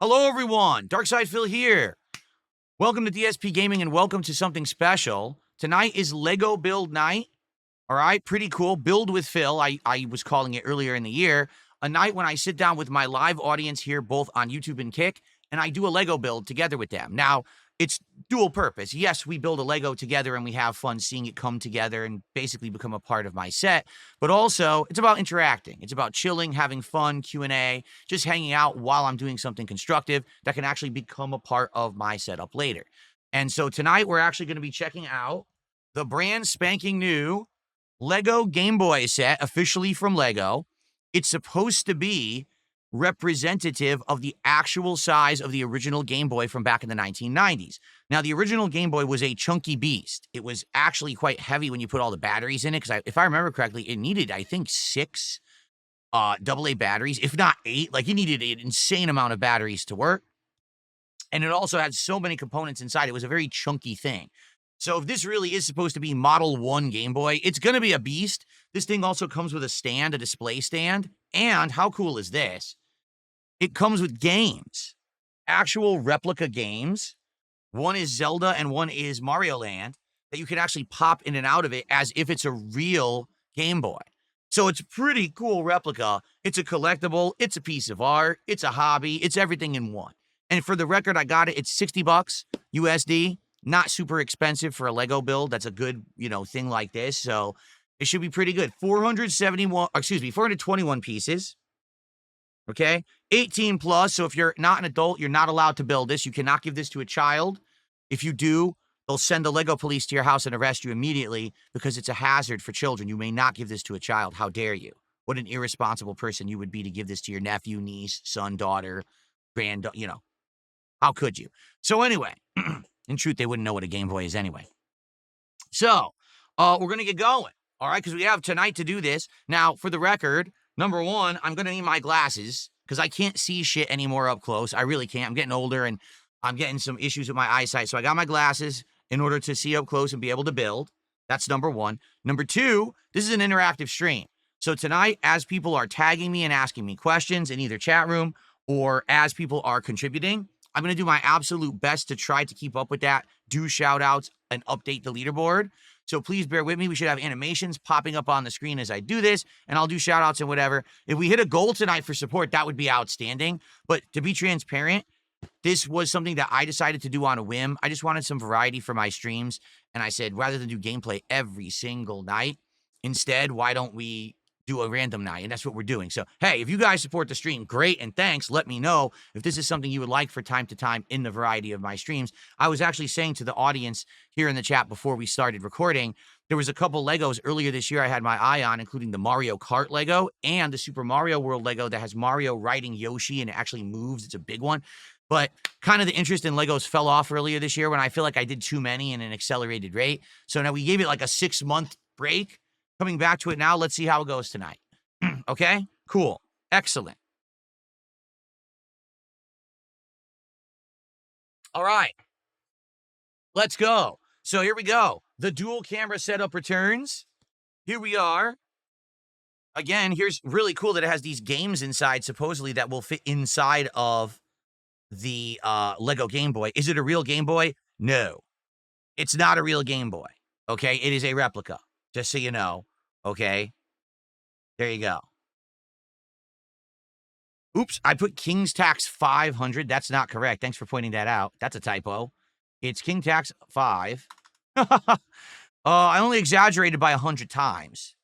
Hello, everyone. Darkside Phil here. Welcome to DSP Gaming and welcome to something special. Tonight is Lego Build Night. All right, pretty cool. Build with Phil, I was calling it earlier in the year. A night when I sit down with my live audience here, both on YouTube and Kick, and I do a Lego build together with them. Now, it's dual purpose. Yes, we build a Lego together and we have fun seeing it come together and basically become a part of my set. But also, it's about interacting. It's about chilling, having fun, Q&A, just hanging out while I'm doing something constructive that can actually become a part of my setup later. And so tonight, we're actually going to be checking out the brand spanking new Lego GameBoy set, officially from Lego. It's supposed to be representative of the actual size of the original Game Boy from back in the 1990s. Now, the original Game Boy was a chunky beast. It was actually quite heavy when you put all the batteries in it, because if I remember correctly, it needed, I think, 6 AA batteries, if not 8. Like, you needed an insane amount of batteries to work. And it also had so many components inside. It was a very chunky thing. So if this really is supposed to be Model 1 Game Boy, it's going to be a beast. This thing also comes with a stand, a display stand. And how cool is this? It comes with games, actual replica games. One is Zelda and one is Mario Land that you can actually pop in and out of it as if it's a real Game Boy. So it's a pretty cool replica. It's a collectible. It's a piece of art. It's a hobby. It's everything in one. And for the record, I got it. It's $60 USD. Not super expensive for a Lego build. That's a good, thing like this. So it should be pretty good. 421 pieces. Okay, 18 plus. So if you're not an adult, you're not allowed to build this. You cannot give this to a child. If you do, they'll send the Lego police to your house and arrest you immediately because it's a hazard for children. You may not give this to a child. How dare you? What an irresponsible person you would be to give this to your nephew, niece, son, daughter, granddaughter, How could you? So anyway, in truth, they wouldn't know what a Game Boy is anyway. So we're going to get going, all right, because we have tonight to do this. Now, for the record, number one, I'm going to need my glasses because I can't see shit anymore up close. I really can't. I'm getting older and I'm getting some issues with my eyesight. So I got my glasses in order to see up close and be able to build. That's number one. Number two, this is an interactive stream. So tonight, as people are tagging me and asking me questions in either chat room or as people are contributing, I'm going to do my absolute best to try to keep up with that, do shout outs, and update the leaderboard. So please bear with me. We should have animations popping up on the screen as I do this, and I'll do shout outs and whatever. If we hit a goal tonight for support, that would be outstanding. But to be transparent, this was something that I decided to do on a whim. I just wanted some variety for my streams. And I said, rather than do gameplay every single night, instead, why don't we do a random night? And that's what we're doing. So, hey, if you guys support the stream, great, and thanks. Let me know if this is something you would like for time to time in the variety of my streams. I was actually saying to the audience here in the chat before we started recording, there was a couple Legos earlier this year I had my eye on, including the Mario Kart Lego and the Super Mario World Lego that has Mario riding Yoshi and it actually moves. It's a big one. But kind of the interest in Legos fell off earlier this year when I feel like I did too many in an accelerated rate. So now we gave it like a 6-month break. Coming back to it now, let's see how it goes tonight. Okay? Cool. Excellent. All right. Let's go. So here we go. The dual camera setup returns. Here we are. Again, here's really cool that it has these games inside, supposedly, that will fit inside of the Lego Game Boy. Is it a real Game Boy? No. It's not a real Game Boy. Okay? It is a replica. Just so you know, okay? There you go. Oops, I put King's Tax 500. That's not correct. Thanks for pointing that out. That's a typo. It's King Tax 5. I only exaggerated by 100 times.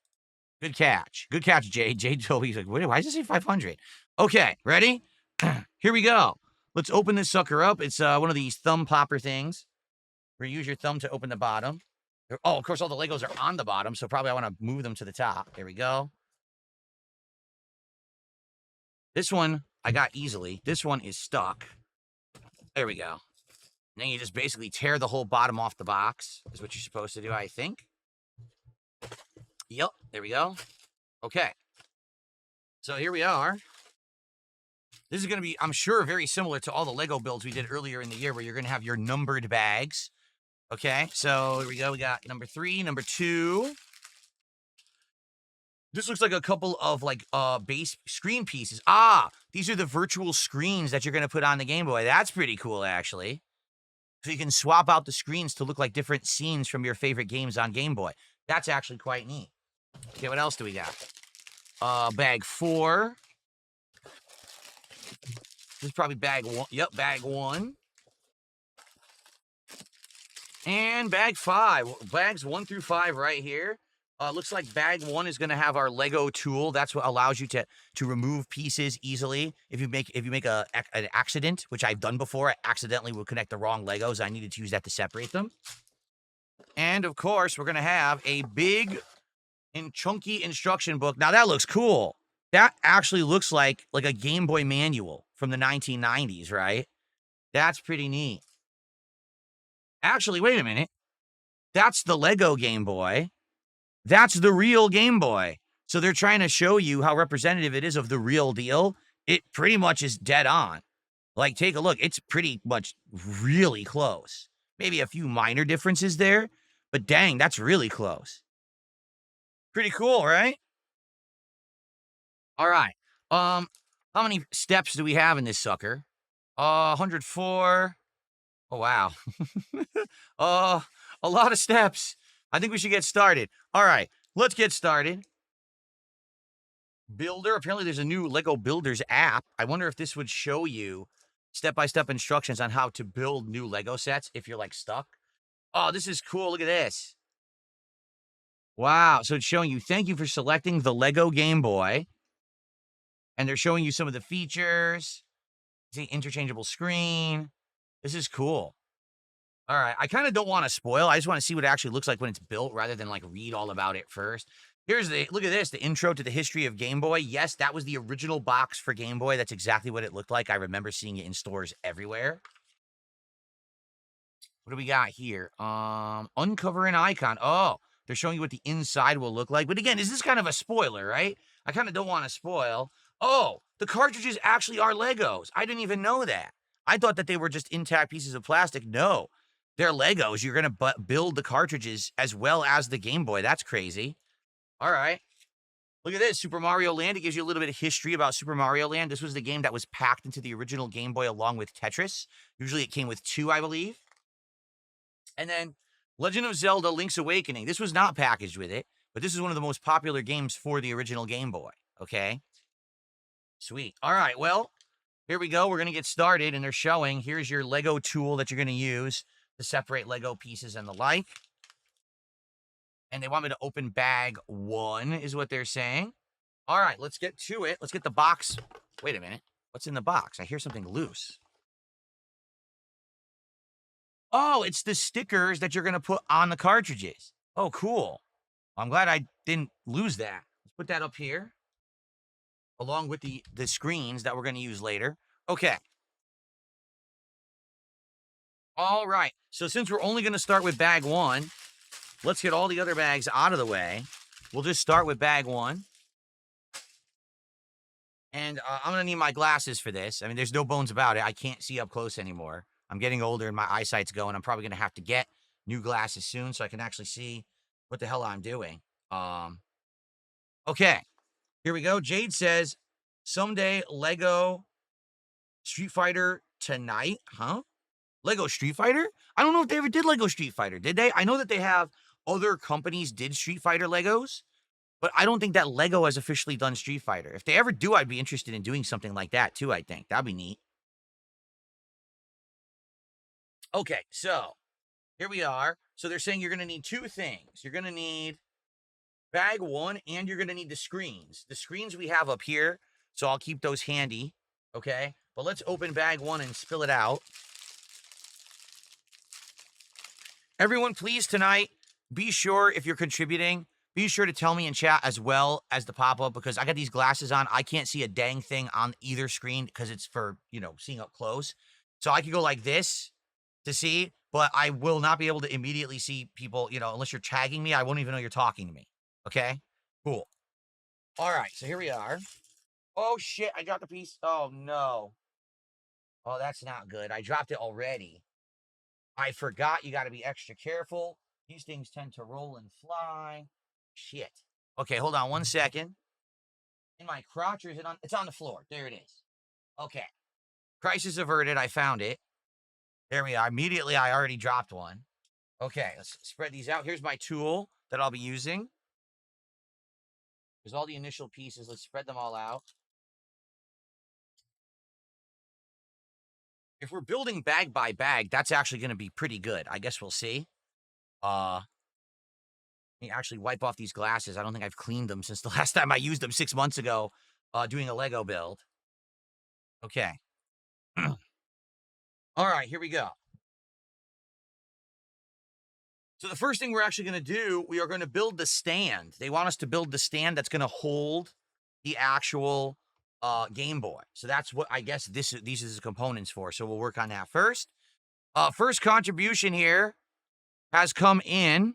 Good catch. Good catch, Jade. Jade told me, he's like, why does it say 500? Okay, ready? Here we go. Let's open this sucker up. It's one of these thumb popper things where you use your thumb to open the bottom. Oh, of course, all the Legos are on the bottom, so probably I want to move them to the top. There we go. This one I got easily. This one is stuck. There we go. And then you just basically tear the whole bottom off the box, is what you're supposed to do, I think. Yep, there we go. Okay. So here we are. This is going to be, I'm sure, very similar to all the Lego builds we did earlier in the year where you're going to have your numbered bags. Okay, so here we go. We got number 3, number 2. This looks like a couple of like base screen pieces. These are the virtual screens that you're gonna put on the Game Boy. That's pretty cool, actually. So you can swap out the screens to look like different scenes from your favorite games on Game Boy. That's actually quite neat. Okay, what else do we got? Bag 4. This is probably bag 1. Yep, bag 1. And bag 5. Bags 1 through 5 right here. Looks like bag 1 is going to have our Lego tool. That's what allows you to remove pieces easily. If you make an accident, which I've done before, I accidentally will connect the wrong Legos. I needed to use that to separate them. And of course, we're going to have a big and chunky instruction book. Now that looks cool. That actually looks like a Game Boy manual from the 1990s, right? That's pretty neat. Actually, wait a minute. That's the Lego Game Boy. That's the real Game Boy. So they're trying to show you how representative it is of the real deal. It pretty much is dead on. Like, take a look. It's pretty much really close. Maybe a few minor differences there, but dang, that's really close. Pretty cool, right? All right. How many steps do we have in this sucker? 104. Oh, wow. A lot of steps. I think we should get started. All right, let's get started. Builder. Apparently, there's a new Lego Builders app. I wonder if this would show you step-by-step instructions on how to build new Lego sets if you're, like, stuck. Oh, this is cool. Look at this. Wow. So it's showing you, thank you for selecting the Lego Game Boy. And they're showing you some of the features. See, interchangeable screen. This is cool. All right, I kind of don't want to spoil. I just want to see what it actually looks like when it's built rather than like read all about it first. Look at this, the intro to the history of Game Boy. Yes, that was the original box for Game Boy. That's exactly what it looked like. I remember seeing it in stores everywhere. What do we got here? Uncover an icon. Oh, they're showing you what the inside will look like. But again, is this kind of a spoiler, right? I kind of don't want to spoil. Oh, the cartridges actually are Legos. I didn't even know that. I thought that they were just intact pieces of plastic. No, they're Legos. You're going to build the cartridges as well as the Game Boy. That's crazy. All right. Look at this, Super Mario Land. It gives you a little bit of history about Super Mario Land. This was the game that was packed into the original Game Boy along with Tetris. Usually it came with 2, I believe. And then Legend of Zelda Link's Awakening. This was not packaged with it, but this is one of the most popular games for the original Game Boy. Okay. Sweet. All right. Well, here we go. We're going to get started, and they're showing here's your Lego tool that you're going to use to separate Lego pieces and the like. And they want me to open bag 1, is what they're saying. All right, let's get to it. Let's get the box. Wait a minute. What's in the box? I hear something loose. Oh, it's the stickers that you're going to put on the cartridges. Oh, cool. I'm glad I didn't lose that. Let's put that up here, along with the screens that we're going to use later. Okay. All right. So since we're only going to start with bag 1, let's get all the other bags out of the way. We'll just start with bag 1. And I'm going to need my glasses for this. I mean, there's no bones about it. I can't see up close anymore. I'm getting older and my eyesight's going. I'm probably going to have to get new glasses soon so I can actually see what the hell I'm doing. Okay, here we go. Jade says, someday Lego Street Fighter tonight. Huh? Lego Street Fighter? I don't know if they ever did Lego Street Fighter. Did they? I know that they have other companies did Street Fighter Legos, but I don't think that Lego has officially done Street Fighter. If they ever do, I'd be interested in doing something like that too, I think. That'd be neat. Okay, so here we are. So they're saying you're going to need 2 things. You're going to need bag 1, and you're going to need the screens. The screens we have up here, so I'll keep those handy, okay? But let's open bag 1 and spill it out. Everyone, please, tonight, be sure if you're contributing, be sure to tell me in chat as well as the pop-up, because I got these glasses on. I can't see a dang thing on either screen because it's for, seeing up close. So I could go like this to see, but I will not be able to immediately see people, unless you're tagging me. I won't even know you're talking to me. Okay? Cool. All right, so here we are. Oh, shit, I got the piece. Oh, no. Oh, that's not good. I dropped it already. I forgot you got to be extra careful. These things tend to roll and fly. Shit. Okay, hold on 1 second. In my crotch, or is it on? It's on the floor. There it is. Okay. Crisis averted. I found it. There we are. Immediately, I already dropped one. Okay, let's spread these out. Here's my tool that I'll be using. There's all the initial pieces. Let's spread them all out. If we're building bag by bag, that's actually going to be pretty good. I guess we'll see. Let me actually wipe off these glasses. I don't think I've cleaned them since the last time I used them 6 months ago doing a Lego build. Okay. All right, here we go. So the first thing we're actually going to do, we are going to build the stand. They want us to build the stand that's going to hold the actual Game Boy. So that's what I guess these are the components for. So we'll work on that first. First contribution here has come in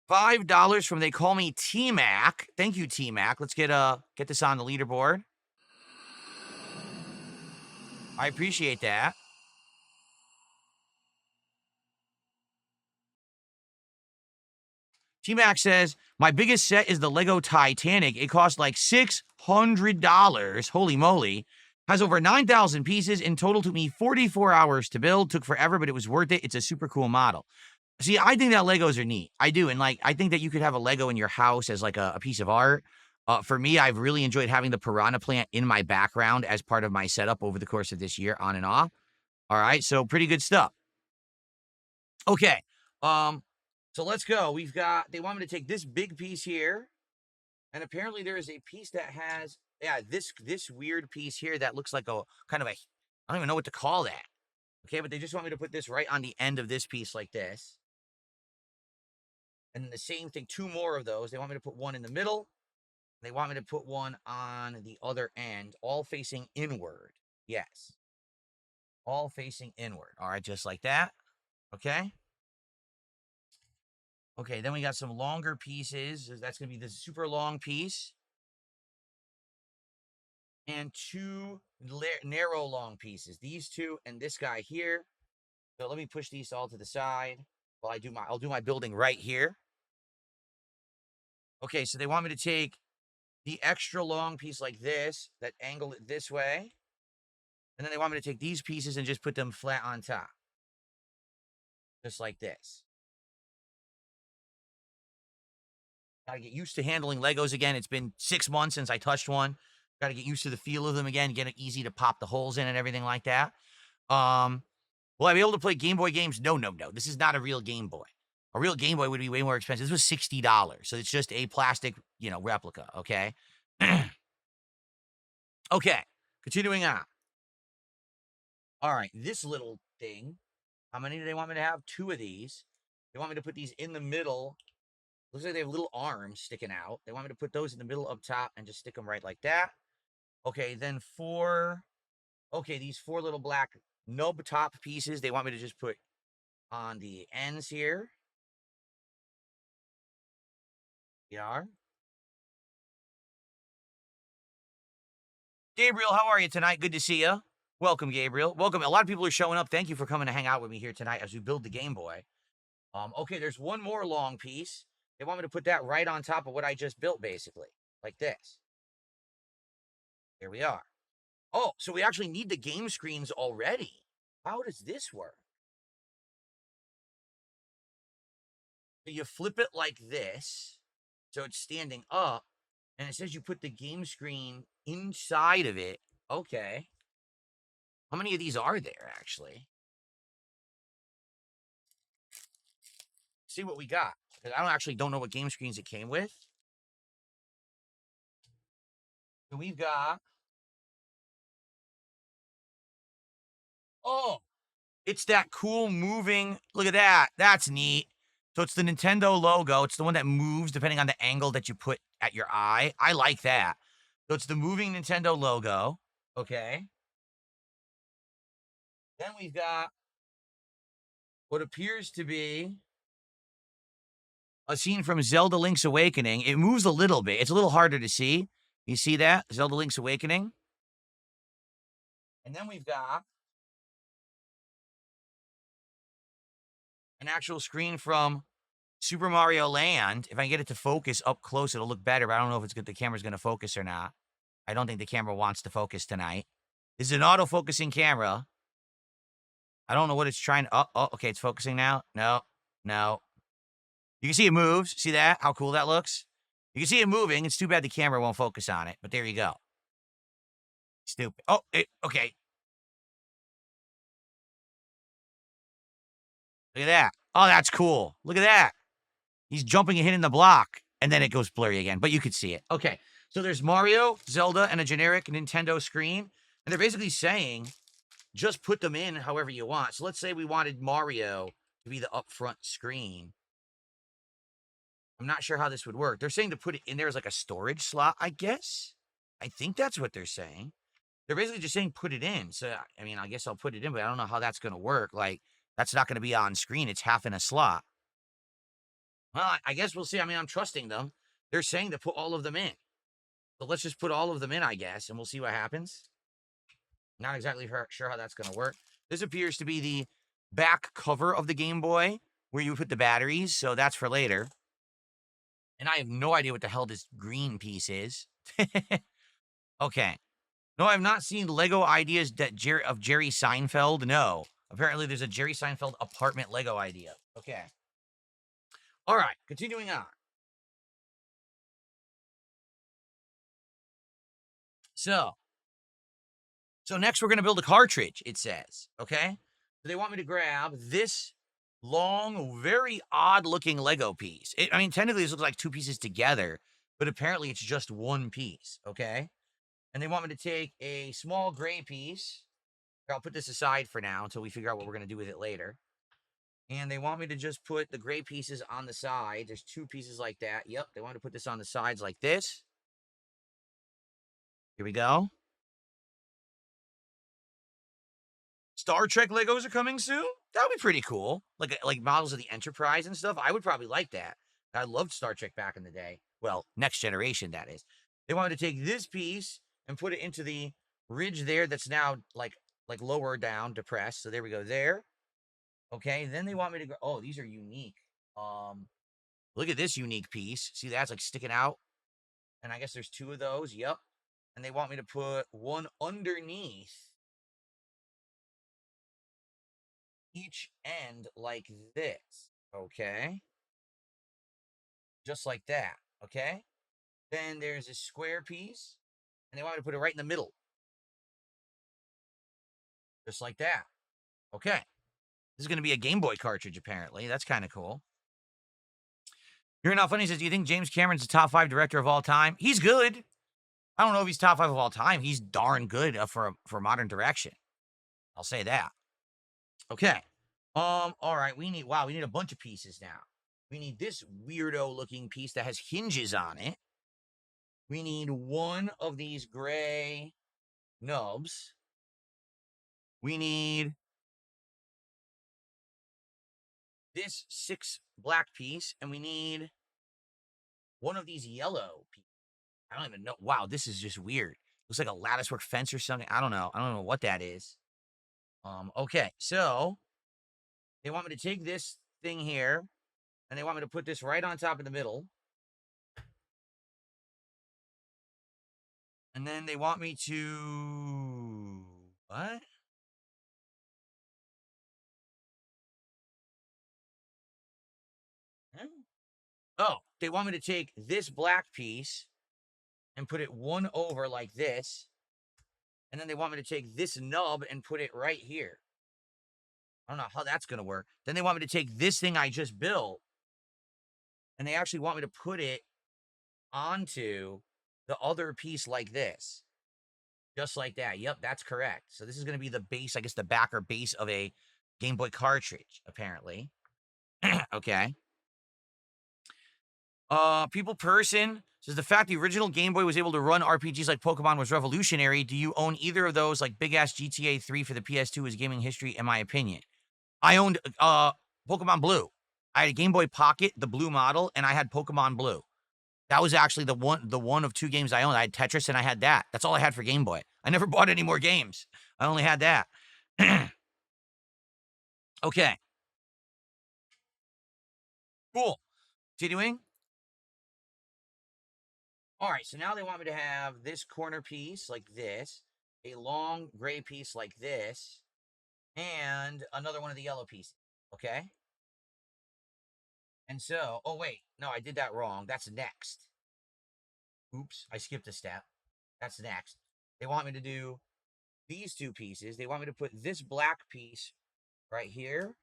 $5 from They Call Me T-Mac. Thank you, T-Mac. Let's get this on the leaderboard. I appreciate that. T-Mac says, my biggest set is the Lego Titanic. It cost like $600. Holy moly. Has over 9,000 pieces. In total, took me 44 hours to build. Took forever, but it was worth it. It's a super cool model. See, I think that Legos are neat. I do. And like, I think that you could have a Lego in your house as like a piece of art. For me, I've really enjoyed having the piranha plant in my background as part of my setup over the course of this year, on and off. All right. So pretty good stuff. Okay. So let's go. They want me to take this big piece here. And apparently there is a piece that has, this weird piece here that looks like a kind of a, I don't even know what to call that. Okay, but they just want me to put this right on the end of this piece like this. And the same thing, 2 more of those. They want me to put one in the middle. They want me to put one on the other end, all facing inward. Yes. All facing inward. All right, just like that. Okay. Okay, then we got some longer pieces. That's going to be this super long piece. And 2 narrow long pieces. These 2 and this guy here. So let me push these all to the side while I'll do my building right here. Okay, so they want me to take the extra long piece like this, that angle it this way. And then they want me to take these pieces and just put them flat on top. Just like this. Gotta get used to handling Legos again. It's been 6 months since I touched one. Gotta get used to the feel of them again, get it easy to pop the holes in and everything like that. Will I be able to play Game Boy games? No. This is not a real Game Boy. A real Game Boy would be way more expensive. This was $60. So it's just a plastic, replica, okay? Okay, continuing on. All right, this little thing, how many do they want me to have? 2 of these. They want me to put these in the middle. Looks like they have little arms sticking out. They want me to put those in the middle up top and just stick them right like that. Okay, then these 4 little black nub top pieces, they want me to just put on the ends here. We are. Gabriel, how are you tonight? Good to see you. Welcome, Gabriel. Welcome. A lot of people are showing up. Thank you for coming to hang out with me here tonight as we build the Game Boy. Okay, there's one more long piece. They want me to put that right on top of what I just built, basically. Like this. Here we are. Oh, so we actually need the game screens already. How does this work? So you flip it like this, so it's standing up, and it says you put the game screen inside of it. Okay. How many of these are there, actually? See what we got. Because I don't know what game screens it came with. So we've got... Oh! It's that cool moving... Look at that. That's neat. So it's the Nintendo logo. It's the one that moves depending on the angle that you put at your eye. I like that. So it's the moving Nintendo logo. Okay. Then we've got what appears to be a scene from Zelda Link's Awakening. It moves a little bit. It's a little harder to see. You see that? Zelda Link's Awakening. And then we've got an actual screen from Super Mario Land. If I can get it to focus up close, it'll look better, but I don't know if it's good. The camera's going to focus or not. I don't think the camera wants to focus tonight. This is an auto-focusing camera. I don't know what it's trying to... Oh, okay, it's focusing now. No. You can see it moves. See that? How cool that looks? You can see it moving. It's too bad the camera won't focus on it, but there you go. Stupid. Oh, okay. Look at that. Oh, that's cool. Look at that. He's jumping and hitting the block, and then it goes blurry again, but you could see it. Okay, so there's Mario, Zelda, and a generic Nintendo screen, and they're basically saying, just put them in however you want. So let's say we wanted Mario to be the upfront screen. I'm not sure how this would work. They're saying to put it in there as like a storage slot, I guess. I think that's what they're saying. They're basically just saying put it in. So, I mean, I guess I'll put it in, but I don't know how that's going to work. Like, that's not going to be on screen. It's half in a slot. Well, I guess we'll see. I mean, I'm trusting them. They're saying to put all of them in. So let's just put all of them in, I guess, and we'll see what happens. Not exactly sure how that's going to work. This appears to be the back cover of the Game Boy, where you put the batteries, so that's for later. And I have no idea what the hell this green piece is. Okay. No, I've not seen Lego ideas of Jerry Seinfeld. No. Apparently, there's a Jerry Seinfeld apartment Lego idea. Okay. All right, continuing on. So next we're going to build a cartridge, it says, okay? So they want me to grab this long, very odd-looking Lego piece. I mean, technically, this looks like two pieces together, but apparently it's just one piece, okay? And they want me to take a small gray piece. I'll put this aside for now until we figure out what we're going to do with it later. And they want me to just put the gray pieces on the side. There's two pieces like that. Yep, they want to put this on the sides like this. Here we go. Star Trek Legos are coming soon? That would be pretty cool. Like models of the Enterprise and stuff. I would probably like that. I loved Star Trek back in the day. Well, Next Generation, that is. They wanted to take this piece and put it into the ridge there that's now like lower down, depressed. So there we go there. Okay, then they want me to go... Oh, these are unique. Look at this unique piece. See, that's like sticking out. And I guess there's two of those. Yep. And they want me to put one underneath each end like this, okay? Just like that, okay? Then there's a square piece, and they want me to put it right in the middle. Just like that. Okay. This is going to be a Game Boy cartridge, apparently. That's kind of cool. You're Not Funny says, do you think James Cameron's the top 5 director of all time? He's good. I don't know if he's top 5 of all time. He's darn good for modern direction. I'll say that. Okay. All right, we need a bunch of pieces now. We need this weirdo looking piece that has hinges on it. We need one of these gray nubs. We need this 6 black piece, and we need one of these yellow pieces. I don't even know. Wow, this is just weird. Looks like a latticework fence or something. I don't know. I don't know what that is. Okay, so they want me to take this thing here, and they want me to put this right on top of the middle. And then they want me to... What? Oh, they want me to take this black piece and put it one over like this. And then they want me to take this nub and put it right here. I don't know how that's going to work. Then they want me to take this thing I just built, and they actually want me to put it onto the other piece like this. Just like that. Yep, that's correct. So this is going to be the base, I guess the back or base of a Game Boy cartridge, apparently. Okay. People Person says, the fact the original Game Boy was able to run RPGs like Pokemon was revolutionary. Do you own either of those, like big-ass GTA 3 for the PS2 is gaming history, in my opinion? I owned Pokemon Blue. I had a Game Boy Pocket, the blue model, and I had Pokemon Blue. That was actually the one of 2 games I owned. I had Tetris and I had that. That's all I had for Game Boy. I never bought any more games. I only had that. Okay. Cool. Continuing. All right, so now they want me to have this corner piece like this, a long gray piece like this, and another one of the yellow pieces. Okay? And so, oh wait, no, I did that wrong. That's next. Oops, I skipped a step. That's next. They want me to do these two pieces. They want me to put this black piece right here.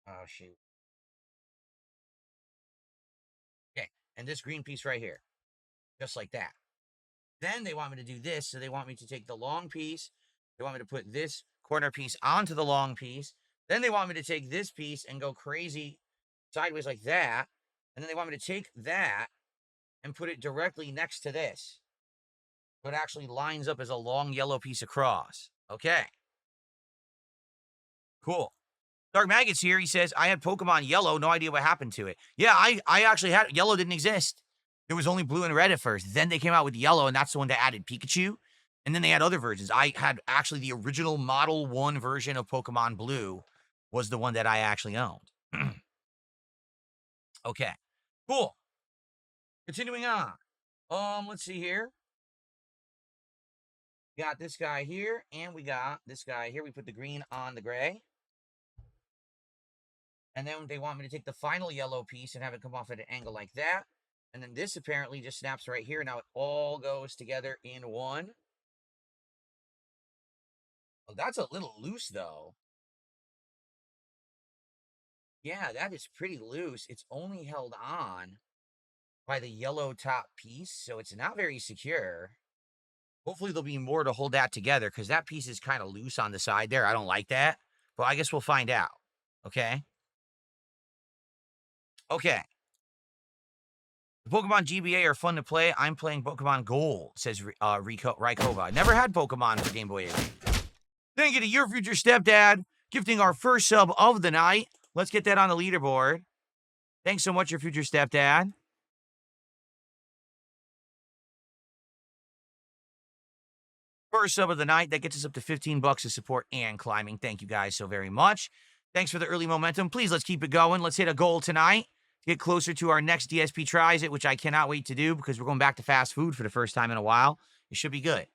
Oh, shoot. Okay, and this green piece right here, just like that. Then they want me to do this, so they want me to take the long piece. They want me to put this corner piece onto the long piece. Then they want me to take this piece and go crazy sideways like that. And then they want me to take that and put it directly next to this. So it actually lines up as a long yellow piece across. Okay. Cool. Dark Maggot's here. He says, I had Pokemon Yellow. No idea what happened to it. Yeah, I actually had Yellow didn't exist. There was only blue and red at first. Then they came out with Yellow, and that's the one that added Pikachu. And then they had other versions. I had actually the original Model 1 version of Pokemon Blue was the one that I actually owned. Okay. Cool. Continuing on. Let's see here. We got this guy here, and we got this guy here. We put the green on the gray. And then they want me to take the final yellow piece and have it come off at an angle like that. And then this apparently just snaps right here. Now it all goes together in one. Well, that's a little loose, though. Yeah, that is pretty loose. It's only held on by the yellow top piece, so it's not very secure. Hopefully there'll be more to hold that together, because that piece is kind of loose on the side there. I don't like that. But I guess we'll find out. Okay? Okay. Pokemon GBA are fun to play. I'm playing Pokemon Gold, says Rykova. Never had Pokemon for Game Boy Advance. Thank you to your future stepdad, gifting our first sub of the night. Let's get that on the leaderboard. Thanks so much, your future stepdad. First sub of the night. That gets us up to $15 of support and climbing. Thank you guys so very much. Thanks for the early momentum. Please, let's keep it going. Let's hit a goal tonight to get closer to our next DSP Tries It, which I cannot wait to do because we're going back to fast food for the first time in a while. It should be good.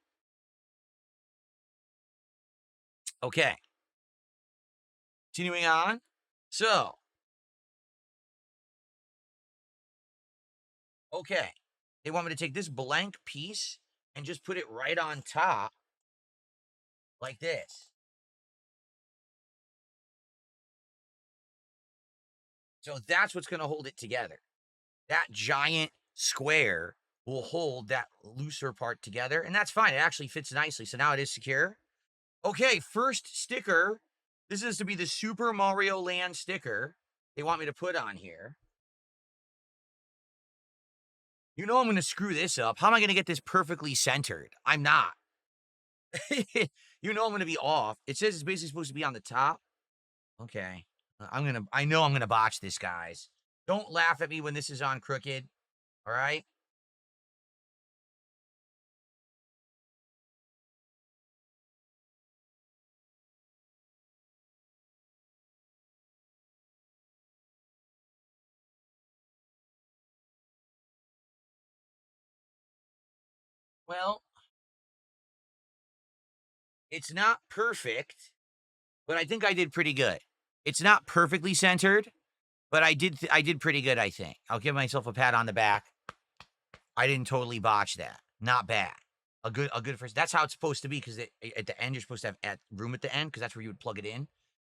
Okay. Continuing on. So, okay. They want me to take this blank piece and just put it right on top like this. So that's what's going to hold it together. That giant square will hold that looser part together, and that's fine. It actually fits nicely. So now it is secure. Okay, first sticker. This is to be the Super Mario Land sticker they want me to put on here. You know I'm going to screw this up. How am I going to get this perfectly centered? I'm not. You know I'm going to be off. It says it's basically supposed to be on the top. Okay. I know I'm going to botch this, guys. Don't laugh at me when this is on crooked. All right? Well, it's not perfect, but I think I did pretty good. It's not perfectly centered, but I did pretty good, I think. I'll give myself a pat on the back. I didn't totally botch that. Not bad. A good first. That's how it's supposed to be, because at the end you're supposed to have room at the end, because that's where you would plug it in.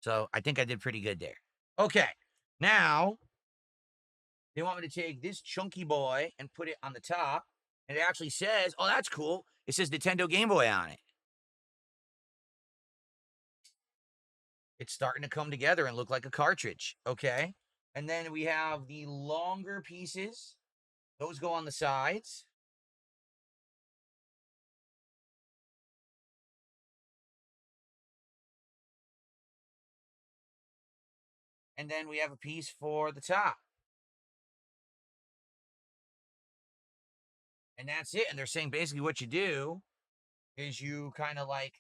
So I think I did pretty good there. Okay, now they want me to take this chunky boy and put it on the top, and it actually says, "Oh, that's cool." It says Nintendo Game Boy on it. It's starting to come together and look like a cartridge. Okay, and then we have the longer pieces. Those go on the sides. And then we have a piece for the top. And that's it. And they're saying basically what you do is you kind of like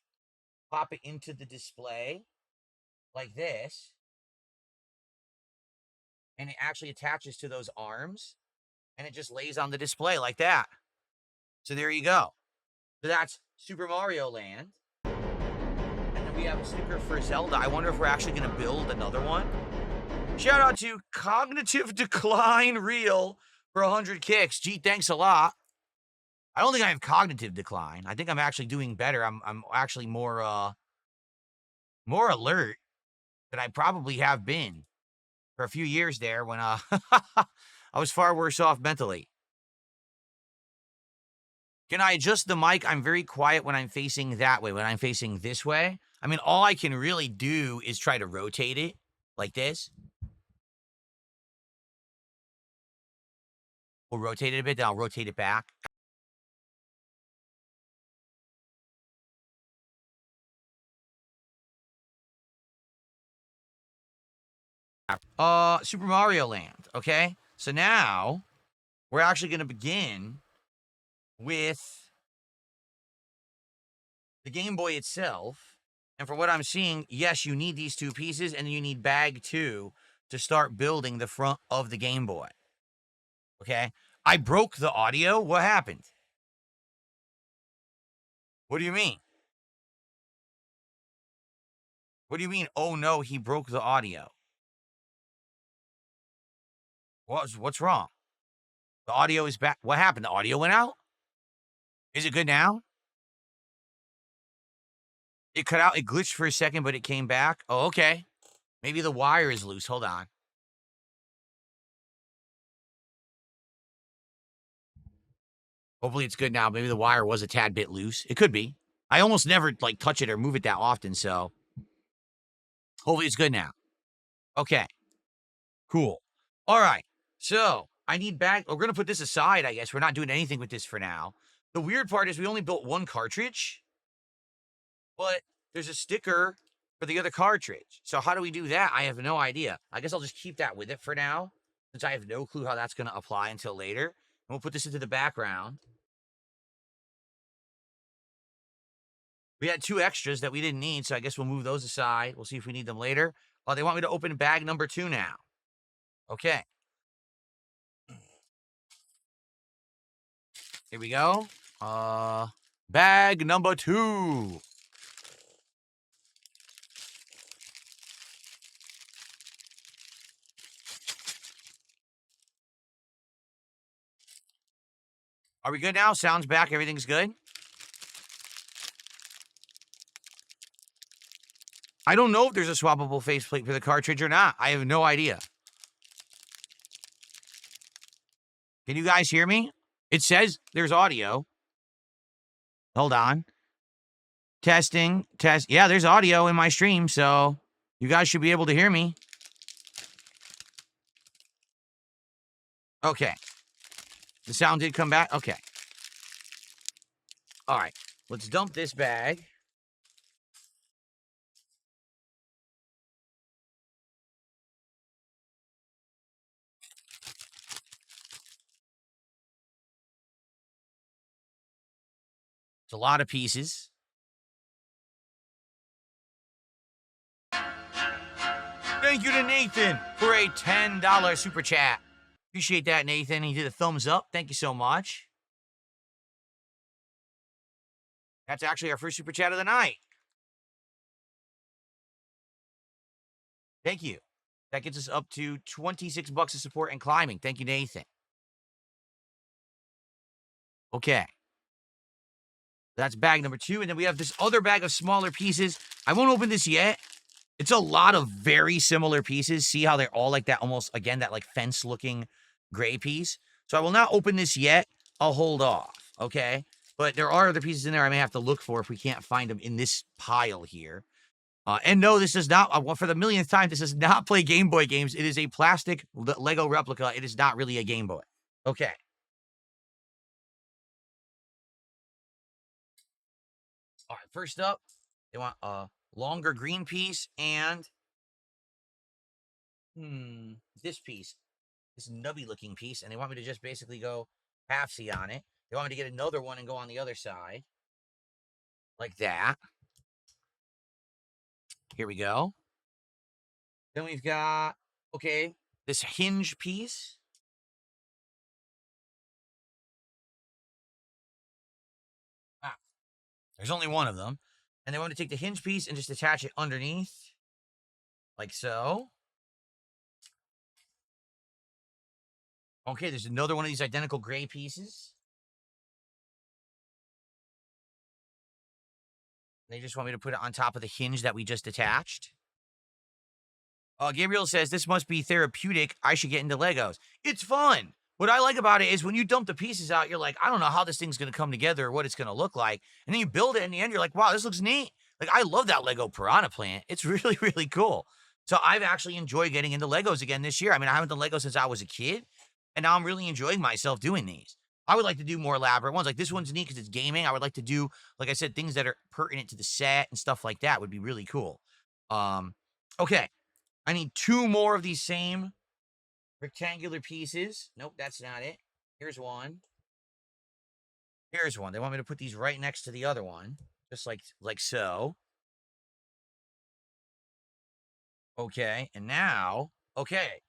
pop it into the display like this. and it actually attaches to those arms, and it just lays on the display like that. So there you go. So that's Super Mario Land. And then we have a sticker for Zelda. I wonder if we're actually going to build another one. Shout out to Cognitive Decline Real for 100 kicks. Gee, thanks a lot. I don't think I have cognitive decline. I think I'm actually doing better. I'm actually more alert than I probably have been for a few years there when I was far worse off mentally. Can I adjust the mic? I'm very quiet when I'm facing that way. When I'm facing this way, I mean, all I can really do is try to rotate it like this. We'll rotate it a bit, then I'll rotate it back. Super Mario Land, okay? So now we're actually going to begin with the Game Boy itself. And for what I'm seeing, yes, you need these two pieces, and you need bag 2 to start building the front of the Game Boy. Okay? I broke the audio. What happened? What do you mean? What do you mean, oh no, he broke the audio? What's wrong? The audio is back. What happened? The audio went out? Is it good now? It cut out. It glitched for a second, but it came back. Oh, okay. Maybe the wire is loose. Hold on. Hopefully it's good now. Maybe the wire was a tad bit loose. It could be. I almost never like touch it or move it that often, so hopefully it's good now. Okay. Cool. All right. So I need bag. We're gonna put this aside, I guess. We're not doing anything with this for now. The weird part is we only built one cartridge, but there's a sticker for the other cartridge. So how do we do that? I have no idea. I guess I'll just keep that with it for now, since I have no clue how that's gonna apply until later. And we'll put this into the background. We had 2 extras that we didn't need, so I guess we'll move those aside. We'll see if we need them later. Oh, they want me to open bag number 2 now. Okay. Here we go. Bag number 2. Are we good now? Sound's back. Everything's good? I don't know if there's a swappable faceplate for the cartridge or not. I have no idea. Can you guys hear me? It says there's audio. Hold on. Testing. Test. Yeah, there's audio in my stream, so you guys should be able to hear me. Okay. The sound did come back? Okay. All right. Let's dump this bag. It's a lot of pieces. Thank you to Nathan for a $10 super chat. Appreciate that, Nathan. He did a thumbs up. Thank you so much. That's actually our first super chat of the night. Thank you. That gets us up to 26 bucks of support and climbing. Thank you, Nathan. Okay. That's bag number 2. And then we have this other bag of smaller pieces. I won't open this yet. It's a lot of very similar pieces. See how they're all like that, almost, again, that like fence-looking gray piece. So I will not open this yet. I'll hold off, okay? But there are other pieces in there I may have to look for if we can't find them in this pile here. And no, this does not, for the millionth time, this does not play Game Boy games. It is a plastic Lego replica. It is not really a Game Boy. Okay. All right, first up, they want a longer green piece and this piece, this nubby-looking piece, and they want me to just basically go halfsy on it. They want me to get another one and go on the other side, like that. Here we go. Then we've got, okay, this hinge piece. Ah, there's only one of them. And they want to take the hinge piece and just attach it underneath, like so. Okay, there's another one of these identical gray pieces. They just want me to put it on top of the hinge that we just attached. Gabriel says, this must be therapeutic. I should get into Legos. It's fun. What I like about it is when you dump the pieces out, you're like, I don't know how this thing's going to come together or what it's going to look like. And then you build it in the end, you're like, wow, this looks neat. Like, I love that Lego Piranha plant. It's really, really cool. So I've actually enjoyed getting into Legos again this year. I mean, I haven't done Legos since I was a kid, and now I'm really enjoying myself doing these. I would like to do more elaborate ones. Like this one's neat because it's gaming. I would like to do, like I said, things that are pertinent to the set and stuff like that would be really cool. Okay. I need 2 more of these same rectangular pieces. Nope, that's not it. Here's one. Here's one. They want me to put these right next to the other one, just like so. Okay, and now, okay.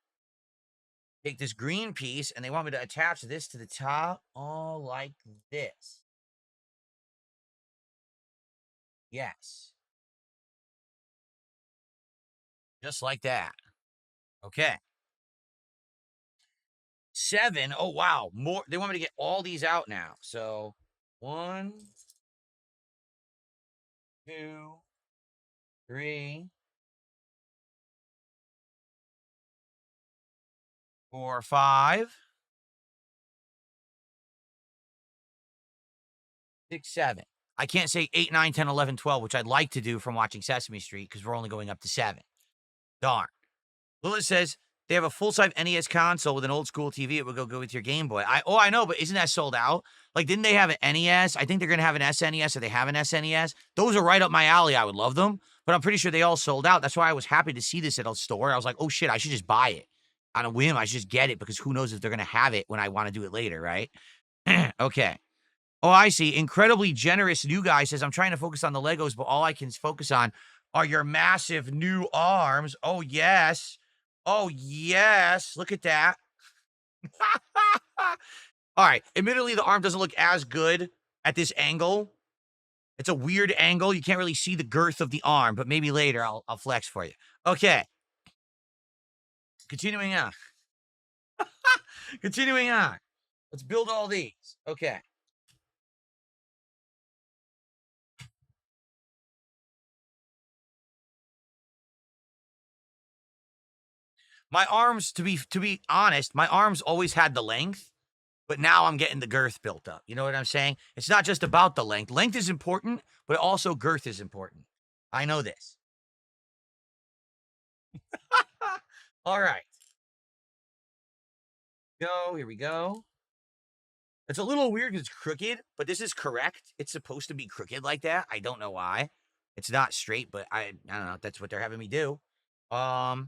Take this green piece, and they want me to attach this to the top, all like this. Yes. Just like that. Okay. 7. Oh, wow. More. They want me to get all these out now. So, 1, 2, 3, 4, 5, 6, 7. I can't say 8, 9, 10, 11, 12, which I'd like to do from watching Sesame Street because we're only going up to 7. Darn. Lilith says they have a full-size NES console with an old school TV. It would go with your Game Boy. I know, but isn't that sold out? Like, didn't they have an NES? I think they're going to have an SNES, or they have an SNES. Those are right up my alley. I would love them, but I'm pretty sure they all sold out. That's why I was happy to see this at a store. I was like, oh shit, I should just buy it. On a whim, I should just get it because who knows if they're going to have it when I want to do it later, right? Okay. Oh, I see. Incredibly generous new guy says, I'm trying to focus on the Legos, but all I can focus on are your massive new arms. Oh, yes. Oh, yes. Look at that. All right. Admittedly, the arm doesn't look as good at this angle. It's a weird angle. You can't really see the girth of the arm, but maybe later I'll flex for you. Okay. Continuing on. Continuing on. Let's build all these. Okay. My arms, to be honest, my arms always had the length, but now I'm getting the girth built up. You know what I'm saying? It's not just about the length. Length is important, but also girth is important. I know this. All right. Go. Here we go. It's a little weird because it's crooked, but this is correct. It's supposed to be crooked like that. I don't know why. It's not straight, but I don't know. That's what they're having me do. Let's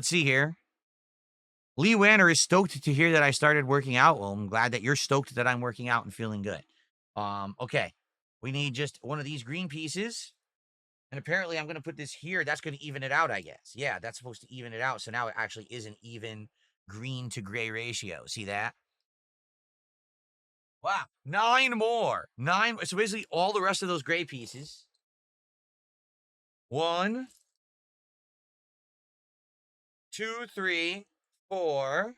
see here. Lee Wanner is stoked to hear that I started working out. Well, I'm glad that you're stoked that I'm working out and feeling good. Okay. We need just one of these green pieces. And apparently I'm going to put this here. That's going to even it out, I guess. Yeah, that's supposed to even it out. So now it actually is an even green to gray ratio. See that? Wow. 9 more. 9. So basically all the rest of those gray pieces. 1, 2, 3, 4,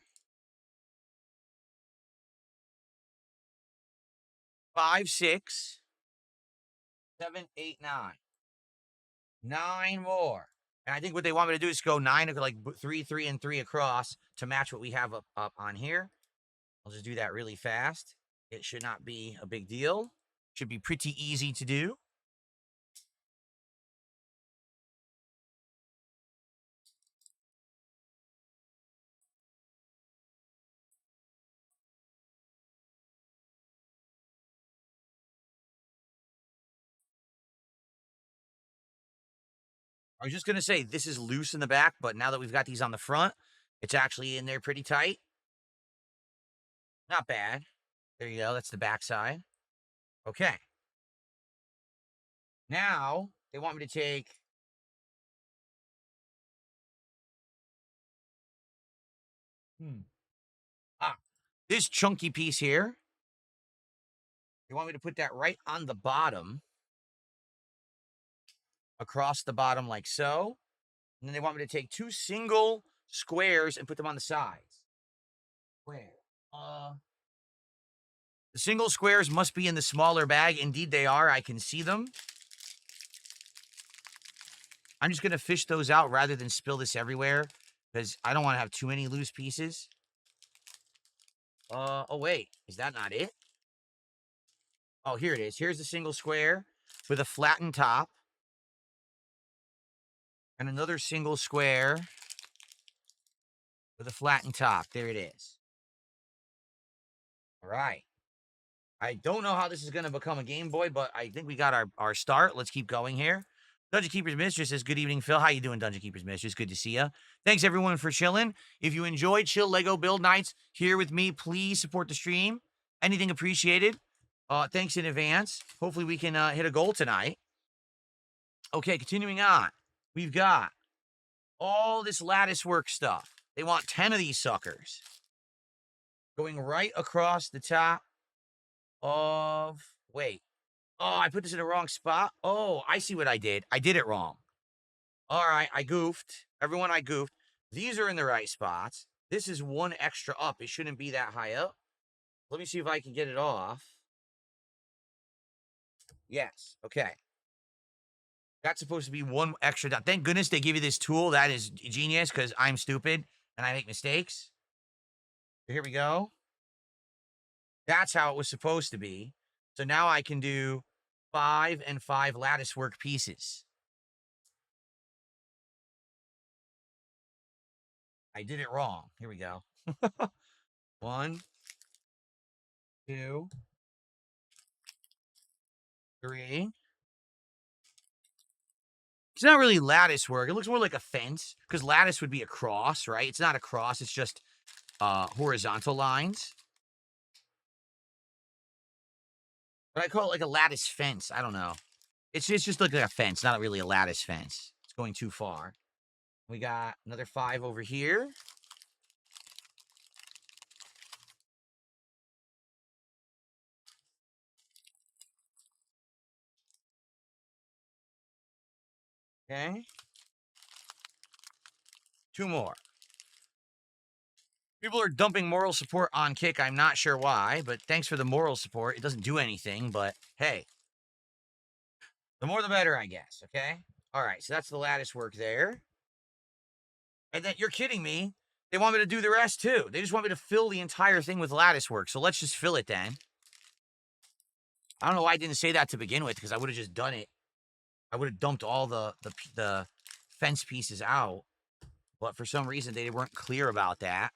5, 6, 7, 8, 9. 9 more. And I think what they want me to do is go 9, like 3, 3, and 3 across to match what we have up on here. I'll just do that really fast. It should not be a big deal. Should be pretty easy to do. I was just going to say, this is loose in the back, but now that we've got these on the front, it's actually in there pretty tight. Not bad. There you go. That's the back side. Okay. Now, they want me to take Ah, this chunky piece here. You want me to put that right on the bottom, across the bottom like so. And then they want me to take 2 single squares and put them on the sides. Where? The single squares must be in the smaller bag. Indeed, they are. I can see them. I'm just going to fish those out rather than spill this everywhere because I don't want to have too many loose pieces. Oh, wait. Is that not it? Oh, here it is. Here's the single square with a flattened top. And another single square with a flattened top. There it is. All right. I don't know how this is going to become a Game Boy, but I think we got our start. Let's keep going here. Dungeon Keeper's Mistress says, good evening, Phil. How you doing, Dungeon Keeper's Mistress? Good to see you. Thanks, everyone, for chilling. If you enjoyed Chill Lego Build Nights here with me, please support the stream. Anything appreciated. Thanks in advance. Hopefully we can hit a goal tonight. Okay, continuing on. We've got all this lattice work stuff. They want 10 of these suckers. Going right across the top of... Wait. Oh, I put this in the wrong spot. Oh, I see what I did. I did it wrong. All right, I goofed. Everyone, I goofed. These are in the right spots. This is one extra up. It shouldn't be that high up. Let me see if I can get it off. Yes, okay. That's supposed to be one extra down. Thank goodness they give you this tool. That is genius because I'm stupid and I make mistakes. Here we go. That's how it was supposed to be. So now I can do 5 and 5 lattice work pieces. I did it wrong. Here we go. 1, 2, 3. It's not really lattice work. It looks more like a fence because lattice would be a cross, right? It's not a cross. It's just horizontal lines. But I call it like a lattice fence. I don't know. It's just like a fence, not really a lattice fence. It's going too far. We got another 5 over here. Okay. 2 more. People are dumping moral support on Kick. I'm not sure why, but thanks for the moral support. It doesn't do anything, but hey. The more the better, I guess, okay? All right, so that's the lattice work there. And then, you're kidding me. They want me to do the rest, too. They just want me to fill the entire thing with lattice work, so let's just fill it then. I don't know why I didn't say that to begin with, because I would have just done it. I would have dumped all the fence pieces out, but for some reason, they weren't clear about that.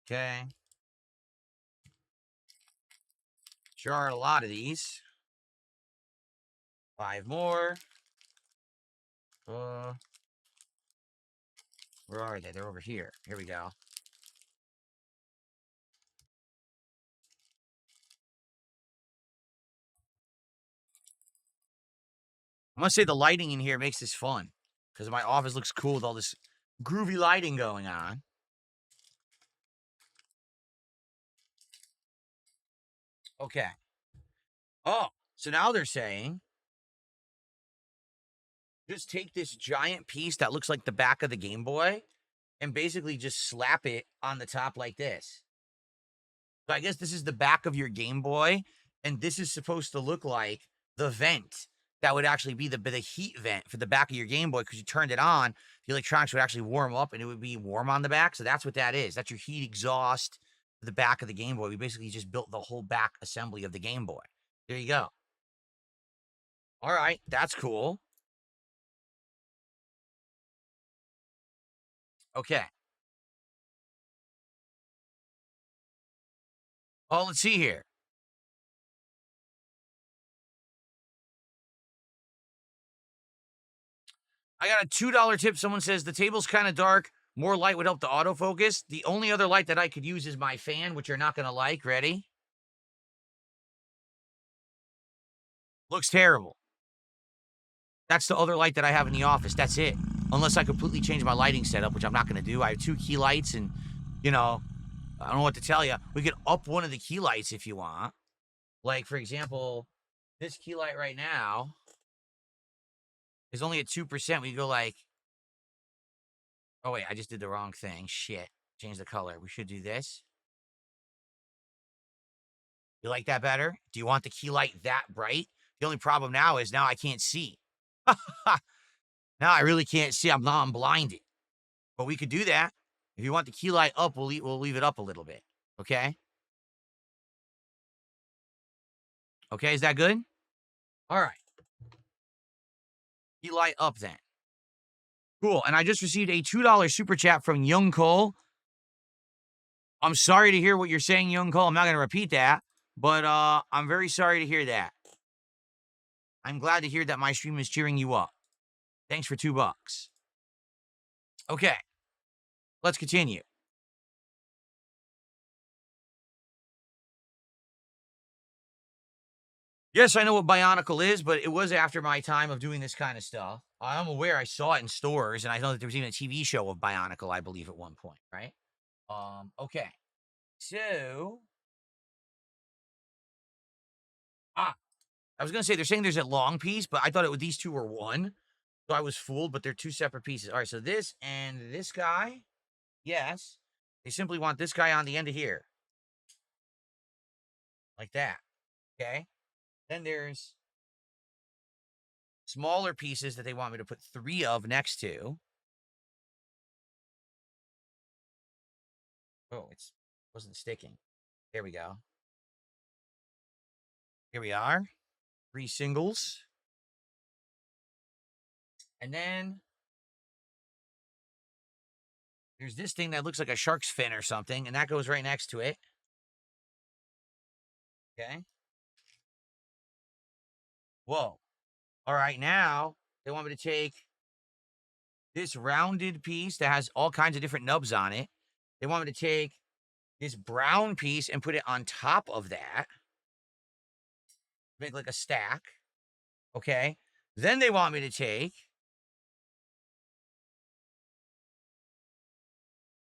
Okay. Sure are a lot of these. 5 more. Where are they? They're over here. Here we go. I must say the lighting in here makes this fun because my office looks cool with all this groovy lighting going on. Okay. Oh, so now they're saying just take this giant piece that looks like the back of the Game Boy and basically just slap it on the top like this. So I guess this is the back of your Game Boy, and this is supposed to look like the vent that would actually be the heat vent for the back of your Game Boy because you turned it on, the electronics would actually warm up and it would be warm on the back. So that's what that is. That's your heat exhaust for the back of the Game Boy. We basically just built the whole back assembly of the Game Boy. There you go. All right, that's cool. Okay. Oh, let's see here. I got a $2 tip. Someone says the table's kind of dark. More light would help the autofocus. The only other light that I could use is my fan, which you're not going to like. Ready? Looks terrible. That's the other light that I have in the office. That's it. Unless I completely change my lighting setup, which I'm not going to do. I have 2 key lights and, you know, I don't know what to tell you. We could up one of the key lights if you want. Like, for example, this key light right now is only at 2%. We go like, oh, wait, I just did the wrong thing. Shit. Change the color. We should do this. You like that better? Do you want the key light that bright? The only problem now is now I can't see. Now I really can't see. I'm blinded. But we could do that. If you want the key light up, we'll leave it up a little bit. Okay? Okay, is that good? All right. Key light up then. Cool. And I just received a $2 super chat from Young Cole. I'm sorry to hear what you're saying, Young Cole. I'm not going to repeat that, but I'm very sorry to hear that. I'm glad to hear that my stream is cheering you up. Thanks for $2. Okay. Let's continue. Yes, I know what Bionicle is, but it was after my time of doing this kind of stuff. I'm aware I saw it in stores, and I know that there was even a TV show of Bionicle, I believe, at one point, right? Okay. So, I was going to say, they're saying there's a long piece, but I thought these two were one. So I was fooled, but they're two separate pieces. All right, so this and this guy, yes. They simply want this guy on the end of here. Like that, okay? Then there's smaller pieces that they want me to put 3 of next to. Oh, it wasn't sticking. There we go. Here we are. 3 singles. And then there's this thing that looks like a shark's fin or something, and that goes right next to it. Okay. Whoa. All right, now they want me to take this rounded piece that has all kinds of different nubs on it. They want me to take this brown piece and put it on top of that. Make like a stack. Okay. Then they want me to take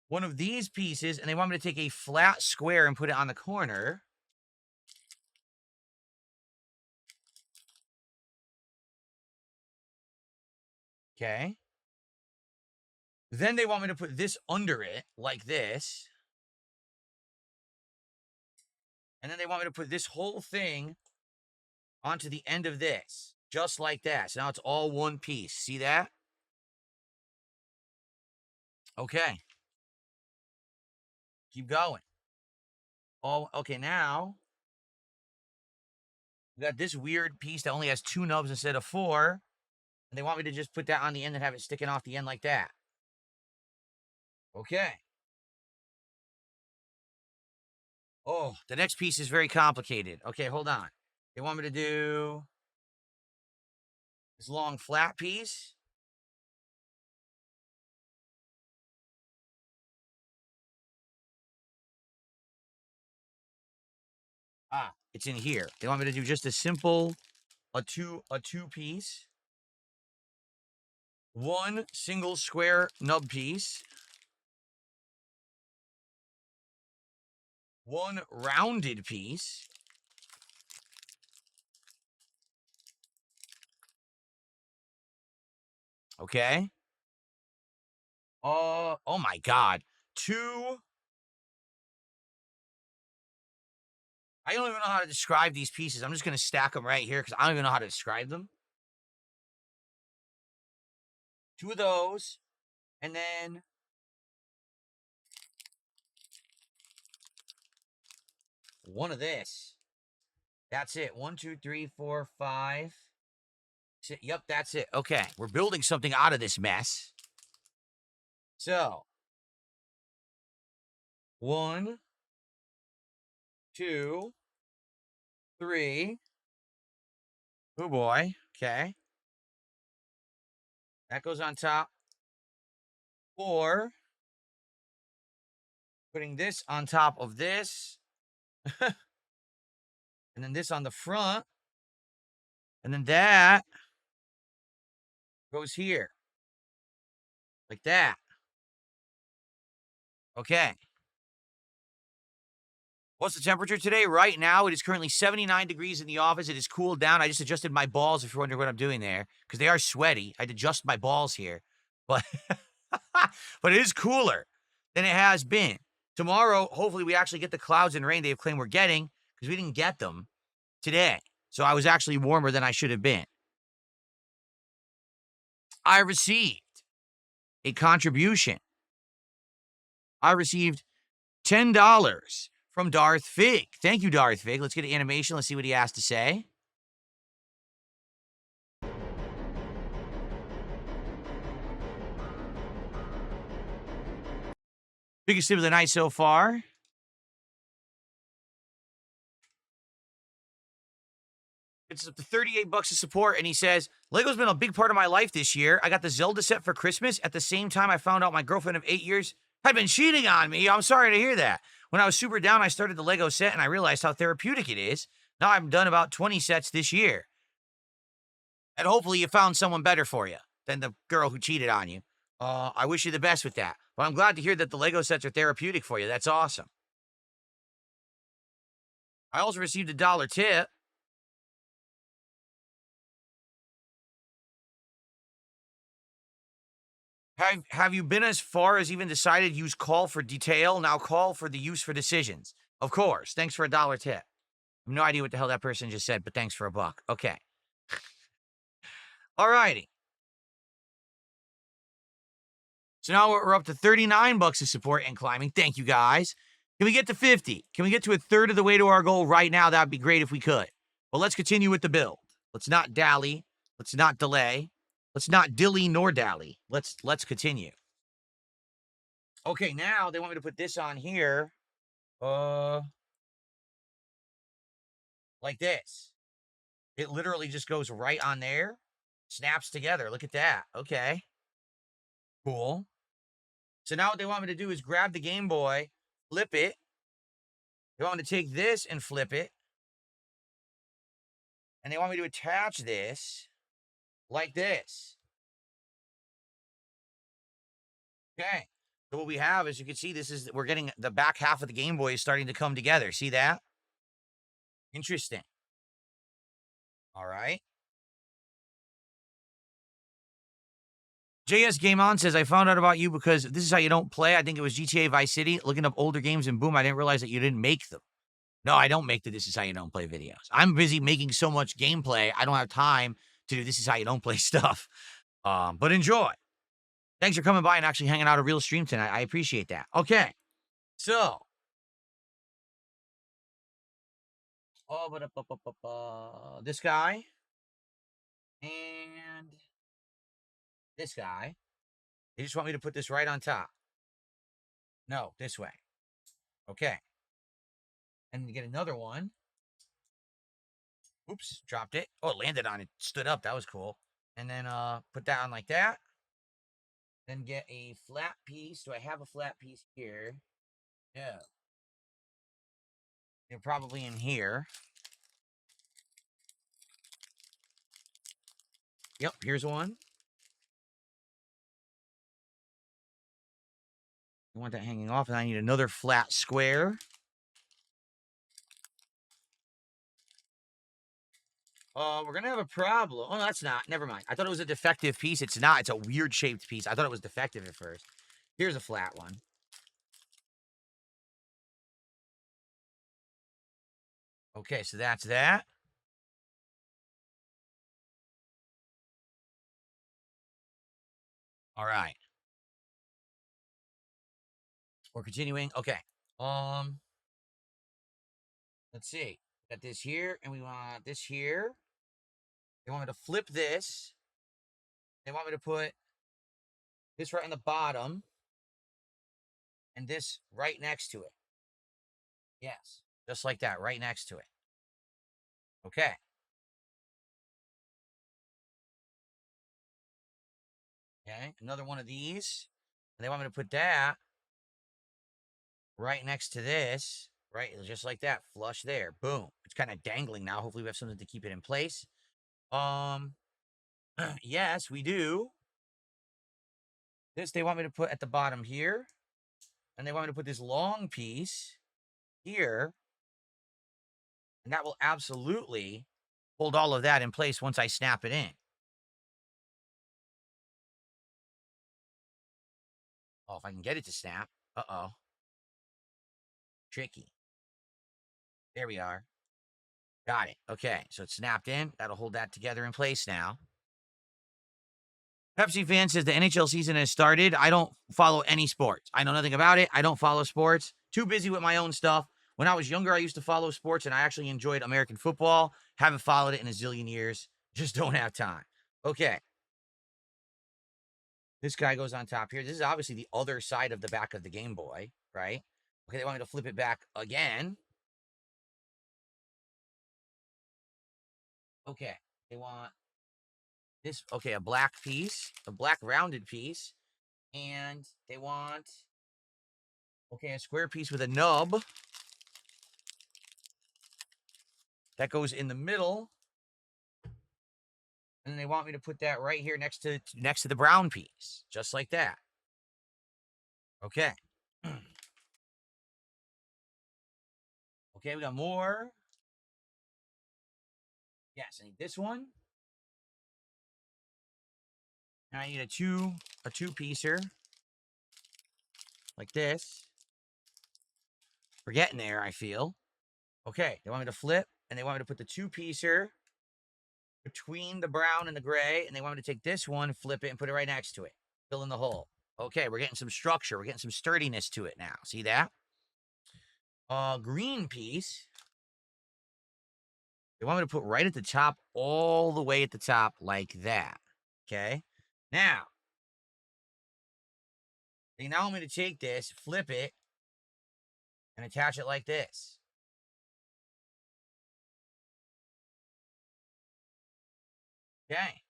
one of these pieces and they want me to take a flat square and put it on the corner. Okay. Then they want me to put this under it like this. And then they want me to put this whole thing onto the end of this, just like that. So now it's all one piece. See that? Okay. Keep going. Oh, okay, now we got this weird piece that only has 2 nubs instead of 4. And they want me to just put that on the end and have it sticking off the end like that. Okay. Oh, the next piece is very complicated. Okay, hold on. They want me to do this long flat piece. It's in here. They want me to do just a simple, a two piece. 1 single square nub piece. 1 rounded piece. Okay. Oh my God. 2. I don't even know how to describe these pieces. I'm just going to stack them right here because I don't even know how to describe them. 2 of those. And then one of this. That's it. 1, 2, 3, 4, 5. Yep, that's it. Okay, we're building something out of this mess. So, 1, 2, 3. Oh boy. Okay. That goes on top. 4. Putting this on top of this. And then this on the front. And then that Goes here. Like that. Okay. What's the temperature today? Right now, it is currently 79 degrees in the office. It is cooled down. I just adjusted my balls, if you're wondering what I'm doing there, because they are sweaty. I'd adjust my balls here. But, but it is cooler than it has been. Tomorrow, hopefully, we actually get the clouds and rain they've claimed we're getting, because we didn't get them today. So I was actually warmer than I should have been. I received a contribution. I received $10 from Darth Fig. Thank you, Darth Fig. Let's get an animation. Let's see what he has to say. Biggest tip of the night so far. It's up to 38 bucks of support, and he says, Lego's been a big part of my life this year. I got the Zelda set for Christmas. At the same time, I found out my girlfriend of 8 years had been cheating on me. I'm sorry to hear that. When I was super down, I started the Lego set, and I realized how therapeutic it is. Now I've done about 20 sets this year. And hopefully you found someone better for you than the girl who cheated on you. I wish you the best with that. But I'm glad to hear that the Lego sets are therapeutic for you. That's awesome. I also received a $1 tip. Have you been as far as even decided use call for detail? Now call for the use for decisions. Of course. Thanks for a $1 tip. I have no idea what the hell that person just said, but thanks for a buck. Okay. All righty. So now we're up to 39 bucks of support and climbing. Thank you, guys. Can we get to 50? Can we get to a third of the way to our goal right now? That'd be great if we could. Well, let's continue with the build. Let's not dally. Let's not delay. Let's not dilly nor dally. Let's continue. Okay, now they want me to put this on here. Like this. It literally just goes right on there. Snaps together. Look at that. Okay. Cool. So now what they want me to do is grab the Game Boy, flip it. They want me to take this and flip it. And they want me to attach this like this. Okay. So what we have, as you can see, we're getting the back half of the Game Boy is starting to come together. See that? Interesting. All right. JS Game On says, I found out about you because this is how you don't play. I think it was GTA Vice City. Looking up older games and boom, I didn't realize that you didn't make them. No, I don't make the This Is How You Don't Play videos. I'm busy making so much gameplay, I don't have time to do This Is How You Don't Play stuff. But enjoy. Thanks for coming by and actually hanging out a real stream tonight. I appreciate that. Okay. So. This guy. And this guy. They just want me to put this right on top. No, this way. Okay. And you get another one. Oops, dropped it. Oh, it landed on it. Stood up. That was cool. And then put that on like that. Then get a flat piece. Do I have a flat piece here? Yeah. They're probably in here. Yep, here's one. I want that hanging off, and I need another flat square. We're gonna have a problem. Oh, no, that's not. Never mind. I thought it was a defective piece. It's not. It's a weird shaped piece. I thought it was defective at first. Here's a flat one. Okay, so that's that. All right. We're continuing. Okay. Let's see. Got this here, and we want this here. They want me to flip this. They want me to put this right on the bottom. And this right next to it. Yes. Just like that, right next to it. Okay. Okay. Another one of these. And they want me to put that right next to this. Right, just like that. Flush there. Boom. It's kind of dangling now. Hopefully we have something to keep it in place. Yes, we do. This they want me to put at the bottom here. And they want me to put this long piece here. And that will absolutely hold all of that in place once I snap it in. Oh, if I can get it to snap. Uh-oh. Tricky. There we are. Got it. Okay, so it's snapped in. That'll hold that together in place now. Pepsi fan says the NHL season has started. I don't follow any sports. I know nothing about it. I don't follow sports. Too busy with my own stuff. When I was younger, I used to follow sports and I actually enjoyed American football. Haven't followed it in a zillion years. Just don't have time. Okay. This guy goes on top here. This is obviously the other side of the back of the Game Boy, right? Okay, they want me to flip it back again. Okay, they want this, okay, a black piece, a black rounded piece, and they want, okay, a square piece with a nub that goes in the middle, and they want me to put that right here next to the brown piece, just like that. Okay. Okay, we got more. Yes, I need this one. And I need a two-piecer like this. We're getting there, I feel. Okay, they want me to flip, and they want me to put the two-piecer between the brown and the gray, and they want me to take this one, flip it, and put it right next to it. Fill in the hole. Okay, we're getting some structure. We're getting some sturdiness to it now. See that? Green piece. They want me to put right at the top, all the way at the top, like that. Okay? Now, they now want me to take this, flip it, and attach it like this. Okay.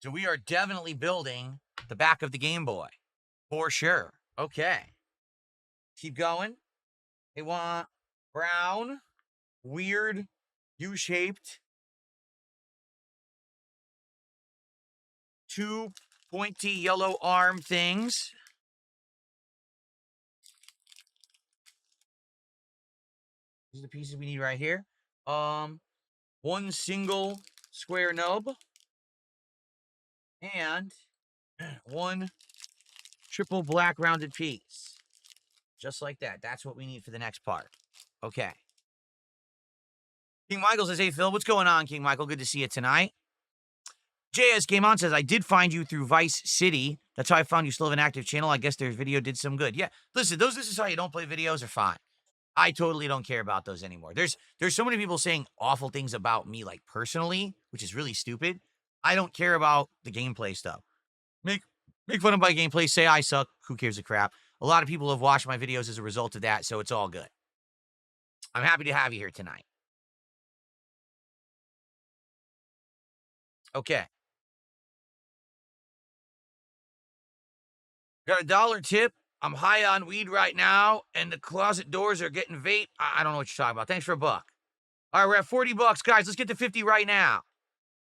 So we are definitely building the back of the Game Boy. For sure. Okay. Keep going. They want brown, weird, U-shaped, two pointy yellow arm things. These are the pieces we need right here. One single square nub. And one triple black rounded piece. Just like that. That's what we need for the next part. Okay. King Michael says, hey, Phil, what's going on, King Michael? Good to see you tonight. JS Game On says, I did find you through Vice City. That's how I found you still have an active channel. I guess their video did some good. Yeah, listen, those This Is How You Don't Play videos are fine. I totally don't care about those anymore. There's so many people saying awful things about me, like personally, which is really stupid. I don't care about the gameplay stuff. Make fun of my gameplay, say I suck. Who cares a crap? A lot of people have watched my videos as a result of that, so it's all good. I'm happy to have you here tonight. Okay. Got a $1 tip. I'm high on weed right now, and the closet doors are getting vape. I don't know what you're talking about. Thanks for $1. All right, we're at $40, guys. Let's get to 50 right now.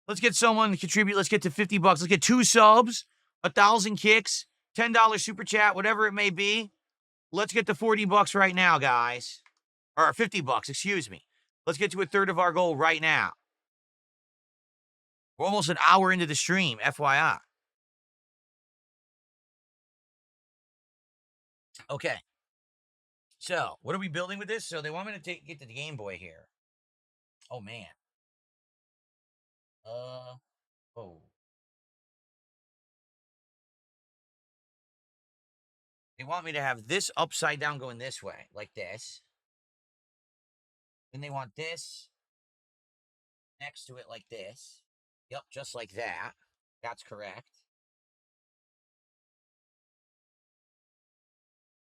Let's get someone to contribute. Let's get to $50. Let's get 2 subs, 1,000 kicks, $10 super chat, whatever it may be. Let's get to $40 right now, guys. Or $50, excuse me. Let's get to a third of our goal right now. We're almost an hour into the stream, FYI. Okay. So, what are we building with this? So, they want me to get to the Game Boy here. Oh, man. Oh. They want me to have this upside down going this way, like this. Then they want this next to it like this. Yep, just like that. That's correct.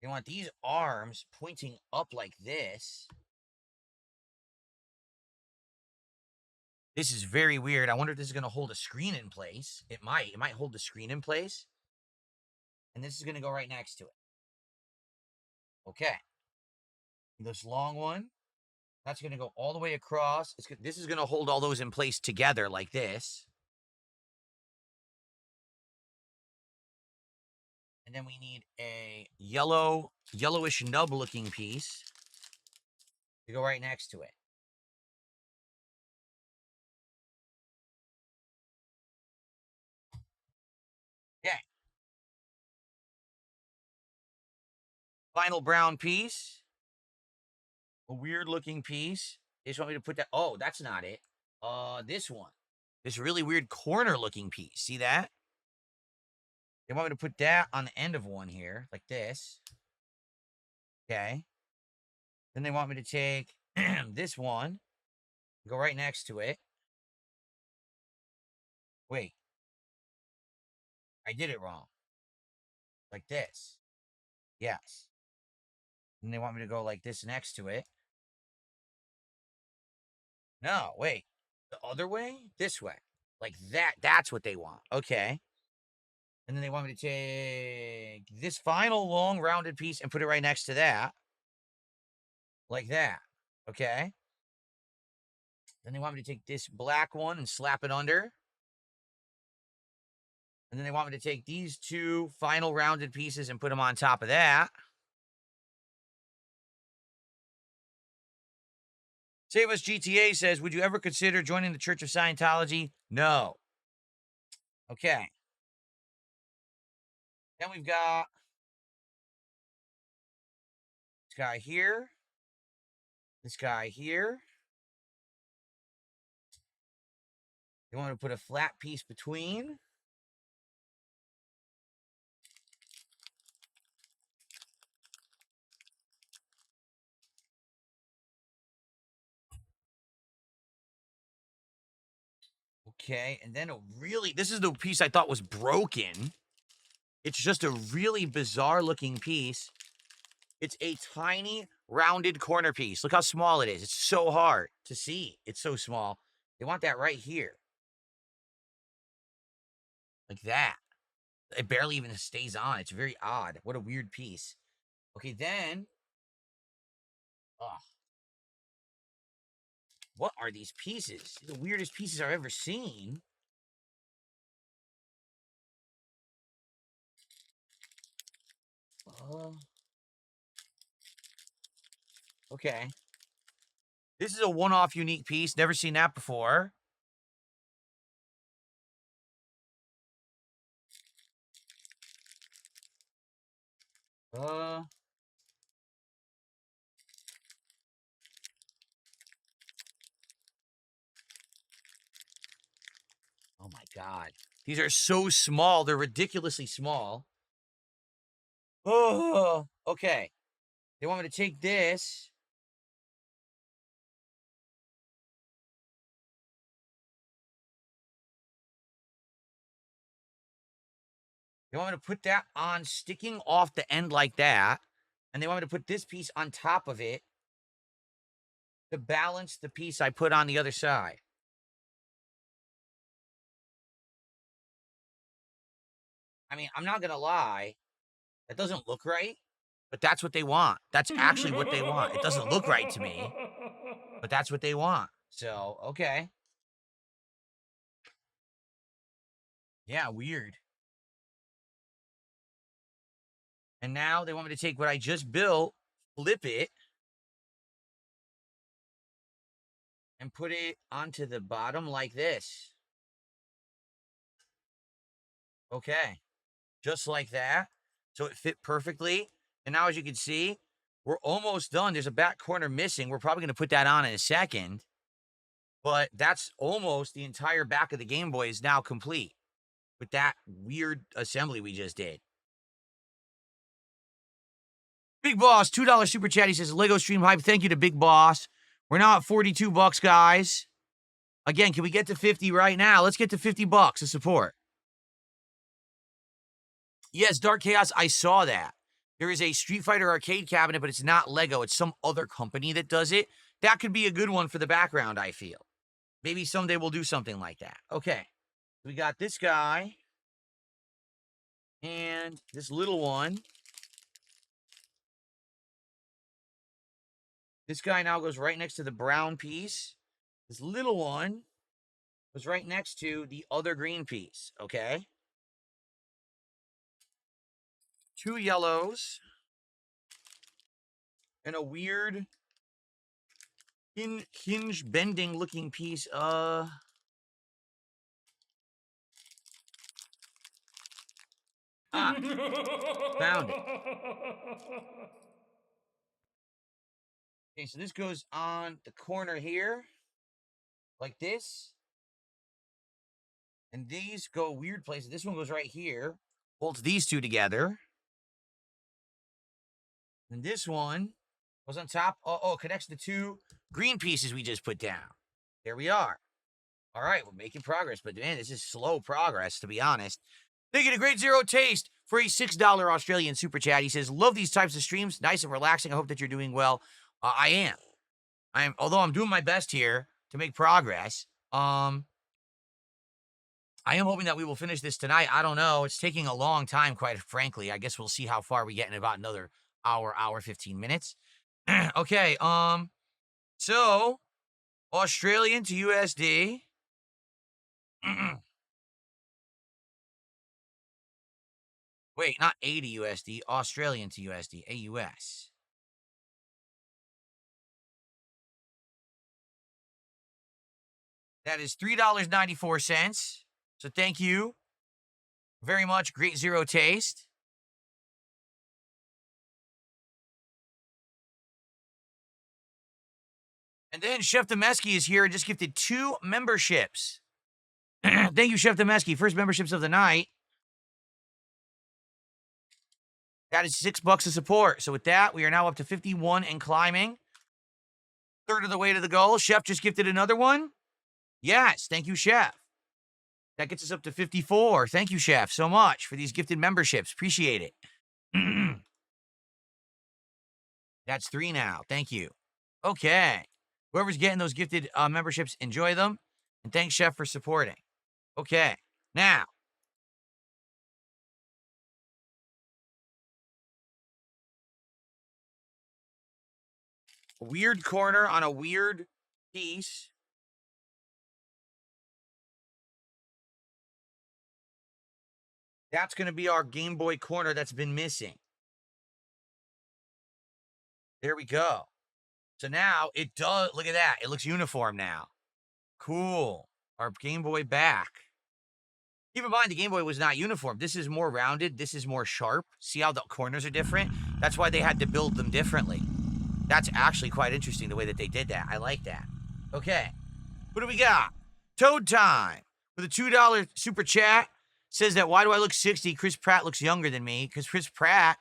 They want these arms pointing up like this. This is very weird. I wonder if this is going to hold a screen in place. It might. It might hold the screen in place. And this is going to go right next to it. Okay. This long one That's going to go all the way across. This is going to hold all those in place together like this. And then we need a yellowish nub looking piece to go right next to it. Okay. Final brown piece. A weird looking piece. They just want me to put that. Oh, that's not it. This one. This really weird corner looking piece. See that? They want me to put that on the end of one here, like this. Okay. Then they want me to take this one, go right next to it. Wait. I did it wrong. Like this. Yes. And they want me to go like this next to it. No, wait. The other way? This way. Like that. That's what they want. Okay. And then they want me to take this final long rounded piece and put it right next to that. Like that. Okay. Then they want me to take this black one and slap it under. And then they want me to take these two final rounded pieces and put them on top of that. Save Us GTA says, would you ever consider joining the Church of Scientology? No. Okay. Then we've got this guy here. This guy here. They want to put a flat piece between. Okay, and then this is the piece I thought was broken. It's just a really bizarre looking piece. It's a tiny rounded corner piece. Look how small it is. It's so hard to see. It's so small. They want that right here. Like that. It barely even stays on. It's very odd. What a weird piece. Okay, then. Oh. What are these pieces? The weirdest pieces I've ever seen. Okay. This is a one-off unique piece. Never seen that before. Oh my God. These are so small. They're ridiculously small. Oh, okay. They want me to take this. They want me to put that on, sticking off the end like that. And they want me to put this piece on top of it to balance the piece I put on the other side. I mean, I'm not going to lie. That doesn't look right, but that's what they want. That's actually what they want. It doesn't look right to me, but that's what they want. So, okay. Yeah, weird. And now they want me to take what I just built, flip it, and put it onto the bottom like this. Okay. Just like that. So it fit perfectly. And now, as you can see, we're almost done. There's a back corner missing. We're probably going to put that on in a second. But that's almost the entire back of the Game Boy is now complete with that weird assembly we just did. Big Boss, $2 super chat. He says, Lego Stream Hype. Thank you to Big Boss. We're now at 42 bucks, guys. Again, can we get to 50 right now? Let's get to 50 bucks to support. Yes, Dark Chaos, I saw that. There is a Street Fighter arcade cabinet, but it's not Lego. It's some other company that does it. That could be a good one for the background, I feel. Maybe someday we'll do something like that. Okay. We got this guy. And this little one. This guy now goes right next to the brown piece. This little one goes right next to the other green piece, okay? 2 yellows and a weird hinge bending looking piece. Found it. Okay, so this goes on the corner here, like this. And these go weird places. This one goes right here, holds these two together. And this one goes on top. Oh, connects the 2 green pieces we just put down. There we are. All right, we're making progress, but man, this is slow progress, to be honest. They get a great zero taste for a $6 Australian super chat. He says, love these types of streams. Nice and relaxing. I hope that you're doing well. I am. Although I'm doing my best here to make progress. I am hoping that we will finish this tonight. I don't know. It's taking a long time, quite frankly. I guess we'll see how far we get in about another hour, 15 minutes. Okay, so Australian to USD. Wait, not 80 USD, Australian to USD, AUS. That is $3.94. So thank you very much. Great zero taste. And then Chef Demeski is here and just gifted 2 memberships. Thank you, Chef Demeski. First memberships of the night. That is $6 of support. So with that, we are now up to 51 and climbing. Third of the way to the goal. Chef just gifted another one. Yes, thank you, Chef. That gets us up to 54. Thank you, Chef, so much for these gifted memberships. Appreciate it. That's 3 now. Thank you. Okay. Whoever's getting those gifted memberships, enjoy them. And thanks, Chef, for supporting. Okay. Now, a weird corner on a weird piece. That's going to be our Game Boy corner that's been missing. There we go. So now it does, look at that. It looks uniform now. Cool. Our Game Boy back. Keep in mind, the Game Boy was not uniform. This is more rounded. This is more sharp. See how the corners are different? That's why they had to build them differently. That's actually quite interesting, the way that they did that. I like that. Okay. What do we got? Toad Time with a $2 super chat says that, why do I look 60? Chris Pratt looks younger than me. Because Chris Pratt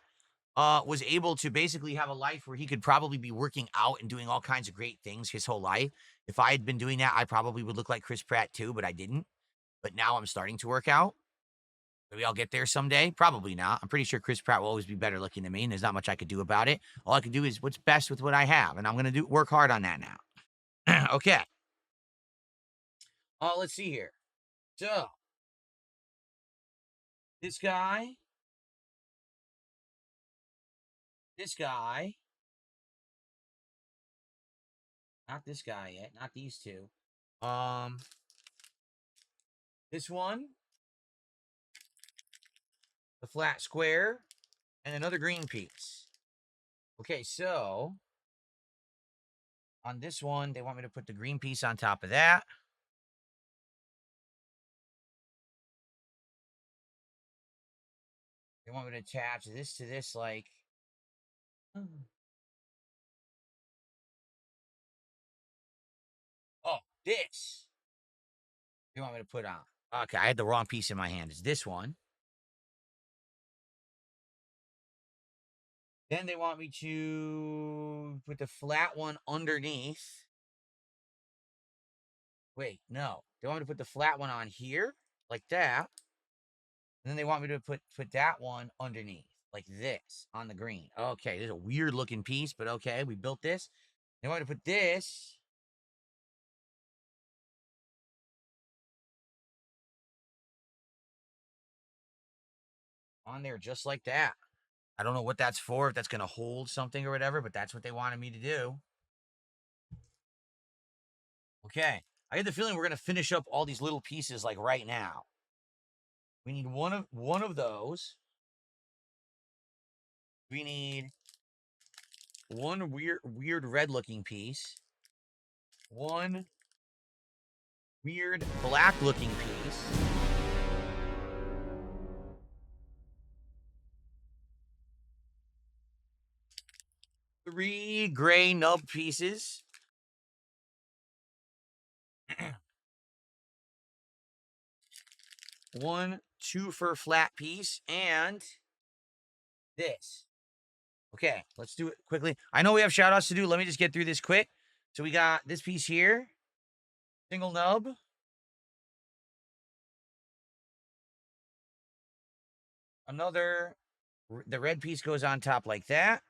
was able to basically have a life where he could probably be working out and doing all kinds of great things his whole life. If I had been doing that, I probably would look like Chris Pratt too, but I didn't. But now I'm starting to work out. Maybe I'll get there someday. Probably not. I'm pretty sure Chris Pratt will always be better looking than me, and there's not much I could do about it. All I can do is what's best with what I have, and I'm going to work hard on that now. Okay. Let's see here. So, this guy, not this guy yet, not these two. This one, the flat square, and another green piece. Okay, so on this one, they want me to put the green piece on top of that. They want me to attach this to this, like... Oh, this. They want me to put on. Okay, I had the wrong piece in my hand. It's this one. Then they want me to put the flat one underneath. Wait, no. They want me to put the flat one on here, like that. And then they want me to put that one underneath, like this, on the green. Okay, there's a weird looking piece, but okay, we built this. They want me to put this on there just like that. I don't know what that's for, if that's going to hold something or whatever, but that's what they wanted me to do. Okay. I get the feeling we're gonna finish up all these little pieces like right now. We need one of those. We need one weird red looking piece. One weird black looking piece. Three gray nub pieces. One two fur flat piece and this. Okay, let's do it quickly. I know we have shout outs to do. Let me just get through this quick. So we got this piece here, single nub. Another, the red piece goes on top like that.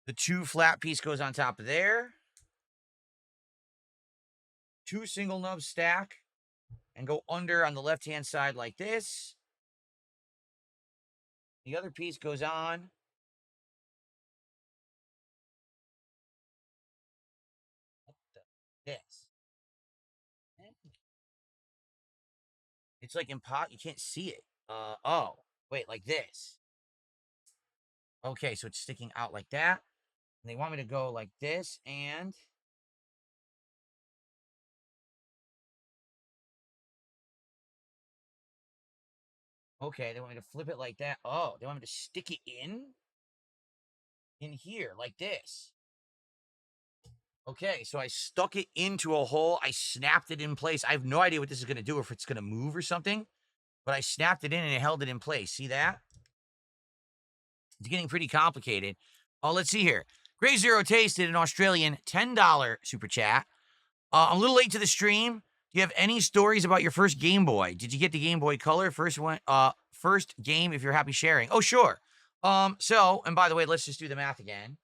The two flat piece goes on top of there. Two single nubs stack and go under on the left hand side like this. The other piece goes on. This. It's like in pot, you can't see it. Oh, wait, like this. Okay, so it's sticking out like that. And they want me to go like this and okay, they want me to flip it like that. Oh, they want me to stick it in here like this. Okay, so I stuck it into a hole. I snapped it in place. I have no idea what this is going to do, if it's going to move or something, but I snapped it in and it held it in place. See that? It's getting pretty complicated. Oh, let's see here. Gray Zero tasted an Australian $10 super chat. I'm a little late to the stream. Do you have any stories about your first Game Boy? Did you get the Game Boy Color? First game, if you're happy sharing. Oh, sure. And by the way, let's just do the math again.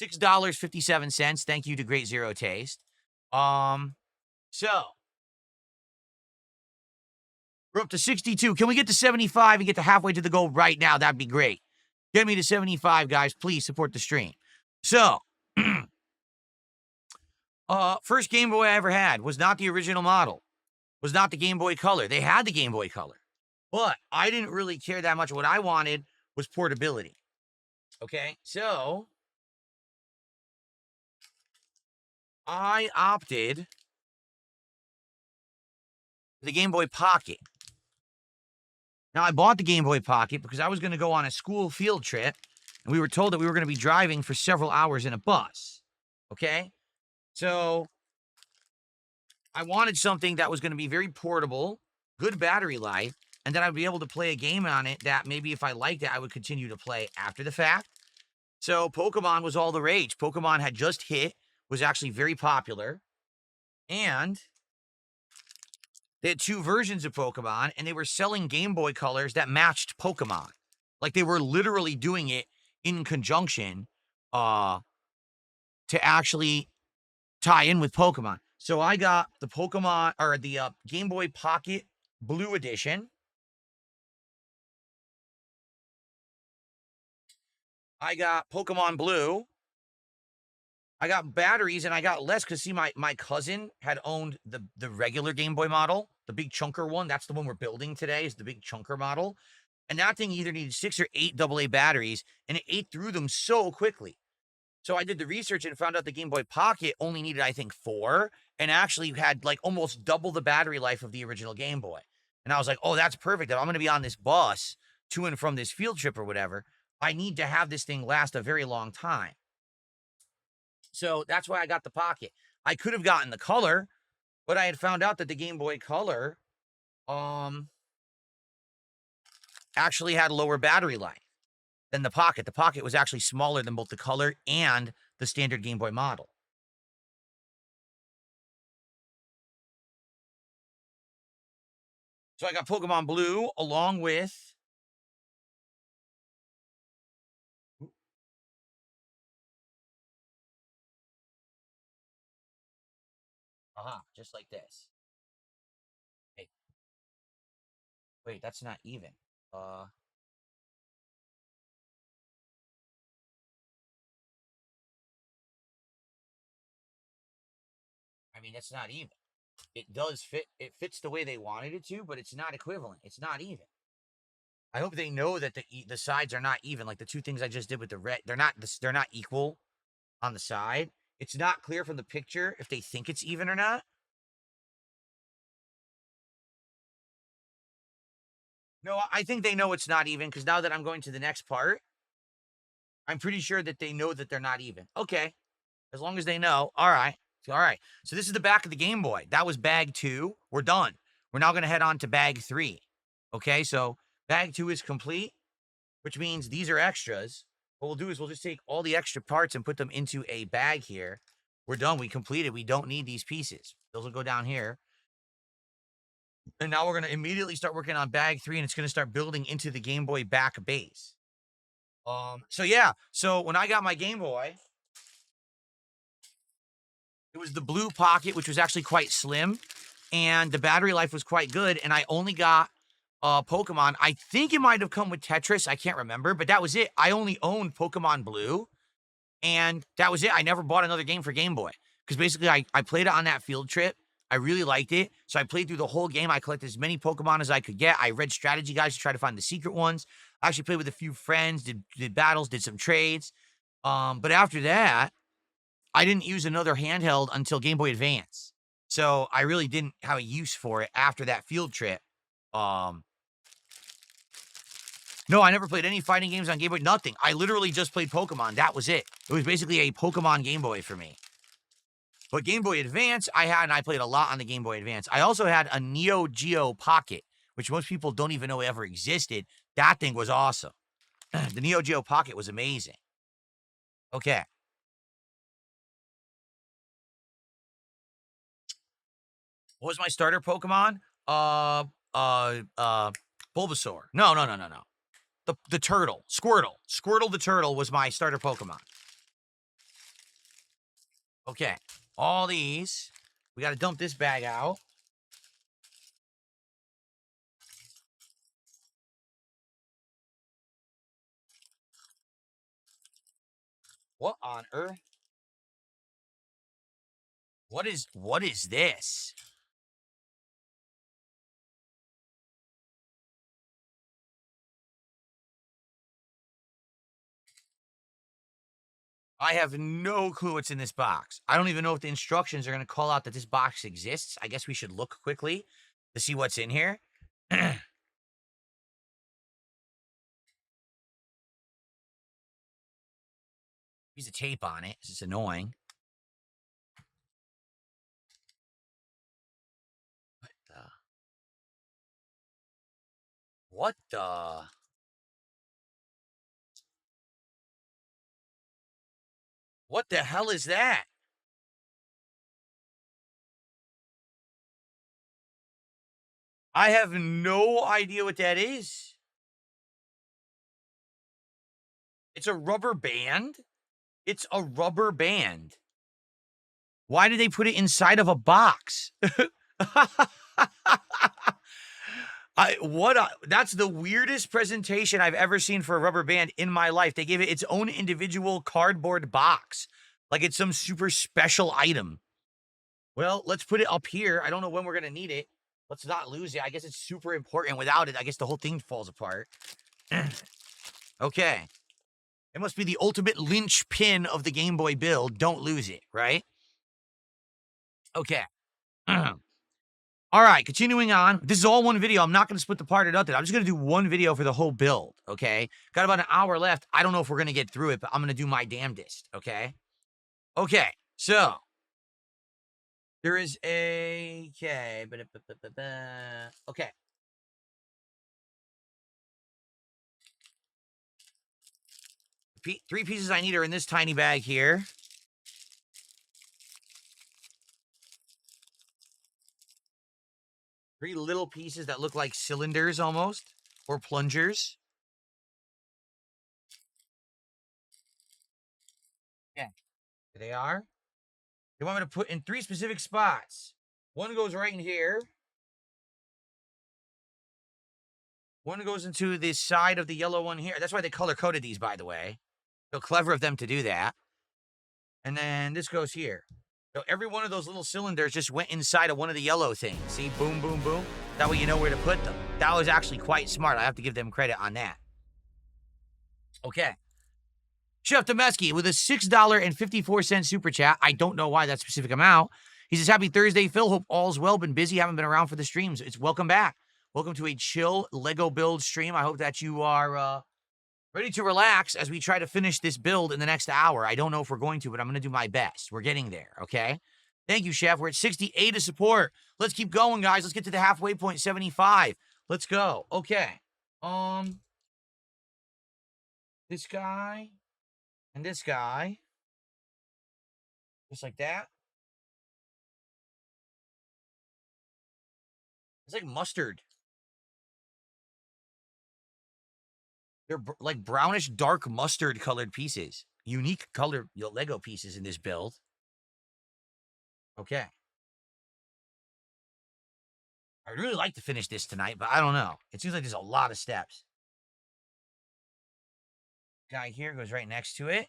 $6.57. Thank you to Great Zero Taste. So we're up to 62. Can we get to 75 and get to halfway to the goal right now? That'd be great. Get me to 75, guys. Please support the stream. So, first Game Boy I ever had was not the original model. Was not the Game Boy Color. They had the Game Boy Color, but I didn't really care that much. What I wanted was portability. Okay, so I opted for the Game Boy Pocket. Now, I bought the Game Boy Pocket because I was going to go on a school field trip, and we were told that we were going to be driving for several hours in a bus. Okay, so I wanted something that was going to be very portable, good battery life, and that I'd be able to play a game on it that maybe if I liked it, I would continue to play after the fact. So Pokemon was all the rage. Pokemon had just hit, was actually very popular, and they had two versions of Pokemon, and they were selling Game Boy colors that matched Pokemon. Like they were literally doing it in conjunction to actually tie in with Pokemon. So I got the Pokemon or the Game Boy Pocket Blue Edition. I got Pokemon Blue. I got batteries and I got less because see, my cousin had owned the regular Game Boy model, the big chunker one. That's the one we're building today, is the big chunker model. And that thing either needed 6 or 8 AA batteries, and it ate through them so quickly. So I did the research and found out the Game Boy Pocket only needed, I think, 4, and actually had like almost double the battery life of the original Game Boy. And I was like, oh, that's perfect. If I'm going to be on this bus to and from this field trip or whatever, I need to have this thing last a very long time. So that's why I got the Pocket. I could have gotten the Color, but I had found out that the Game Boy Color actually had lower battery life than the Pocket. The Pocket was actually smaller than both the Color and the standard Game Boy model. So I got Pokemon Blue along with just like this. Hey, wait, that's not even. Uh, I mean, that's not even. It does fit. It fits the way they wanted it to, but it's not equivalent. It's not even. I hope they know that the sides are not even. Like the two things I just did with the red, they're not equal on the side. It's not clear from the picture if they think it's even or not. No, I think they know it's not even because now that I'm going to the next part, I'm pretty sure that they know that they're not even. Okay, as long as they know. All right. All right. So this is the back of the Game Boy. That was bag 2. We're done. We're now going to head on to bag 3. Okay, so bag 2 is complete, which means these are extras. What we'll do is we'll just take all the extra parts and put them into a bag here. We're done. We completed. We don't need these pieces. Those will go down here. And now we're going to immediately start working on bag 3, and it's going to start building into the Game Boy back base. So yeah. So when I got my Game Boy, it was the blue pocket, which was actually quite slim, and the battery life was quite good, and I only got Pokemon. I think it might have come with Tetris. I can't remember, but that was it. I only owned Pokemon Blue, and that was it. I never bought another game for Game Boy, because basically I played it on that field trip. I really liked it, so I played through the whole game. I collected as many Pokemon as I could get. I read strategy guides to try to find the secret ones. I actually played with a few friends, did battles, did some trades. But after that, I didn't use another handheld until Game Boy Advance. So I really didn't have a use for it after that field trip. No, I never played any fighting games on Game Boy, nothing. I literally just played Pokemon. That was it. It was basically a Pokemon Game Boy for me. But Game Boy Advance, I played a lot on the Game Boy Advance. I also had a Neo Geo Pocket, which most people don't even know ever existed. That thing was awesome. The Neo Geo Pocket was amazing. Okay. What was my starter Pokemon? Bulbasaur. No. The turtle. Squirtle. Squirtle the turtle was my starter Pokemon. Okay. All these. We got to dump this bag out. What on earth? What is this? I have no clue what's in this box. I don't even know if the instructions are going to call out that this box exists. I guess we should look quickly to see what's in here. Piece of tape on it. This is annoying. What the? What the hell is that? I have no idea what that is. It's a rubber band? It's a rubber band. Why did they put it inside of a box? That's the weirdest presentation I've ever seen for a rubber band in my life. They gave it its own individual cardboard box. Like it's some super special item. Well, let's put it up here. I don't know when we're going to need it. Let's not lose it. I guess it's super important. Without it, I guess the whole thing falls apart. Okay. It must be the ultimate linchpin of the Game Boy build. Don't lose it, right? Okay. All right, continuing on. This is all one video. I'm not going to split the part it up. I'm just going to do one video for the whole build, okay? Got about an hour left. I don't know if we're going to get through it, but I'm going to do my damnedest, okay? Okay, so there is a... Okay. Okay. Three pieces I need are in this tiny bag here. Three little pieces that look like cylinders almost, or plungers. Yeah, there they are. They want me to put in 3 specific spots. One goes right in here. One goes into the side of the yellow one here. That's why they color-coded these, by the way. So clever of them to do that. And then this goes here. So every one of those little cylinders just went inside of one of the yellow things. See, boom, boom, boom. That way you know where to put them. That was actually quite smart. I have to give them credit on that. Okay. Chef Domesky with a $6.54 super chat. I don't know why that specific amount. He says, Happy Thursday, Phil. Hope all's well. Been busy. Haven't been around for the streams. It's welcome back. Welcome to a chill Lego build stream. I hope that you are ready to relax as we try to finish this build in the next hour. I don't know if we're going to, but I'm going to do my best. We're getting there, okay? Thank you, Chef. We're at 68 of support. Let's keep going, guys. Let's get to the halfway point, 75. Let's go. Okay. This guy and this guy. Just like that. It's like mustard. They're like brownish, dark mustard colored pieces. Unique colored Lego pieces in this build. Okay. I'd really like to finish this tonight, but I don't know. It seems like there's a lot of steps. Guy here goes right next to it.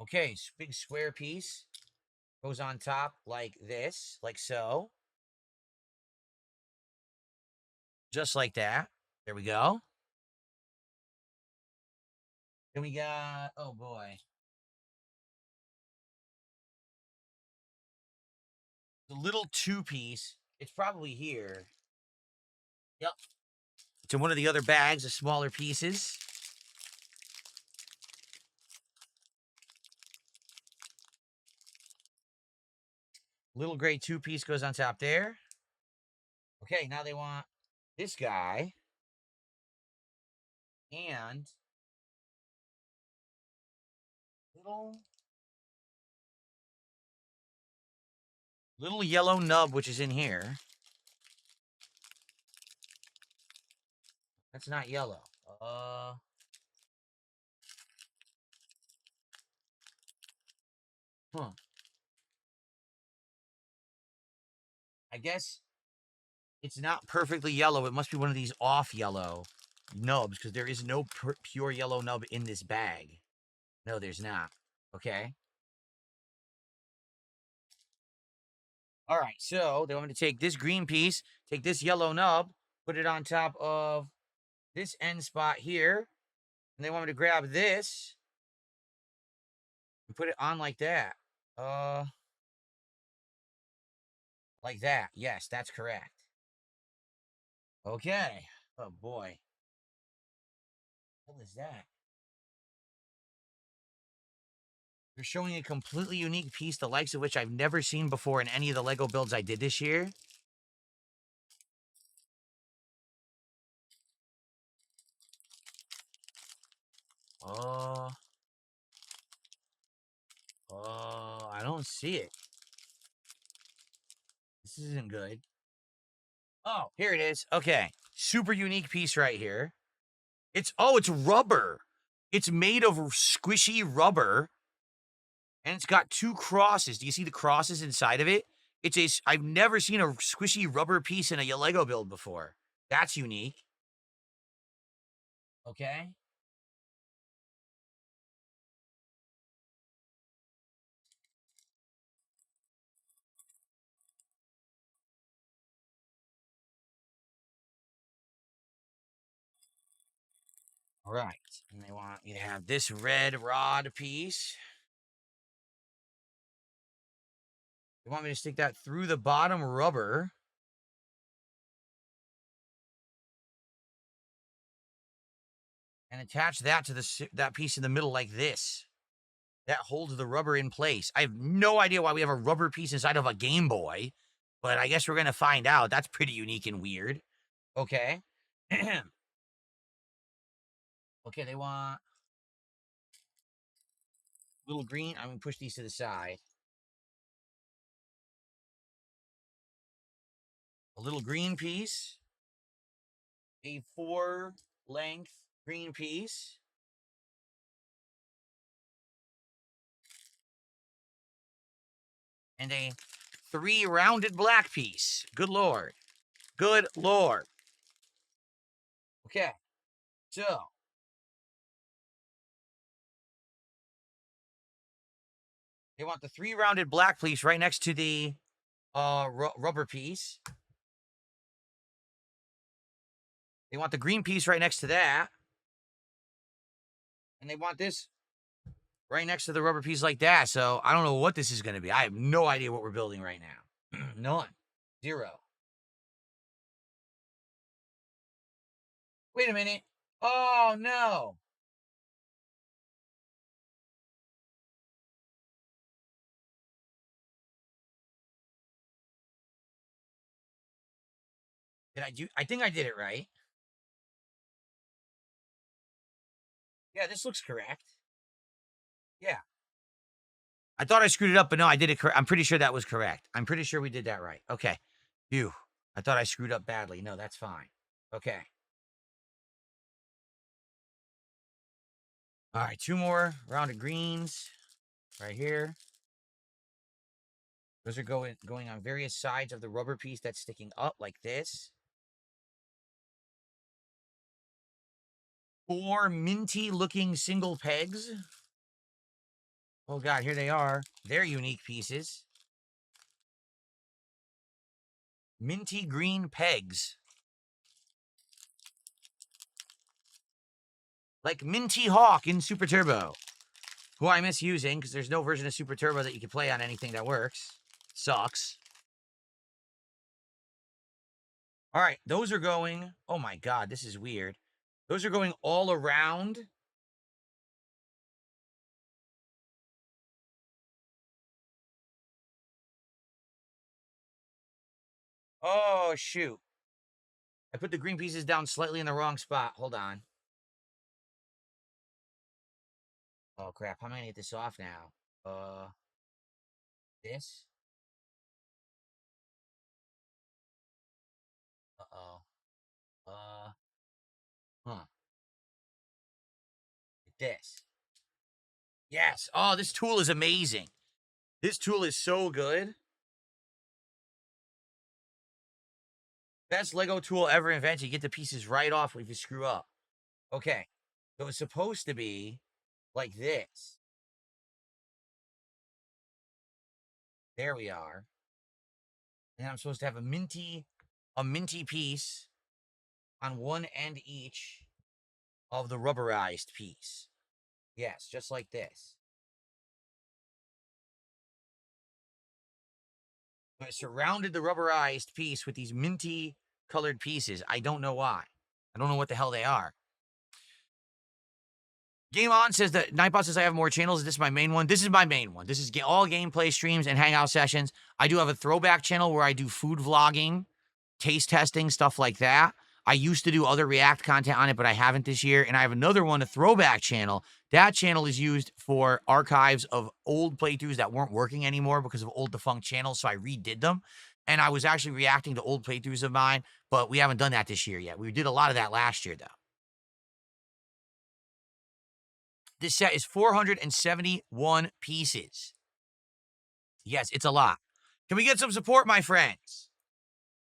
Okay, big square piece goes on top like this, like so. Just like that. There we go. Then we got, oh boy. The little two-piece, it's probably here. Yep. It's in one of the other bags of smaller pieces. Little gray two-piece goes on top there. Okay, now they want this guy. And little yellow nub, which is in here. That's not yellow. Huh. I guess it's not perfectly yellow. It must be one of these off yellow nubs because there is no pure yellow nub in this bag. No, there's not. Okay. All right. So they want me to take this green piece, take this yellow nub, put it on top of this end spot here. And they want me to grab this and put it on like that. Like that. Yes, that's correct. Okay. Oh boy. What is that? You're showing a completely unique piece, the likes of which I've never seen before in any of the Lego builds I did this year. I don't see it. This isn't good. Oh, here it is. Okay. Super unique piece right here. It's rubber. It's made of squishy rubber. And it's got two crosses. Do you see the crosses inside of it? I've never seen a squishy rubber piece in a Lego build before. That's unique. Okay. All right. And they want you to have this red rod piece. They want me to stick that through the bottom rubber. And attach that to that piece in the middle like this. That holds the rubber in place. I have no idea why we have a rubber piece inside of a Game Boy, but I guess we're going to find out. That's pretty unique and weird. Okay. Okay, they want little green. I'm going to push these to the side. A little green piece. A 4-length green piece. And a 3-rounded black piece. Good Lord. Good Lord. Okay. So. They want the 3 rounded black piece right next to the rubber piece. They want the green piece right next to that. And they want this right next to the rubber piece like that. So I don't know what this is going to be. I have no idea what we're building right now. None. 0. Wait a minute. Oh, no. Did I do? I think I did it right. Yeah, this looks correct. Yeah. I thought I screwed it up, but no, I did it correct. I'm pretty sure that was correct. I'm pretty sure we did that right. Okay. Phew. I thought I screwed up badly. No, that's fine. Okay. All right, 2 more rounded greens right here. Those are going on various sides of the rubber piece that's sticking up like this. 4 minty looking single pegs. Oh God, here they are. They're unique pieces. Minty green pegs. Like Minty Hawk in Super Turbo, who I miss using because there's no version of Super Turbo that you can play on anything that works. Sucks. All right, those are going... Oh my God, this is weird. Those are going all around. Oh, shoot. I put the green pieces down slightly in the wrong spot. Hold on. Oh, crap. How am I going to get this off now? This? Uh-oh. Huh. This. Yes. Oh, this tool is amazing. This tool is so good. Best Lego tool ever invented. You get the pieces right off if you screw up. Okay. So it's supposed to be like this. There we are. And I'm supposed to have a minty piece on one end each of the rubberized piece. Yes, just like this. But I surrounded the rubberized piece with these minty colored pieces. I don't know why. I don't know what the hell they are. Game On says that Nightbot says I have more channels. Is this my main one? This is my main one. This is all gameplay streams and hangout sessions. I do have a throwback channel where I do food vlogging, taste testing, stuff like that. I used to do other React content on it, but I haven't this year. And I have another one, a throwback channel. That channel is used for archives of old playthroughs that weren't working anymore because of old defunct channels. So I redid them. And I was actually reacting to old playthroughs of mine, but we haven't done that this year yet. We did a lot of that last year, though. This set is 471 pieces. Yes, it's a lot. Can we get some support, my friends?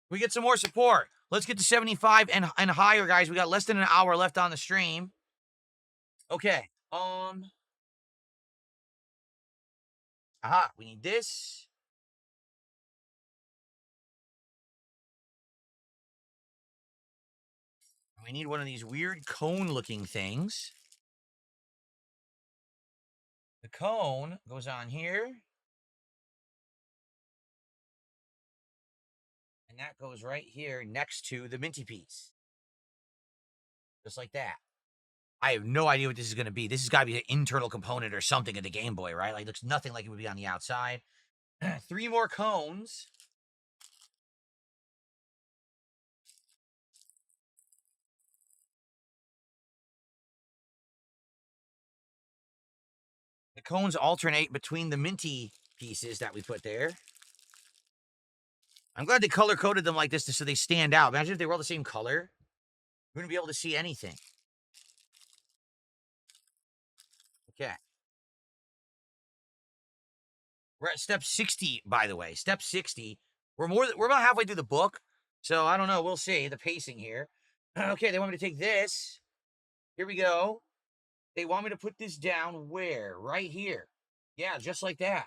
Can we get some more support? Let's get to 75 and higher, guys. We got less than an hour left on the stream. Okay. Aha, we need this. We need one of these weird cone-looking things. The cone goes on here. And that goes right here next to the minty piece. Just like that. I have no idea what this is going to be. This has got to be an internal component or something of the Game Boy, right? Like, it looks nothing like it would be on the outside. 3 more cones. The cones alternate between the minty pieces that we put there. I'm glad they color-coded them like this so they stand out. Imagine if they were all the same color. We wouldn't be able to see anything. Okay. We're at step 60, by the way. Step 60. We're about halfway through the book, so I don't know. We'll see the pacing here. Okay, they want me to take this. Here we go. They want me to put this down where? Right here. Yeah, just like that.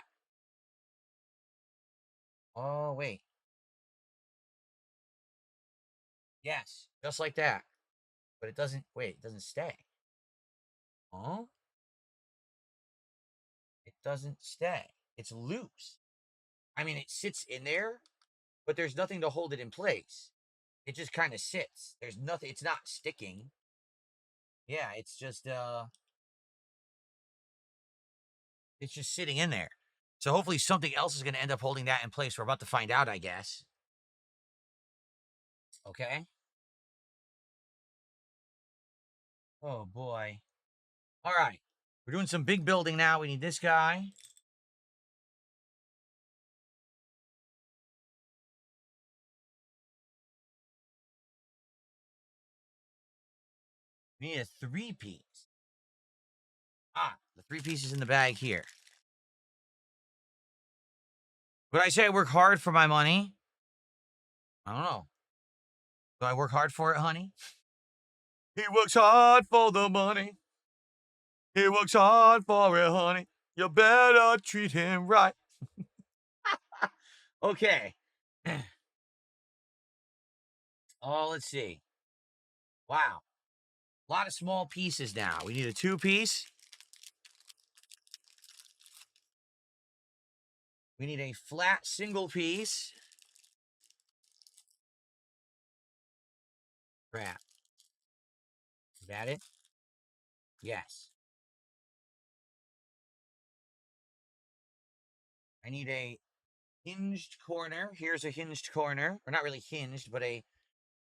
Oh, wait. Yes, just like that. But it doesn't, wait, it doesn't stay. Oh? It doesn't stay. It's loose. I mean, it sits in there, but there's nothing to hold it in place. It just kind of sits. There's nothing, it's not sticking. Yeah, it's just sitting in there. So hopefully something else is going to end up holding that in place. We're about to find out, I guess. Okay. Oh boy. All right. We're doing some big building now. We need this guy. We need a 3-piece. Ah, the 3-piece is in the bag here. Would I say I work hard for my money? I don't know. Do I work hard for it, honey? He works hard for the money. He works hard for it, honey. You better treat him right. Okay. Oh, let's see. Wow. A lot of small pieces now. We need a 2-piece. We need a flat single piece. Crap. Is that it? Yes. I need a hinged corner. Here's a hinged corner. Or not really hinged, but a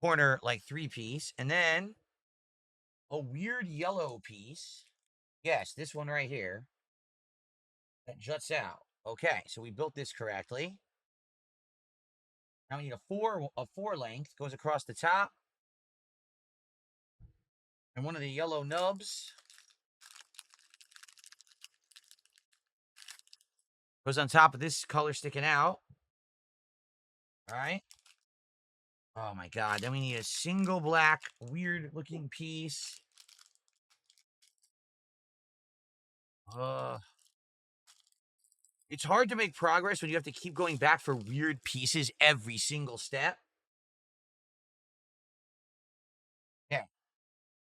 corner like 3-piece. And then a weird yellow piece. Yes, this one right here. That juts out. Okay, so we built this correctly. Now we need a 4 length. Goes across the top. And one of the yellow nubs goes on top of this color sticking out. All right. Oh my god. Then we need a single black, weird looking piece. It's hard to make progress when you have to keep going back for weird pieces every single step. Yeah.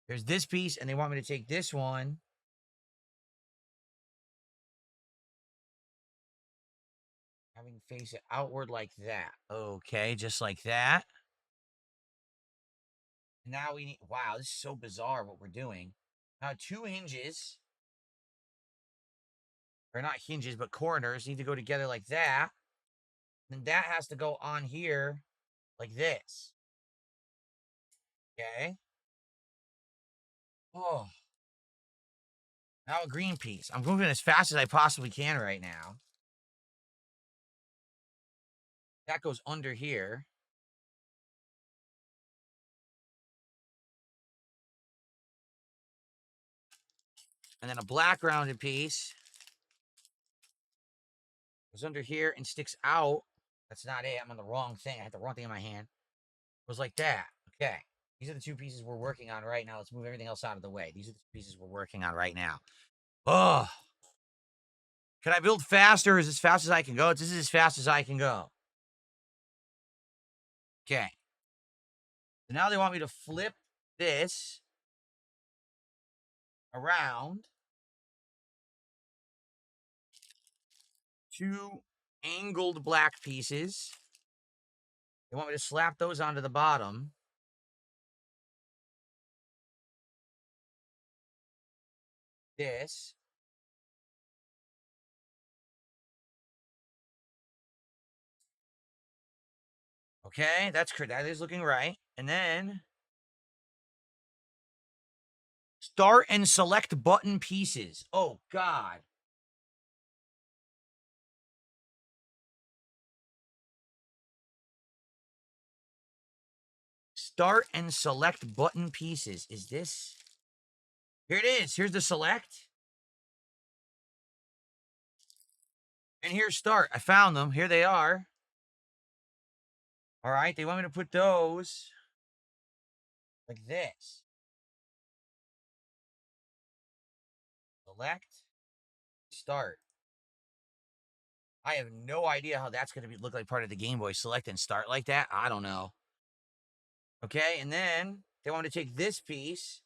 There's this piece, and they want me to take this one. Having face it outward like that. Okay, just like that. Now we need, wow, this is so bizarre what we're doing. Now 2 hinges, or not hinges, but corners need to go together like that. Then that has to go on here like this. Okay. Oh. Now a green piece. I'm moving as fast as I possibly can right now. That goes under here. And then a black rounded piece goes under here and sticks out. That's not it. I'm on the wrong thing. I had the wrong thing in my hand. It was like that. Okay. These are the 2 pieces we're working on right now. Let's move everything else out of the way. These are the pieces we're working on right now. Oh. Can I build faster? Is as fast as I can go? This is as fast as I can go. Okay. So now they want me to flip this around. 2 angled black pieces. They want me to slap those onto the bottom. This. Okay, that's correct. That is looking right. And then start and select button pieces. Oh, God. Start and select button pieces. Is this? Here it is. Here's the select. And here's start. I found them. Here they are. All right. They want me to put those like this. Select. Start. I have no idea how that's going to look like part of the Game Boy. Select and start like that. I don't know. Okay, and then they want to take this piece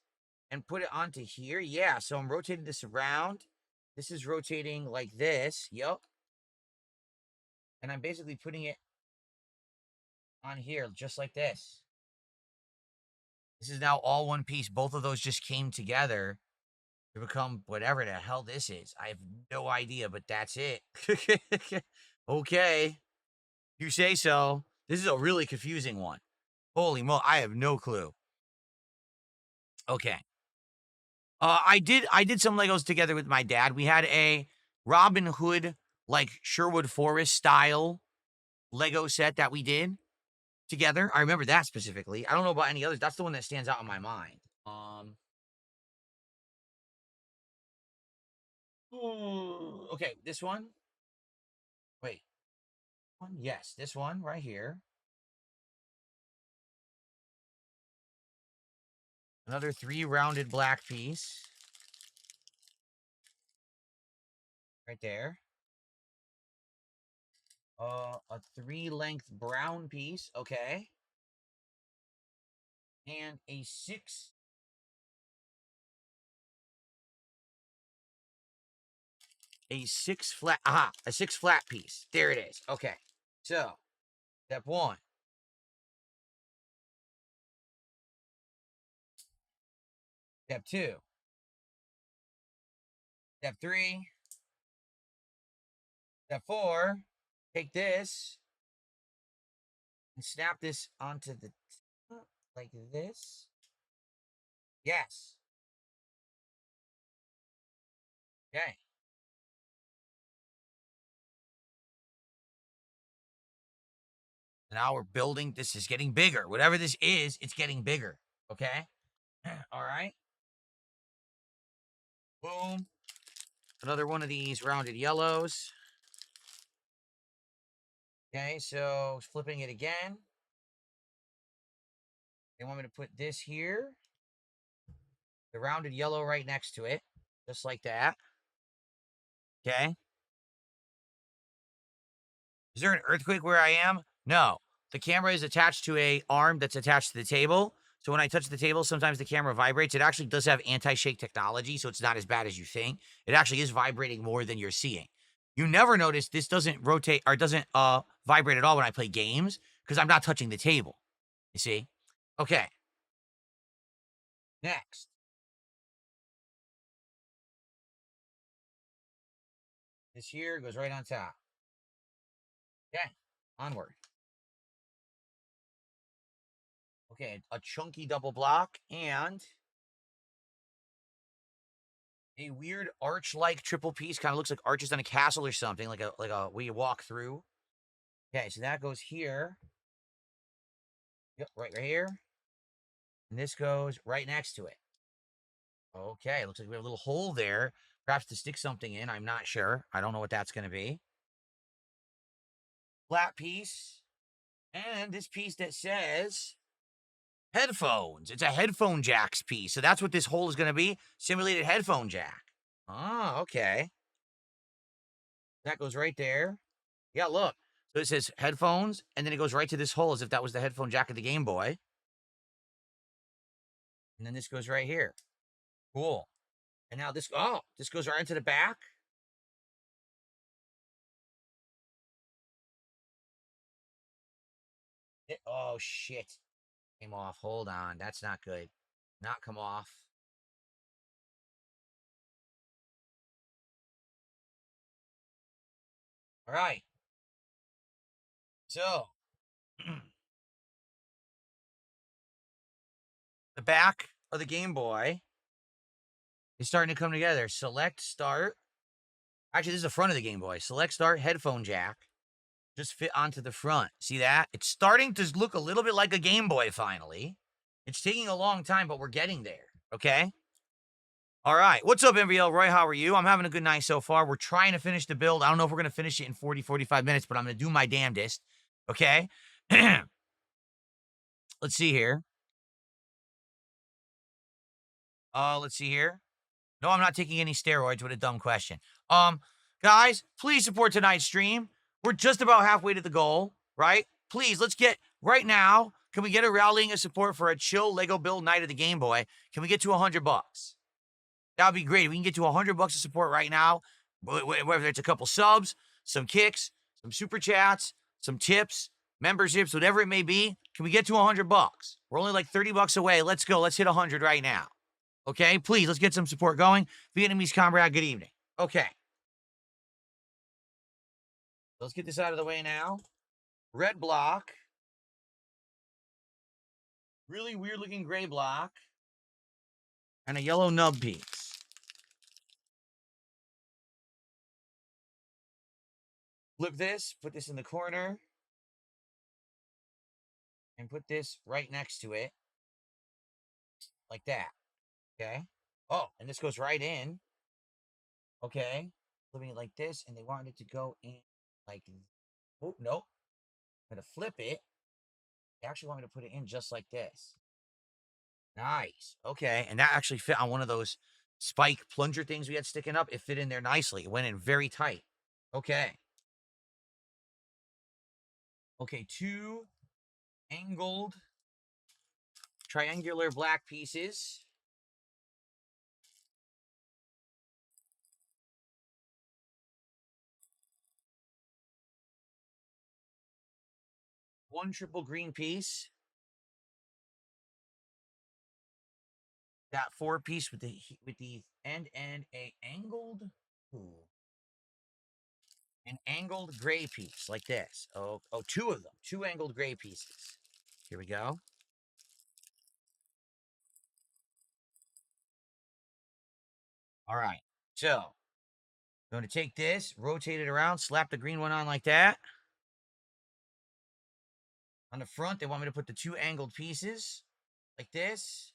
and put it onto here. Yeah, so I'm rotating this around. This is rotating like this. Yep. And I'm basically putting it on here, just like this. This is now all one piece. Both of those just came together to become whatever the hell this is. I have no idea, but that's it. Okay. You say so. This is a really confusing one. Holy moly, I have no clue. Okay. I did some Legos together with my dad. We had a Robin Hood, like Sherwood Forest style Lego set that we did together. I remember that specifically. I don't know about any others. That's the one that stands out in my mind. Okay, this one. Wait. One? Yes, this one right here. Another 3 rounded black piece. Right there. A 3 length brown piece. Okay. And a 6 flat, a 6 flat piece. There it is. Okay. So, step 1. Step 2. Step 3. Step 4. Take this and snap this onto the top like this. Yes. Okay. Now we're building. This is getting bigger. Whatever this is, it's getting bigger. Okay. All right. Boom. Another one of these rounded yellows. Okay, so flipping it again. They want me to put this here. The rounded yellow right next to it. Just like that. Okay. Is there an earthquake where I am? No. The camera is attached to a arm that's attached to the table. So when I touch the table, sometimes the camera vibrates. It actually does have anti-shake technology, so it's not as bad as you think. It actually is vibrating more than you're seeing. You never notice this doesn't rotate or doesn't vibrate at all when I play games because I'm not touching the table. You see? Okay. Next. This here goes right on top. Okay. Onward. Okay, a chunky double block and a weird arch-like triple piece. Kind of looks like arches on a castle or something, like a where you walk through. Okay, so that goes here. Yep, right here. And this goes right next to it. Okay, looks like we have a little hole there. Perhaps to stick something in. I'm not sure. I don't know what that's going to be. Flat piece. And this piece that says headphones. It's a headphone jacks piece. So that's what this hole is going to be. Simulated headphone jack. Oh, okay. That goes right there. Yeah, look. So it says headphones, and then it goes right to this hole as if that was the headphone jack of the Game Boy. And then this goes right here. Cool. And now this goes right into the back. Oh, shit. Came off. Hold on. That's not good. Not come off. All right. So, the back of the Game Boy is starting to come together. Select start. Actually, this is the front of the Game Boy. Select start, headphone jack. Just fit onto the front. See that? It's starting to look a little bit like a Game Boy finally. It's taking a long time, but we're getting there. Okay? All right. What's up, MVL? Roy, how are you? I'm having a good night so far. We're trying to finish the build. I don't know if we're going to finish it in 40, 45 minutes, but I'm going to do my damnedest. Okay? Let's see here. Let's see here. No, I'm not taking any steroids. What a dumb question. Guys, please support tonight's stream. We're just about halfway to the goal, right? Please, let's get, right now, can we get a rallying of support for a chill Lego build night of the Game Boy? Can we get to $100? That would be great. If we can get to $100 of support right now, whether it's a couple subs, some kicks, some super chats, some tips, memberships, whatever it may be. Can we get to $100? We're only like $30 away. Let's go. Let's hit 100 right now. Okay, please, let's get some support going. Vietnamese comrade, good evening. Okay. Let's get this out of the way now. Red block. Really weird looking gray block. And a yellow nub piece. Flip this, put this in the corner. And put this right next to it. Like that. Okay. Oh, and this goes right in. Okay. Flipping it like this, and they wanted it to go in like, oh, nope. I'm going to flip it. They actually want me to put it in just like this. Nice. Okay. And that actually fit on one of those spike plunger things we had sticking up. It fit in there nicely. It went in very tight. Okay. Okay. 2 angled triangular black pieces. One triple green piece. That 4 piece with the end and a angled, ooh, an angled gray piece like this. Oh, 2 of them. 2 angled gray pieces. Here we go. All right. So, I'm going to take this, rotate it around, slap the green one on like that. On the front, they want me to put the 2 angled pieces like this.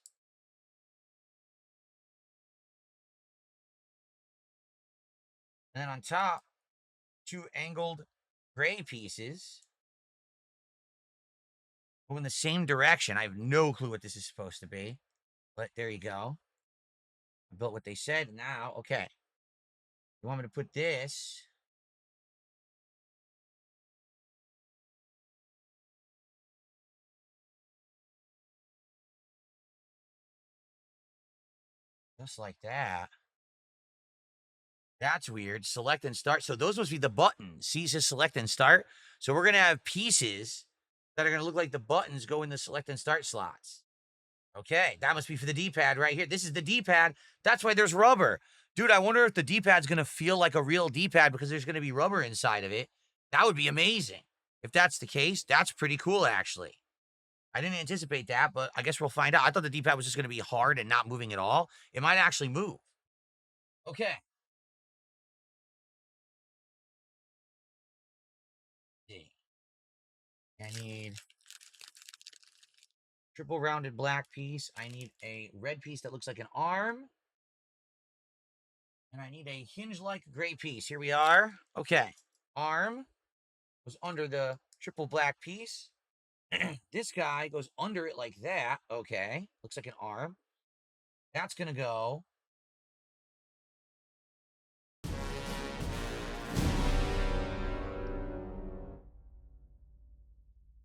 And then on top, 2 angled gray pieces. Go in the same direction. I have no clue what this is supposed to be. But there you go. I built what they said. Now, okay. You want me to put this just like that. That's weird. Select and start. So those must be the buttons. See, it says select and start. So we're going to have pieces that are going to look like the buttons go in the select and start slots. Okay, that must be for the D-pad right here. This is the D-pad. That's why there's rubber. Dude, I wonder if the D-pad's going to feel like a real D-pad because there's going to be rubber inside of it. That would be amazing. If that's the case, that's pretty cool, actually. I didn't anticipate that, but I guess we'll find out. I thought the D-pad was just going to be hard and not moving at all. It might actually move. Okay. I need triple rounded black piece. I need a red piece that looks like an arm. And I need a hinge-like gray piece. Here we are. Okay. Arm goes under the triple black piece. This guy goes under it like that. Okay. Looks like an arm. That's going to go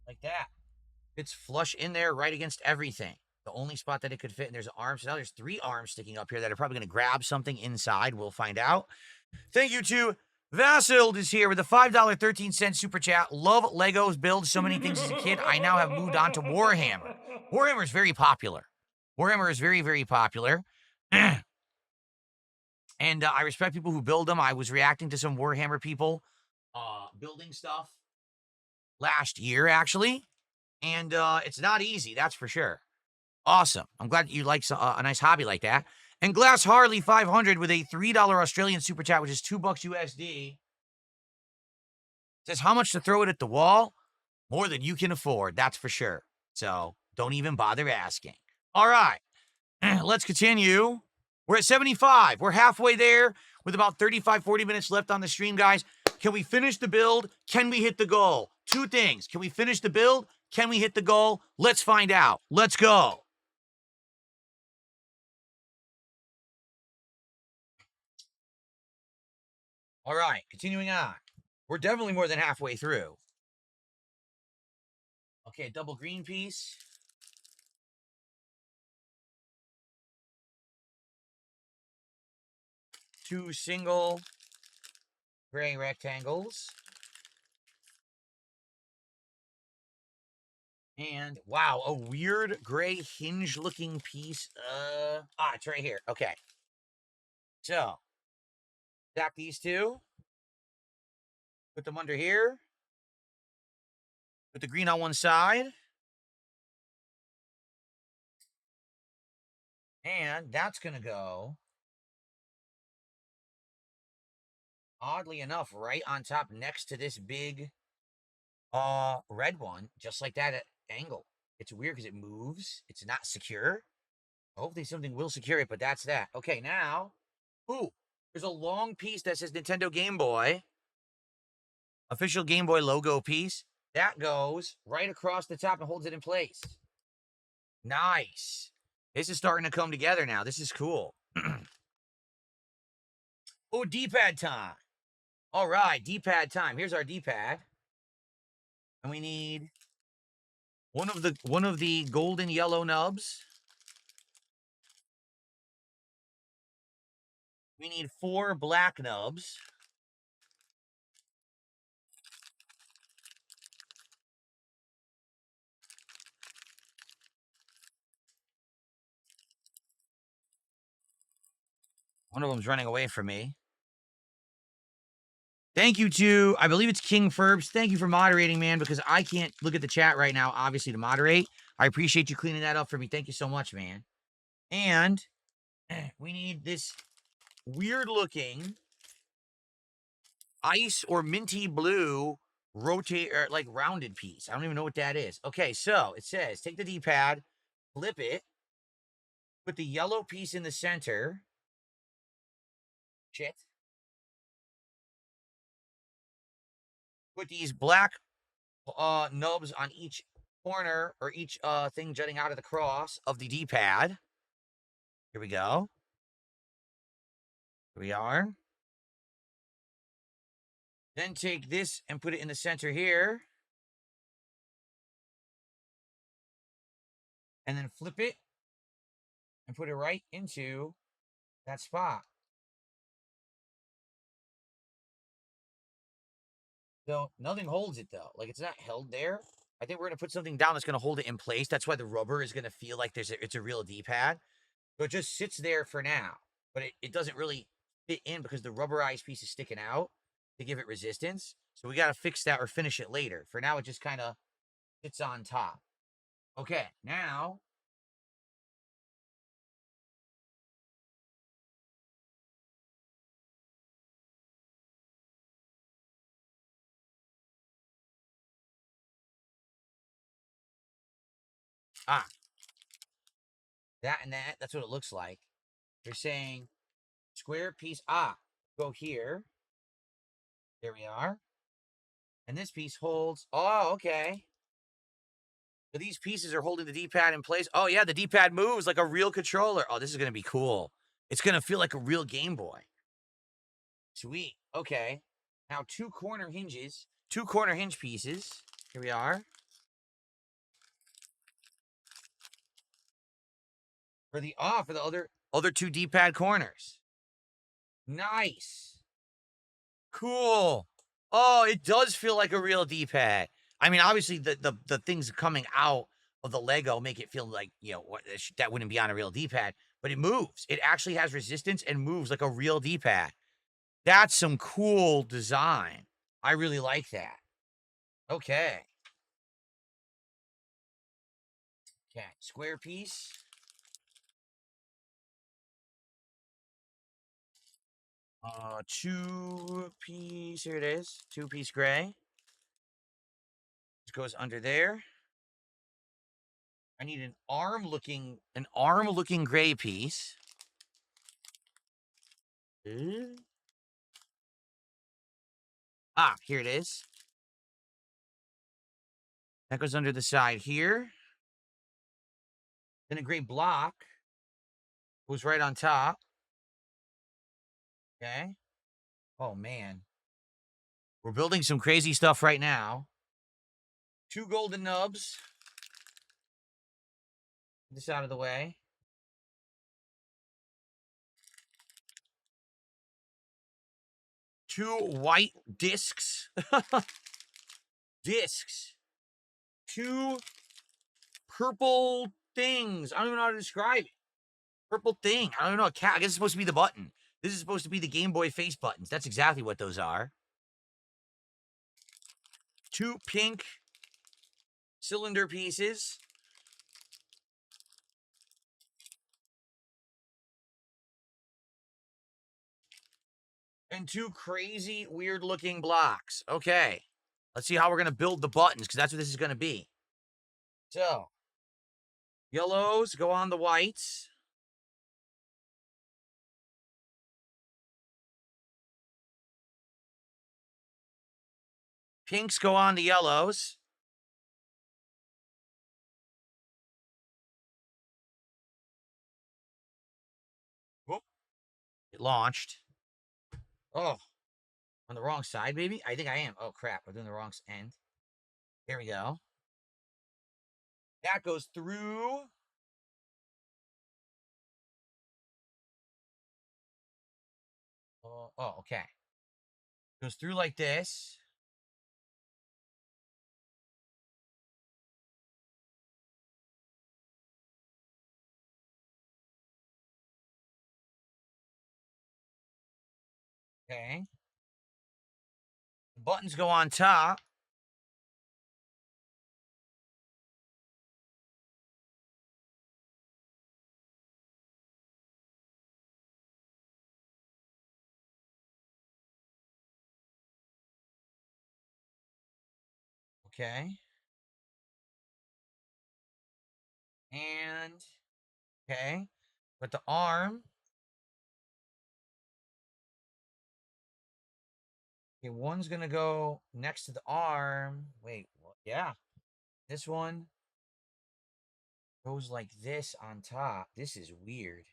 like that. It's flush in there right against everything. The only spot that it could fit, and there's arms. So now there's 3 arms sticking up here that are probably going to grab something inside. We'll find out. Thank you to Vassild is here with a $5.13 super chat. Love Legos, build so many things as a kid. I now have moved on to Warhammer. Warhammer is very popular. Warhammer is very, very popular. And I respect people who build them. I was reacting to some Warhammer people building stuff last year, actually. And it's not easy, that's for sure. Awesome. I'm glad you like a nice hobby like that. And Glass Harley 500 with a $3 Australian super chat, which is $2 USD. Says, how much to throw it at the wall? More than you can afford, that's for sure. So don't even bother asking. All right, let's continue. We're at 75. We're halfway there with about 35, 40 minutes left on the stream, guys. Can we finish the build? Can we hit the goal? 2 things. Can we finish the build? Can we hit the goal? Let's find out. Let's go. All right, continuing on. We're definitely more than halfway through. Okay, double green piece. Two single gray rectangles. And wow, a weird gray hinge looking piece. It's right here. Okay. So, stack these two. Put them under here. Put the green on one side. And that's going to go, oddly enough, right on top next to this big red one, just like that at angle. It's weird because it moves. It's not secure. Hopefully something will secure it, but that's that. Okay, now, ooh, there's a long piece that says Nintendo Game Boy. Official Game Boy logo piece. That goes right across the top and holds it in place. Nice. This is starting to come together now. This is cool. Oh, D-pad time. All right, D-pad time. Here's our D-pad. And we need one of the golden yellow nubs. We need 4 black nubs. One of them's running away from me. Thank you to, I believe it's King Ferbs. Thank you for moderating, man, because I can't look at the chat right now, obviously, to moderate. I appreciate you cleaning that up for me. Thank you so much, man. And we need this weird-looking ice or minty blue rotate or like rounded piece. I don't even know what that is. Okay, so it says take the D-pad, flip it, put the yellow piece in the center. Shit. Put these black nubs on each corner or each thing jutting out of the cross of the D-pad. Here we go. Here we are. Then take this and put it in the center here. And then flip it and put it right into that spot. So nothing holds it though. Like it's not held there. I think we're gonna put something down that's gonna hold it in place. That's why the rubber is gonna feel like it's a real D-pad. So it just sits there for now. But it doesn't really fit in because the rubberized piece is sticking out to give it resistance. So we gotta fix that or finish it later. For now, it just kind of sits on top. Okay, now ah, that and that, that's what it looks like. They're saying square piece, go here. There we are. And this piece holds, oh, okay. So these pieces are holding the D-pad in place. Oh, yeah, the D-pad moves like a real controller. Oh, this is going to be cool. It's going to feel like a real Game Boy. Sweet. Okay. Now two corner hinge pieces. Here we are. For the other two D-pad corners. Nice. Cool. Oh, it does feel like a real D-pad. I mean, obviously the things coming out of the Lego make it feel like, that wouldn't be on a real D-pad, but it moves. It actually has resistance and moves like a real D-pad. That's some cool design. I really like that. Okay. Okay, square piece. Two-piece, here it is. Two-piece gray. This goes under there. I need an arm-looking gray piece. Here it is. That goes under the side here. Then a gray block goes right on top. Okay. Oh, man. We're building some crazy stuff right now. 2 golden nubs. This out of the way. Two white discs. Discs. 2 purple things. I don't even know how to describe it. Purple thing. I don't know. I guess it's supposed to be the button. This is supposed to be the Game Boy face buttons. That's exactly what those are. 2 pink cylinder pieces. And 2 crazy, weird-looking blocks. Okay. Let's see how we're going to build the buttons, because that's what this is going to be. So, yellows go on the whites. Pinks go on the yellows. Whoop. It launched. Oh, on the wrong side, maybe? I think I am. Oh, crap. I'm doing the wrong end. Here we go. That goes through. Oh, okay. Goes through like this. Okay. The buttons go on top. Okay. And, okay. But the arm. Okay, one's going to go next to the arm. Wait, what? Yeah. This one goes like this on top. This is weird.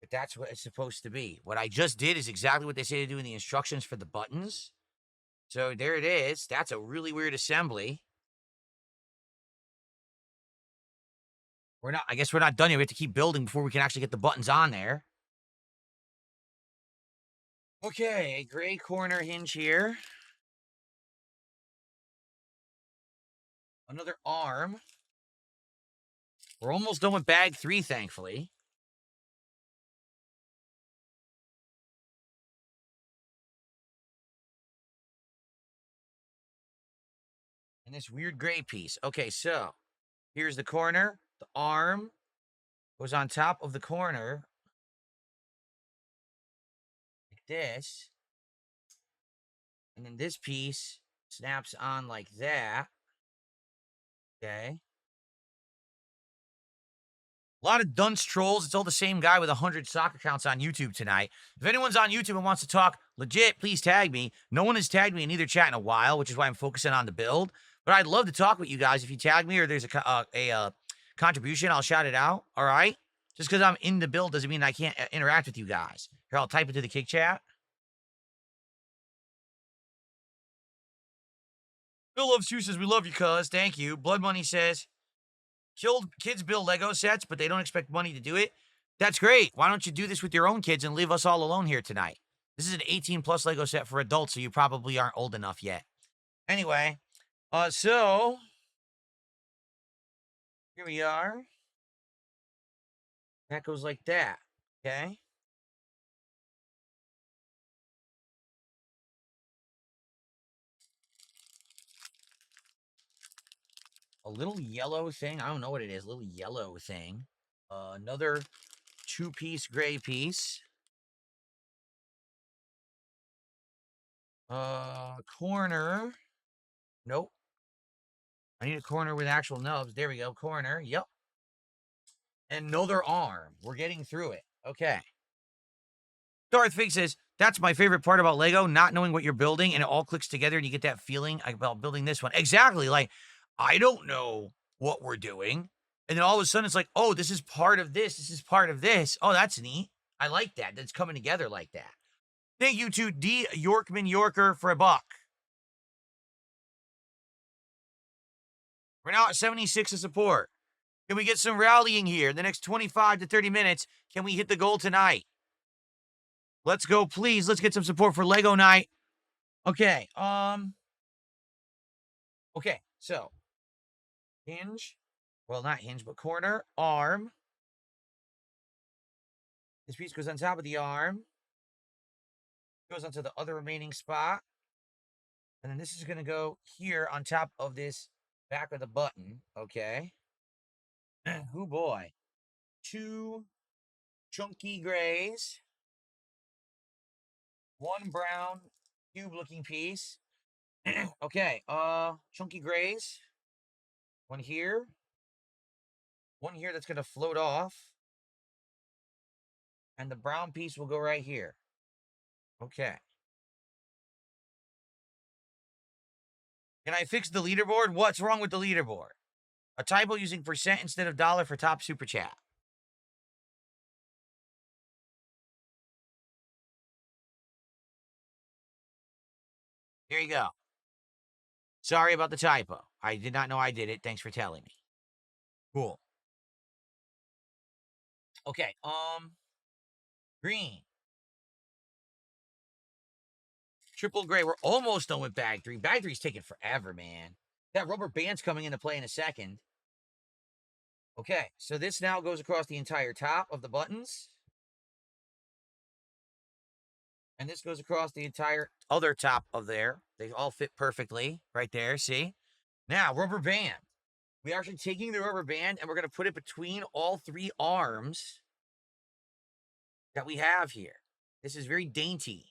But that's what it's supposed to be. What I just did is exactly what they say to do in the instructions for the buttons. So there it is. That's a really weird assembly. I guess we're not done yet. We have to keep building before we can actually get the buttons on there. Okay, a gray corner hinge here. Another arm. We're almost done with bag 3, thankfully. And this weird gray piece. Okay, so here's the corner. The arm goes on top of the corner. Like this. And then this piece snaps on like that. Okay. A lot of dunce trolls. It's all the same guy with 100 stock accounts on YouTube tonight. If anyone's on YouTube and wants to talk legit, please tag me. No one has tagged me in either chat in a while, which is why I'm focusing on the build. But I'd love to talk with you guys. If you tag me or there's a contribution, I'll shout it out. All right? Just because I'm in the build doesn't mean I can't interact with you guys. Here, I'll type it to the kick chat. Bill Loves You says, we love you, cuz. Thank you. Blood Money says, kids build Lego sets, but they don't expect money to do it. That's great. Why don't you do this with your own kids and leave us all alone here tonight? This is an 18+ Lego set for adults, so you probably aren't old enough yet. Anyway, so here we are. That goes like that. Okay. A little yellow thing. I don't know what it is. A little yellow thing. Another 2-piece gray piece. Corner. Nope. I need a corner with actual nubs. There we go. Corner. Yep. And another arm. We're getting through it. Okay. Darth Fig says, that's my favorite part about Lego, not knowing what you're building, and it all clicks together, and you get that feeling about building this one. Exactly. Like, I don't know what we're doing. And then all of a sudden, it's like, oh, this is part of this. This is part of this. Oh, that's neat. I like that. That's coming together like that. Thank you to D. Yorkman Yorker for $1. We're now at 76 of support. Can we get some rallying here? In the next 25 to 30 minutes, can we hit the goal tonight? Let's go, please. Let's get some support for Lego Night. Okay, okay, so hinge, well, not hinge, but corner, arm. This piece goes on top of the arm, goes onto the other remaining spot, and then this is going to go here on top of this back of the button, okay? Oh boy. 2 chunky grays, 1 brown cube-looking piece. Okay, chunky grays, 1 here, 1 here that's going to float off, and the brown piece will go right here. Okay. Can I fix the leaderboard? What's wrong with the leaderboard? A typo using percent instead of dollar for top super chat. Here you go. Sorry about the typo. I did not know I did it. Thanks for telling me. Cool. Okay, green. Triple gray. We're almost done with bag 3. Bag 3's taking forever, man. That rubber band's coming into play in a second. Okay, so this now goes across the entire top of the buttons. And this goes across the entire other top of there. They all fit perfectly right there, see? Now, rubber band. We're actually taking the rubber band and we're going to put it between all 3 arms that we have here. This is very dainty.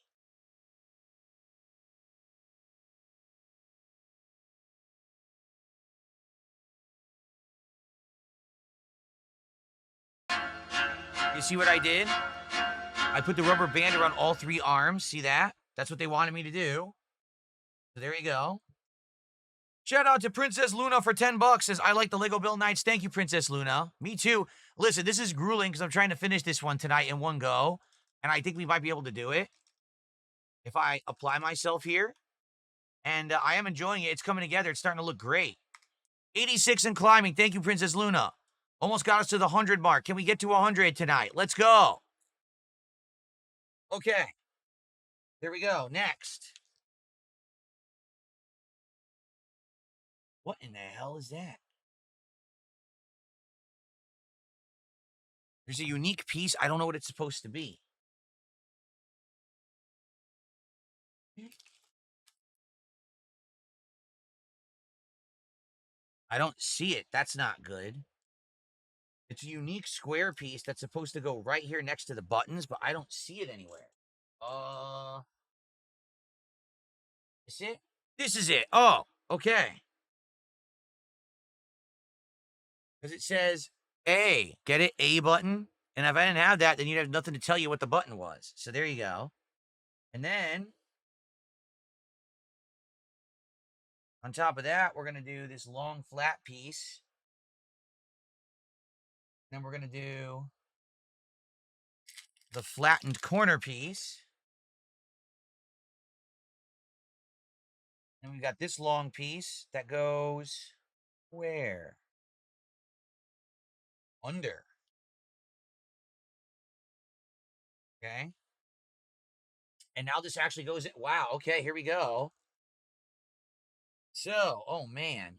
You see what I did? I put the rubber band around all 3 arms. See that? That's what they wanted me to do. So there you go. Shout out to Princess Luna for $10. Says, I like the Lego Build Nights. Thank you, Princess Luna. Me too. Listen, this is grueling because I'm trying to finish this one tonight in one go. And I think we might be able to do it if I apply myself here. And I am enjoying it. It's coming together. It's starting to look great. 86 and climbing. Thank you, Princess Luna. Almost got us to the 100 mark. Can we get to 100 tonight? Let's go. Okay. There we go. Next. What in the hell is that? There's a unique piece. I don't know what it's supposed to be. I don't see it. That's not good. It's a unique square piece that's supposed to go right here next to the buttons, but I don't see it anywhere. Is it? This is it. Oh, okay. Because it says A. Get it? A button. And if I didn't have that, then you'd have nothing to tell you what the button was. So there you go. And then, on top of that, we're going to do this long flat piece. Then we're going to do the flattened corner piece. And we've got this long piece that goes where? Under. Okay. And now this actually goes in. Wow. Okay, here we go. So, oh man.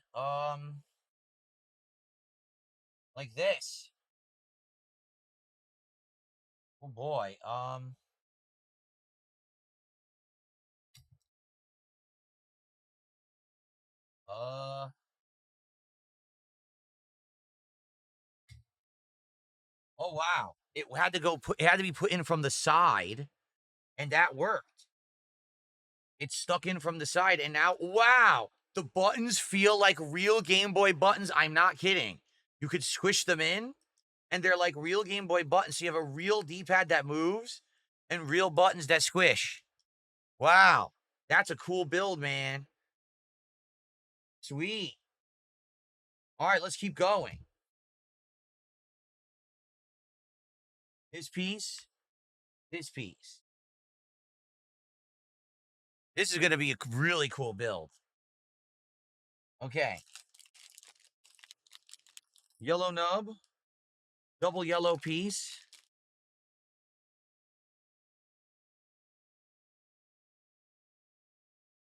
Like this. Oh boy. Uh oh wow. It had to it had to be put in from the side, and that worked. It's stuck in from the side, and now wow. The buttons feel like real Game Boy buttons. I'm not kidding. You could squish them in, and they're like real Game Boy buttons. So you have a real D-pad that moves and real buttons that squish. Wow. That's a cool build, man. Sweet. All right, let's keep going. This piece, this piece. This is going to be a really cool build. Okay. Yellow nub. Double yellow piece.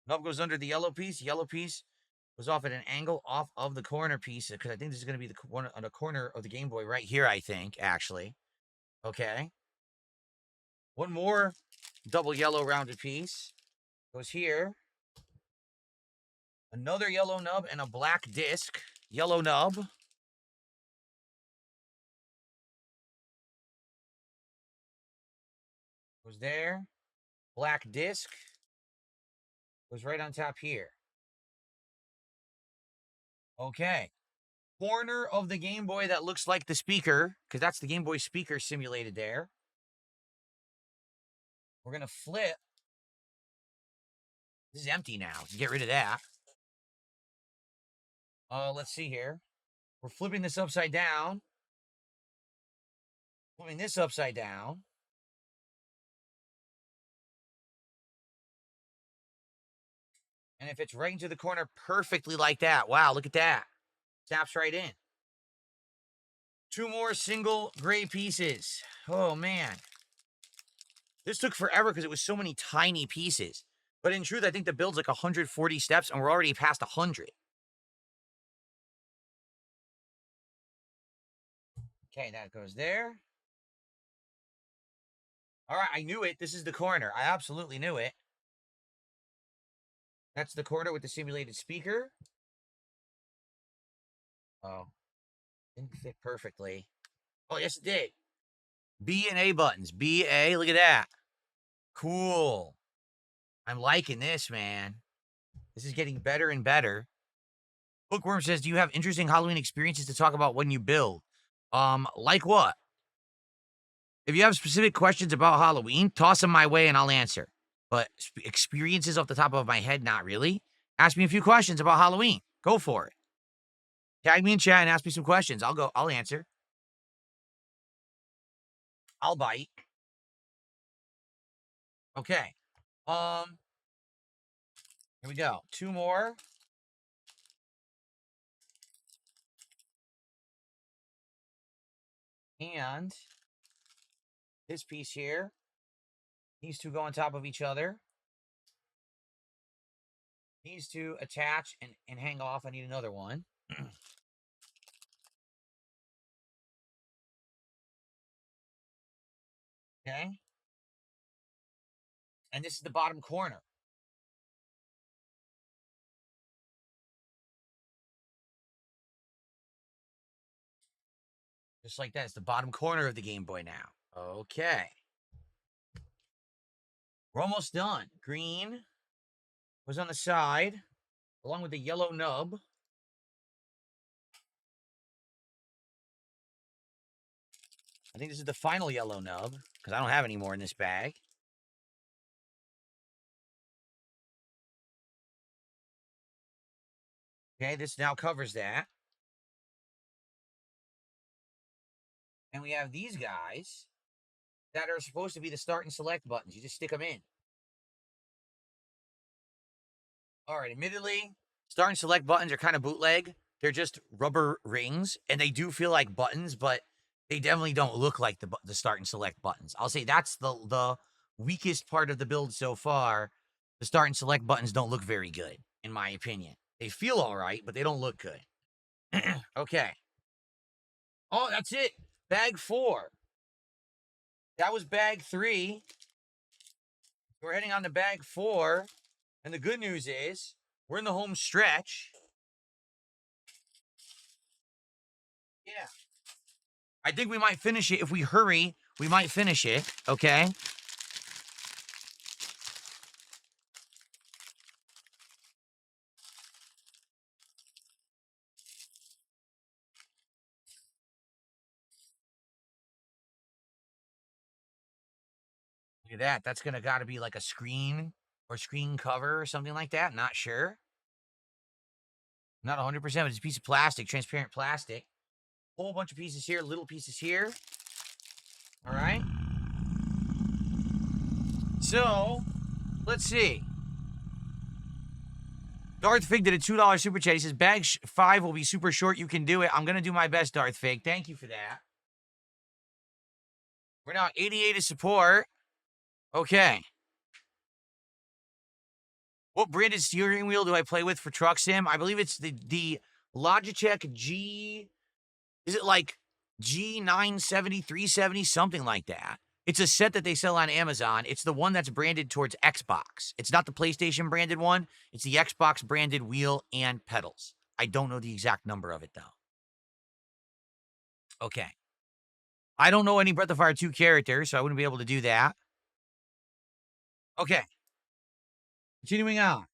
Nub goes under the yellow piece. Yellow piece goes off at an angle off of the corner piece, because I think this is going to be the one on the corner of the Game Boy right here, I think, actually. Okay. One more double yellow rounded piece goes here. Another yellow nub and a black disc. Yellow nub. Goes there. Black disc goes right on top here. Okay. Corner of the Game Boy that looks like the speaker, because that's the Game Boy speaker simulated there. We're going to flip. This is empty now. Let's get rid of that. Let's see here. We're flipping this upside down. Flipping this upside down. And it fits right into the corner perfectly like that. Wow, look at that. Snaps right in. Two more single gray pieces. Oh, man. This took forever because it was so many tiny pieces. But in truth, I think the build's like 140 steps, and we're already past 100. Okay, that goes there. All right, I knew it. This is the corner. I absolutely knew it. That's the corner with the simulated speaker. Oh, didn't fit perfectly. Oh, yes, it did. B and A buttons. B, A, look at that. Cool. I'm liking this, man. This is getting better and better. Bookworm says, do you have interesting Halloween experiences to talk about when you build? Like what? If you have specific questions about Halloween, toss them my way and I'll answer. But experiences off the top of my head, not really. Ask me a few questions about Halloween. Go for it. Tag me in chat and ask me some questions. I'll answer. I'll bite. Okay. Here we go. Two more. And this piece here. These two go on top of each other. These two attach and hang off. I need another one. Okay. And this is the bottom corner. Just like that. It's the bottom corner of the Game Boy now. Okay. We're almost done. Green was on the side, along with the yellow nub. I think this is the final yellow nub, because I don't have any more in this bag. Okay, this now covers that. And we have these guys that are supposed to be the start and select buttons. You just stick them in. All right, admittedly, start and select buttons are kind of bootleg. They're just rubber rings, and they do feel like buttons, but they definitely don't look like the start and select buttons. I'll say that's the weakest part of the build so far. The start and select buttons don't look very good, in my opinion. They feel all right, but they don't look good. Okay. Oh, that's it. Bag 4. That was bag 3. We're heading on to bag 4. And the good news is, we're in the home stretch. Yeah. I think we might finish it. If we hurry, we might finish it. Okay. Look at that. That's going to got to be like a screen or screen cover or something like that. Not sure. Not 100%, but it's a piece of plastic, transparent plastic. Whole bunch of pieces here, little pieces here. All right. So, let's see. Darth Fig did a $2 super chat. He says, bag 5 will be super short. You can do it. I'm going to do my best, Darth Fig. Thank you for that. We're now 88 is support. Okay. What branded steering wheel do I play with for Truck Sim? I believe it's the Logitech G. Is it like G970, 370, something like that? It's a set that they sell on Amazon. It's the one that's branded towards Xbox. It's not the PlayStation branded one. It's the Xbox branded wheel and pedals. I don't know the exact number of it, though. Okay. I don't know any Breath of Fire 2 characters, so I wouldn't be able to do that. Okay. Continuing on.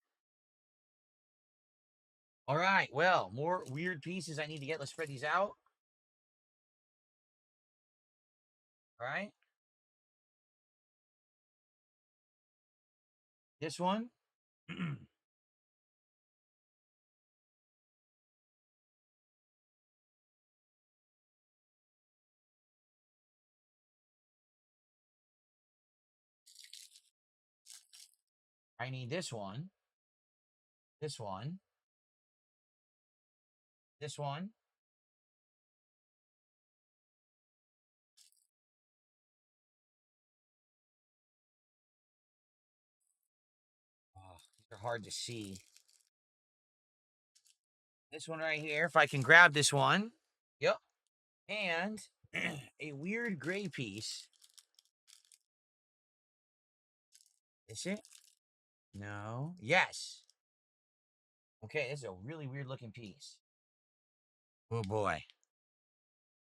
All right. Well, more weird pieces I need to get. Let's spread these out. All right. This one. I need this one. This one. This one. Oh, these are hard to see. This one right here. If I can grab this one. Yep. And a weird gray piece. Is it? No. Yes. Okay, this is a really weird looking piece. Oh boy.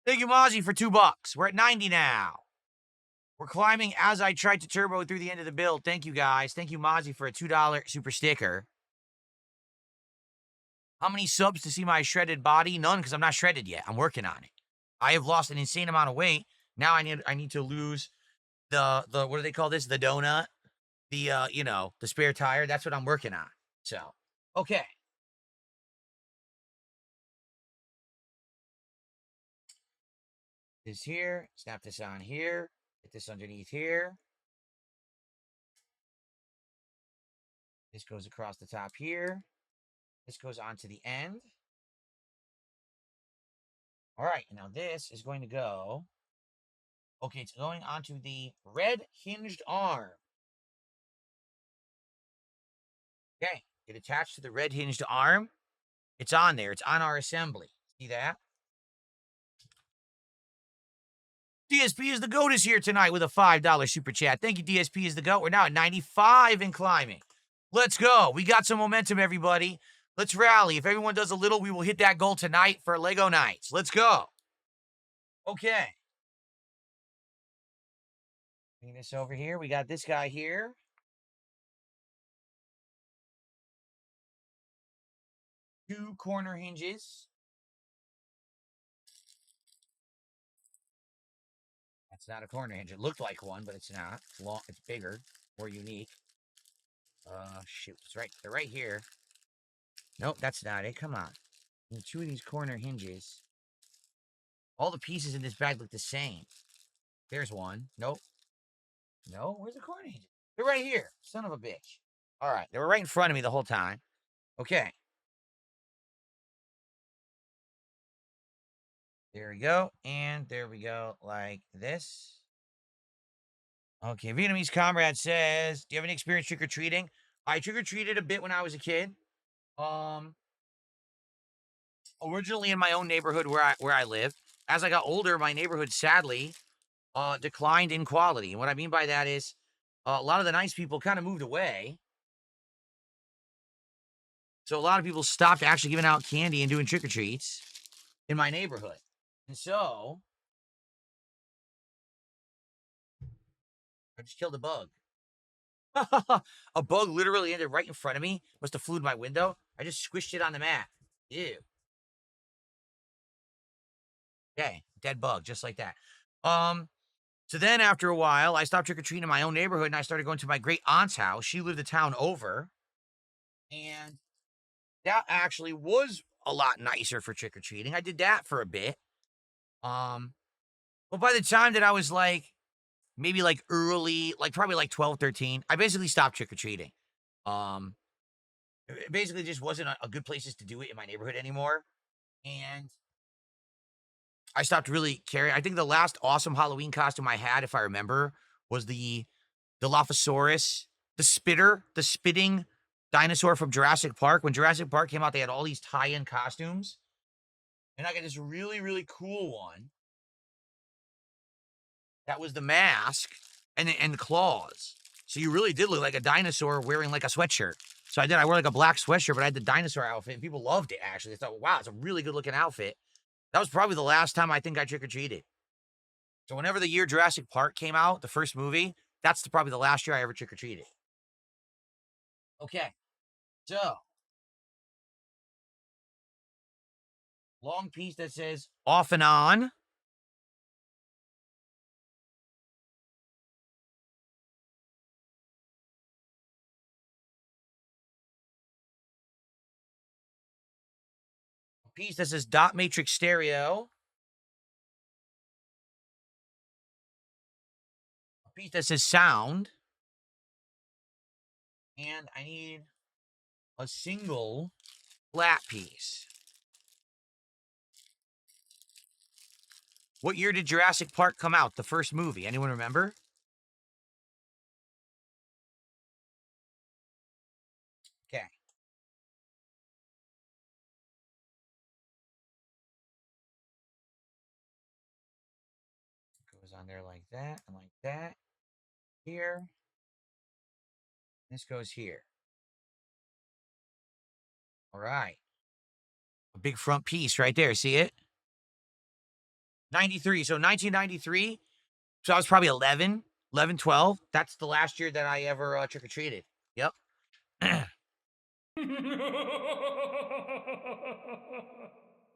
Thank you, Mozzie, for $2. We're at 90 now. We're climbing as I tried to turbo through the end of the build. Thank you, guys. Thank you, Mozzie, for a $2 super sticker. How many subs to see my shredded body? None, because I'm not shredded yet. I'm working on it. I have lost an insane amount of weight. Now I need to lose the what do they call this? The donut. The the spare tire. That's what I'm working on. So, okay. This here, snap this on here, get this underneath here. This goes across the top here. This goes onto the end. All right, now this is going to go. Okay, it's going onto the red hinged arm. Okay, it attached to the red hinged arm. It's on there. It's on our assembly. See that? DSP is the GOAT is here tonight with a $5 super chat. Thank you, DSP is the GOAT. We're now at 95 and climbing. Let's go. We got some momentum, everybody. Let's rally. If everyone does a little, we will hit that goal tonight for Lego Nights. Let's go. Okay. Bring this over here. We got this guy here. Two corner hinges. That's not a corner hinge. It looked like one, but it's not. It's long. It's bigger, more unique. Shoot. It's right. They're right here. Nope, that's not it. Come on. And two of these corner hinges. All the pieces in this bag look the same. There's one. Nope. No, where's the corner hinges? They're right here. Son of a bitch. All right. They were right in front of me the whole time. Okay. There we go. And there we go. Like this. Okay. Vietnamese Comrade says, do you have any experience trick-or-treating? I trick-or-treated a bit when I was a kid. Originally in my own neighborhood where I live. As I got older, my neighborhood sadly declined in quality. And what I mean by that is a lot of the nice people kind of moved away. So a lot of people stopped actually giving out candy and doing trick-or-treats in my neighborhood. And so I just killed a bug. A bug literally ended right in front of me. Must have flew to my window. I just squished it on the mat. Ew. Okay, dead bug, just like that. So then after a while, I stopped trick-or-treating in my own neighborhood and I started going to my great aunt's house. She lived a town over. And that actually was a lot nicer for trick-or-treating. I did that for a bit. But by the time that I was like, maybe like early, like probably like 12, 13, I basically stopped trick-or-treating. It basically just wasn't a good places to do it in my neighborhood anymore. And I stopped really caring. I think the last awesome Halloween costume I had, if I remember, was the Dilophosaurus, the spitter, the spitting dinosaur from Jurassic Park. When Jurassic Park came out, they had all these tie-in costumes. And I got this really, really cool one. That was the mask and claws. So you really did look like a dinosaur wearing like a sweatshirt. So I did. I wore like a black sweatshirt, but I had the dinosaur outfit, and people loved it, actually. They thought, wow, it's a really good looking outfit. That was probably the last time I think I trick-or-treated. So whenever the year Jurassic Park came out, the first movie, that's probably the last year I ever trick-or-treated. Okay, so long piece that says off and on. A piece that says dot matrix stereo. A piece that says sound. And I need a single flat piece. What year did Jurassic Park come out? The first movie. Anyone remember? Okay. Goes on there like that and like that. Here. This goes here. All right. A big front piece right there. See it? 93. So 1993. So I was probably 11, 12. That's the last year that I ever trick-or-treated. Yep. Okay,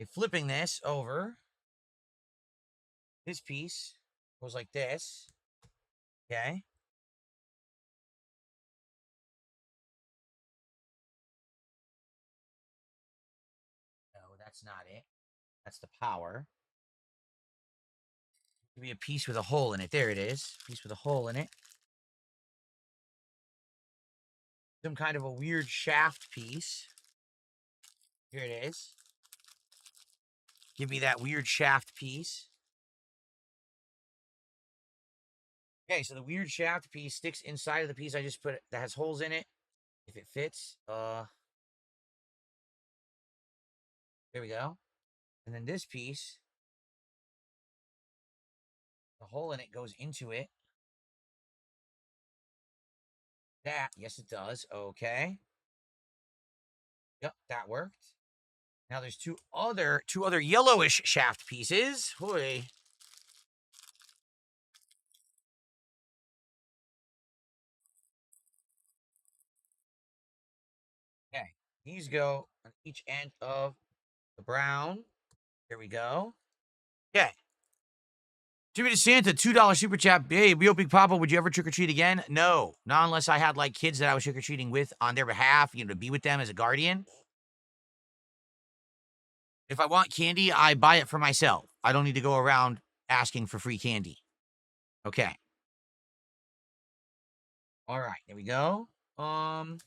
flipping this over. This piece goes like this. Okay. No, that's not it. That's the power. Give me a piece with a hole in it. There it is. Piece with a hole in it. Some kind of a weird shaft piece. Here it is. Give me that weird shaft piece. Okay, so the weird shaft piece sticks inside of the piece I just put that has holes in it. If it fits, there we go. And then this piece, the hole in it goes into it. That, yes, it does. Okay. Yep, that worked. Now there's two other yellowish shaft pieces. Boy. Okay. These go on each end of the brown. There we go. Okay. Jimmy DeSanta, $2 super chat. Hey, Real Big Papa, would you ever trick or treat again? No, not unless I had like kids that I was trick or treating with on their behalf, to be with them as a guardian. If I want candy, I buy it for myself. I don't need to go around asking for free candy. Okay. All right, there we go. Brown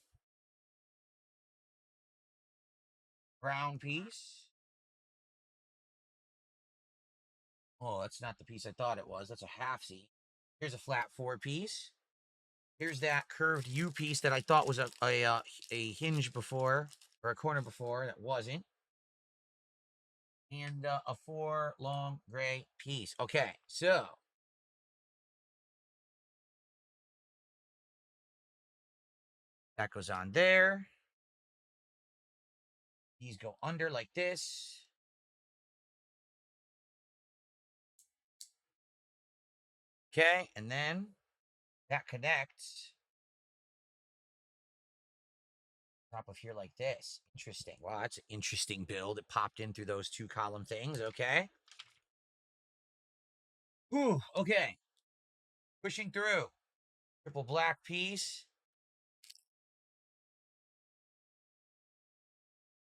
piece. Oh, that's not the piece I thought it was. That's a half C. Here's a flat 4 piece. Here's that curved U piece that I thought was a hinge before, or a corner before, that wasn't. And a 4 long gray piece. Okay, so that goes on there. These go under like this. Okay, and then that connects top of here like this. Interesting. Wow, that's an interesting build. It popped in through those 2 column things. Okay. Whew, okay. Pushing through. Triple black piece.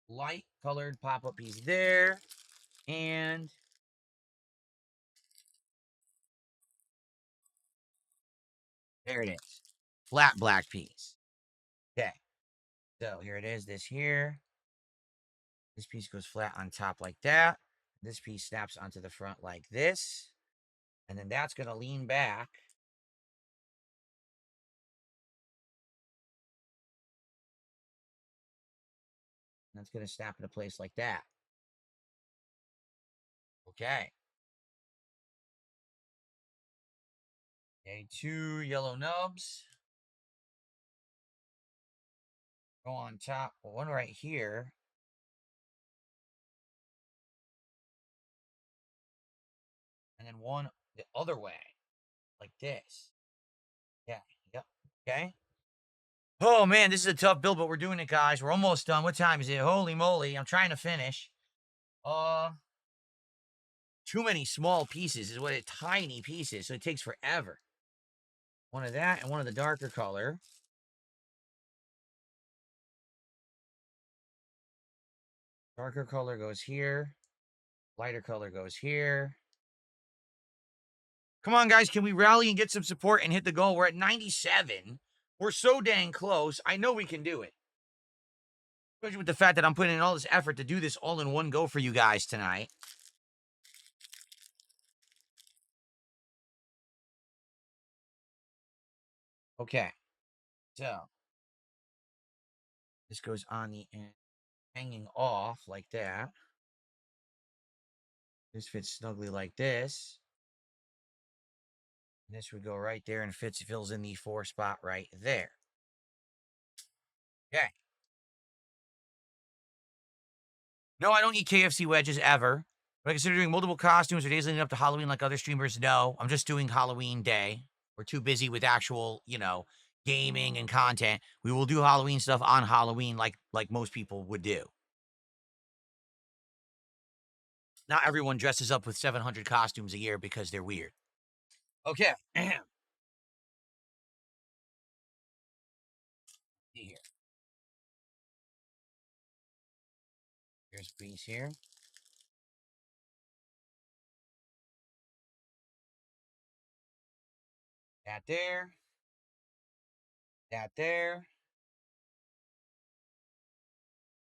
Light colored pop-up piece there. And there it is. Flat black piece. Okay. So here it is, this here. This piece goes flat on top like that. This piece snaps onto the front like this. And then that's going to lean back. That's going to snap into place like that. Okay. Okay, 2 yellow nubs. Go on top. Well, one right here. And then one the other way. Like this. Yeah. Yep. Okay. Oh, man, this is a tough build, but we're doing it, guys. We're almost done. What time is it? Holy moly. I'm trying to finish. Too many small pieces is what it, tiny pieces, so it takes forever. One of that and one of the darker color. Darker color goes here. Lighter color goes here. Come on, guys. Can we rally and get some support and hit the goal? We're at 97. We're so dang close. I know we can do it. Especially with the fact that I'm putting in all this effort to do this all in one go for you guys tonight. Okay. So, this goes on the end, hanging off like that. This fits snugly like this. This would go right there and fills in the 4 spot right there. Okay. No, I don't eat KFC wedges ever. But I consider doing multiple costumes or days leading up to Halloween like other streamers. No, I'm just doing Halloween day. We're too busy with actual, gaming and content. We will do Halloween stuff on Halloween like most people would do. Not everyone dresses up with 700 costumes a year because they're weird. Okay. See here. Here's a piece here. That there. That there.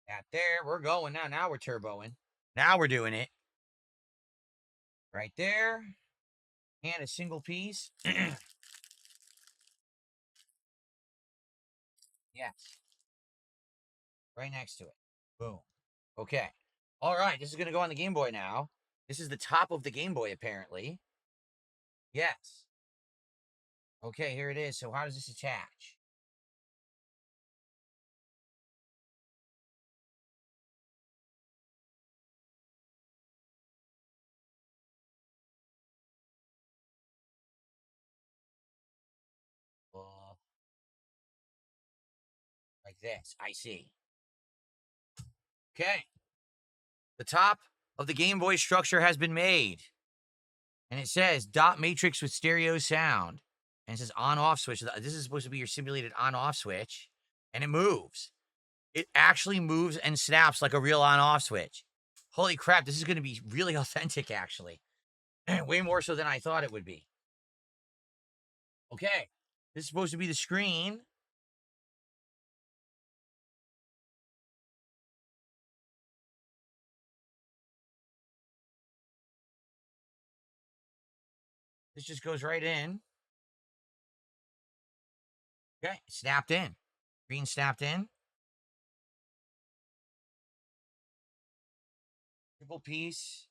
That there. We're going now. Now we're turboing. Now we're doing it. Right there. And a single piece. Yes. Right next to it. Boom. Okay. All right. This is going to go on the Game Boy now. This is the top of the Game Boy, apparently. Yes. Okay, here it is. So how does this attach? Uh, like this. I see. Okay. The top of the Game Boy structure has been made. And it says dot matrix with stereo sound. And it says on off switch. This is supposed to be your simulated on off switch. And it moves. It actually moves and snaps like a real on off switch. Holy crap, this is going to be really authentic, actually. Way more so than I thought it would be. Okay. This is supposed to be the screen. This just goes right in. Okay. Snapped in. Screen snapped in. Triple piece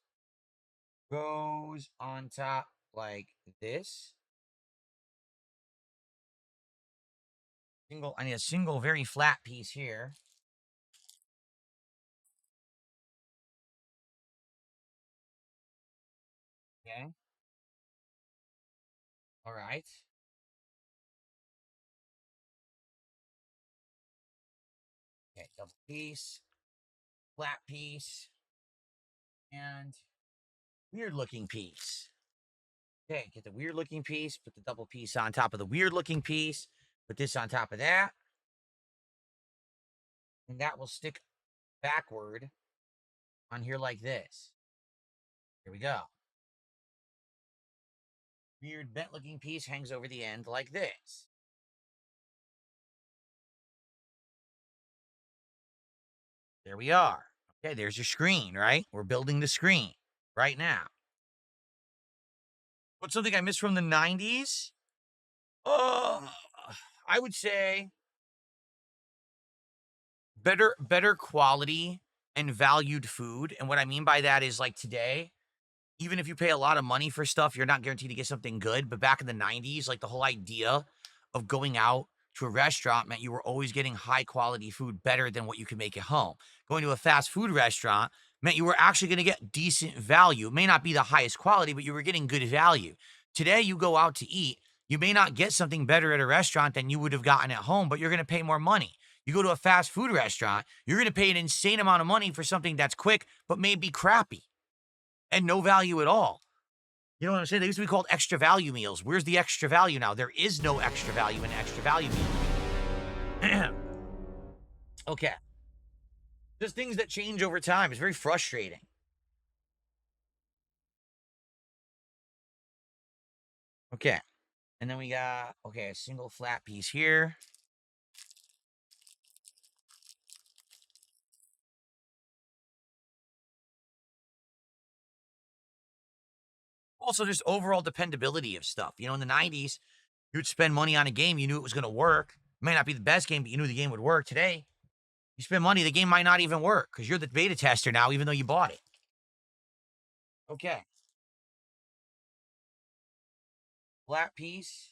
goes on top like this. I need a single very flat piece here. Okay. All right. Okay, double piece, flat piece, and weird looking piece. Okay, get the weird looking piece, put the double piece on top of the weird looking piece, put this on top of that, and that will stick backward on here like this. Here we go. Weird bent looking piece hangs over the end like this. There we are. Okay, there's your screen, right? We're building the screen right now. What's something I missed from the 90s? Oh, I would say better quality and valued food. And what I mean by that is like today, even if you pay a lot of money for stuff, you're not guaranteed to get something good. But back in the 90s, like the whole idea of going out to a restaurant meant you were always getting high quality food better than what you could make at home. Going to a fast food restaurant meant you were actually going to get decent value. It may not be the highest quality, but you were getting good value. Today, you go out to eat, you may not get something better at a restaurant than you would have gotten at home, but you're going to pay more money. You go to a fast food restaurant, you're going to pay an insane amount of money for something that's quick, but may be crappy and no value at all. You know what I'm saying? They used to be called extra value meals. Where's the extra value now? There is no extra value in extra value meals. Okay. Just things that change over time. It's very frustrating. Okay. And then we got, okay, a single flat piece here. Also, just overall dependability of stuff. You know, in the 90s, you'd spend money on a game, you knew it was going to work. It may not be the best game, but you knew the game would work. Today, you spend money, the game might not even work because you're the beta tester now, even though you bought it. Okay. Flat piece.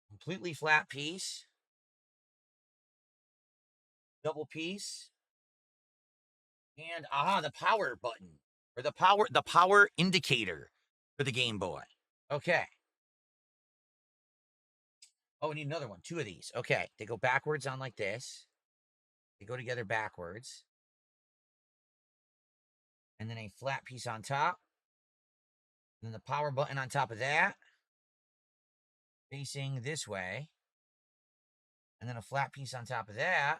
Completely flat piece. Double piece. And the power button. Or the power indicator for the Game Boy. Okay. Oh, we need another one. Two of these. Okay. They go backwards on like this. They go together backwards. And then a flat piece on top. And then the power button on top of that. Facing this way. And then a flat piece on top of that.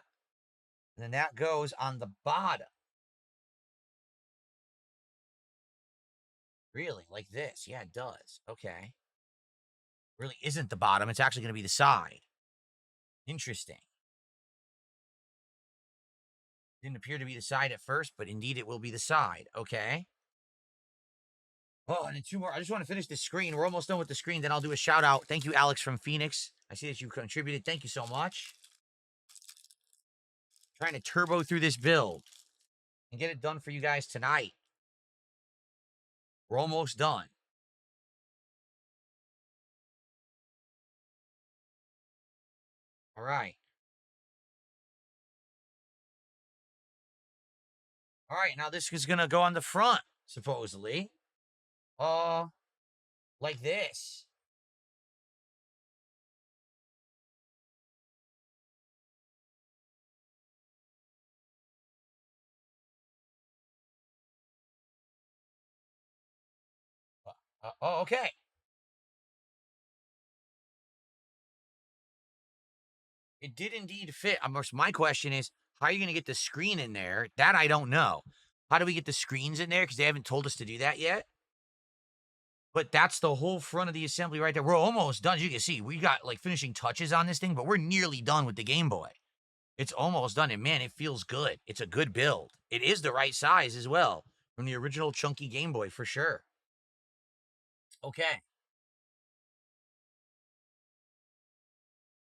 And then that goes on the bottom. Really? Like this? Yeah, it does. Okay. Really isn't the bottom. It's actually going to be the side. Interesting. Didn't appear to be the side at first, but indeed it will be the side. Okay. Oh, and then two more. I just want to finish this screen. We're almost done with the screen. Then I'll do a shout out. Thank you, Alex from Phoenix. I see that you contributed. Thank you so much. Trying to turbo through this build and get it done for you guys tonight. We're almost done. All right. All right. Now this is going to go on the front, supposedly. Like this. Okay. It did indeed fit. My question is, how are you going to get the screen in there? That I don't know. How do we get the screens in there? Because they haven't told us to do that yet. But that's the whole front of the assembly right there. We're almost done. As you can see, we got like finishing touches on this thing, but we're nearly done with the Game Boy. It's almost done, and man, it feels good. It's a good build. It is the right size as well from the original chunky Game Boy for sure. Okay.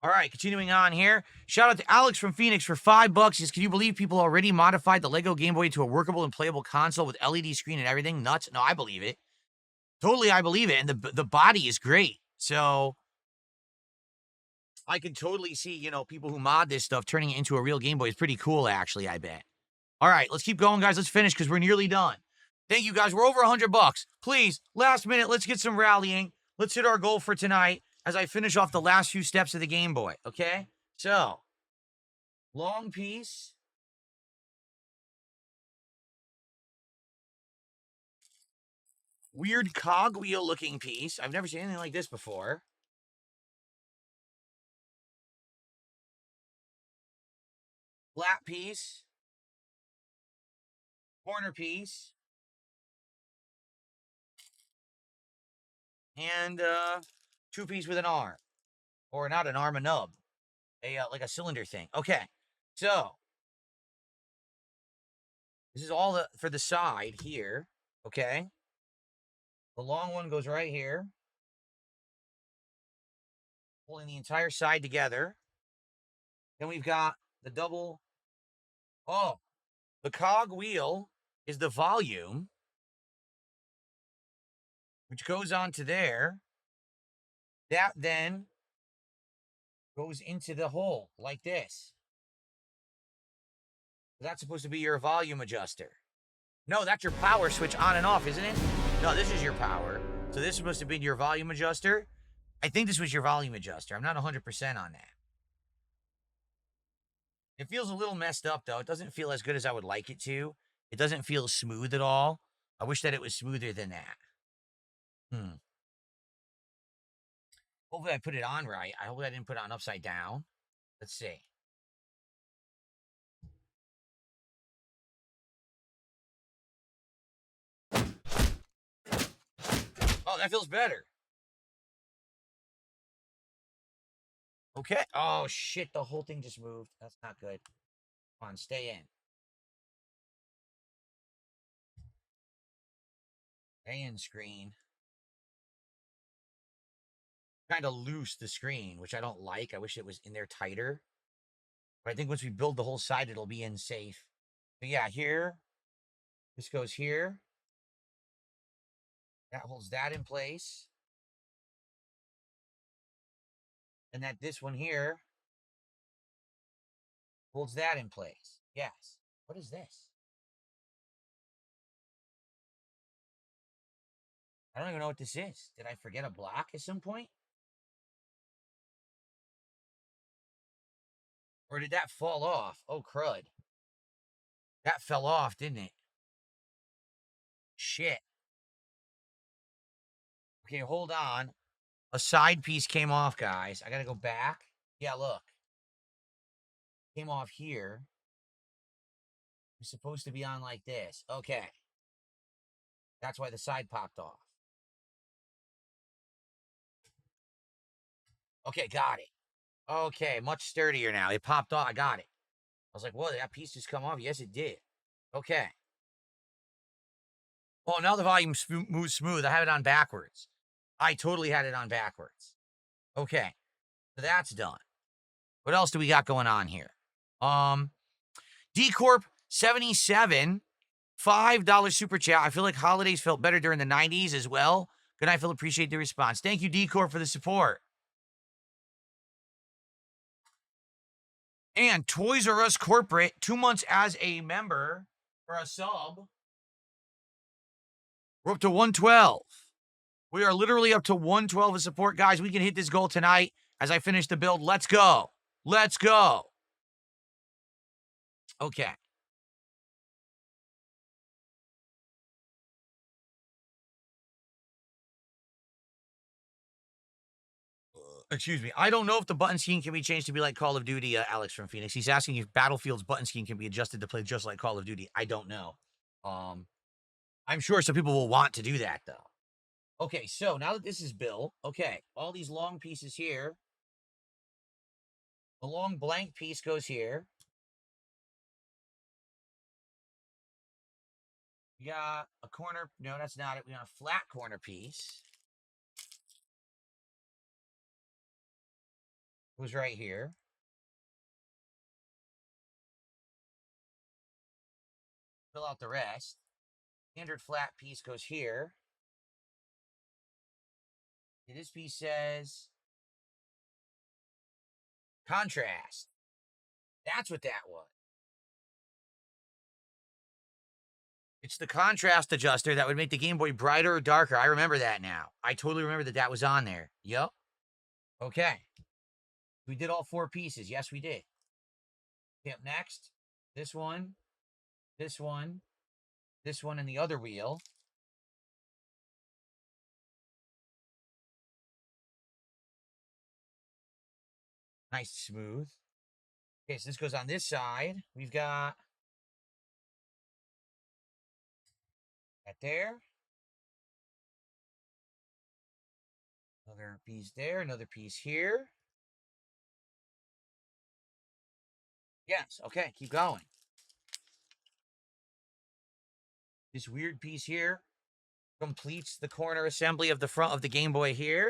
All right, continuing on here. Shout out to Alex from Phoenix for $5. He says, can you believe people already modified the Lego Game Boy into a workable and playable console with LED screen and everything? Nuts. No, I believe it. Totally, I believe it. And the body is great. So I can totally see, people who mod this stuff turning it into a real Game Boy is pretty cool, actually, I bet. All right, let's keep going, guys. Let's finish because we're nearly done. Thank you, guys. We're over $100. Please, last minute, let's get some rallying. Let's hit our goal for tonight as I finish off the last few steps of the Game Boy, okay? So, long piece. Weird cogwheel looking piece. I've never seen anything like this before. Flat piece. Corner piece. And two piece with an arm. Or not an arm, a nub. like a cylinder thing. Okay, so this is all for the side here. Okay, the long one goes right here, holding the entire side together. Then we've got the double. Oh, the cog wheel is the volume, which goes onto there. That then goes into the hole like this. That's supposed to be your volume adjuster. No, that's your power switch on and off, isn't it? No, this is your power. So this is supposed to be your volume adjuster. I think this was your volume adjuster. I'm not 100% on that. It feels a little messed up, though. It doesn't feel as good as I would like it to. It doesn't feel smooth at all. I wish that it was smoother than that. Hopefully I put it on right. I hope I didn't put it on upside down. Let's see. Oh, that feels better. Okay. Oh, shit. The whole thing just moved. That's not good. Come on, stay in. Stay in, screen. Kind of loose, the screen, which I don't like. I wish it was in there tighter. But I think once we build the whole side, it'll be in safe. But yeah, here. This goes here. That holds that in place. And that this one here holds that in place. Yes. What is this? I don't even know what this is. Did I forget a block at some point? Or did that fall off? Oh, crud. That fell off, didn't it? Shit. Okay, hold on. A side piece came off, guys. I gotta go back. Yeah, look. Came off here. It's supposed to be on like this. Okay. That's why the side popped off. Okay, got it. Okay, much sturdier now. It popped off. I got it. I was like, whoa, that piece just come off? Yes, it did. Okay. Oh, now the volume moves smooth. I have it on backwards. I totally had it on backwards. Okay. So that's done. What else do we got going on here? D Corp 77, $5 super chat. I feel like holidays felt better during the 90s as well. Good night, Phil. Appreciate the response. Thank you, D Corp, for the support. And Toys R Us Corporate, 2 months as a member for a sub. We're up to 112. We are literally up to 112 of support. Guys, we can hit this goal tonight as I finish the build. Let's go. Let's go. Okay. Excuse me. I don't know if the button scheme can be changed to be like Call of Duty, Alex from Phoenix. He's asking if Battlefield's button scheme can be adjusted to play just like Call of Duty. I don't know. I'm sure some people will want to do that, though. Okay, so now that this is built, okay, all these long pieces here. The long blank piece goes here. We got a corner. No, that's not it. We got a flat corner piece. Goes right here. Fill out the rest. Standard flat piece goes here. And this piece says contrast. That's what that was. It's the contrast adjuster that would make the Game Boy brighter or darker. I remember that now. I totally remember that that was on there. Yup. Okay. We did all 4 pieces. Yes, we did. Okay, up next, this one, this one, this one, and the other wheel. Nice smooth. Okay, so this goes on this side. We've got that there. Another piece there, another piece here. Yes. Okay, keep going. This weird piece here completes the corner assembly of the front of the Game Boy here.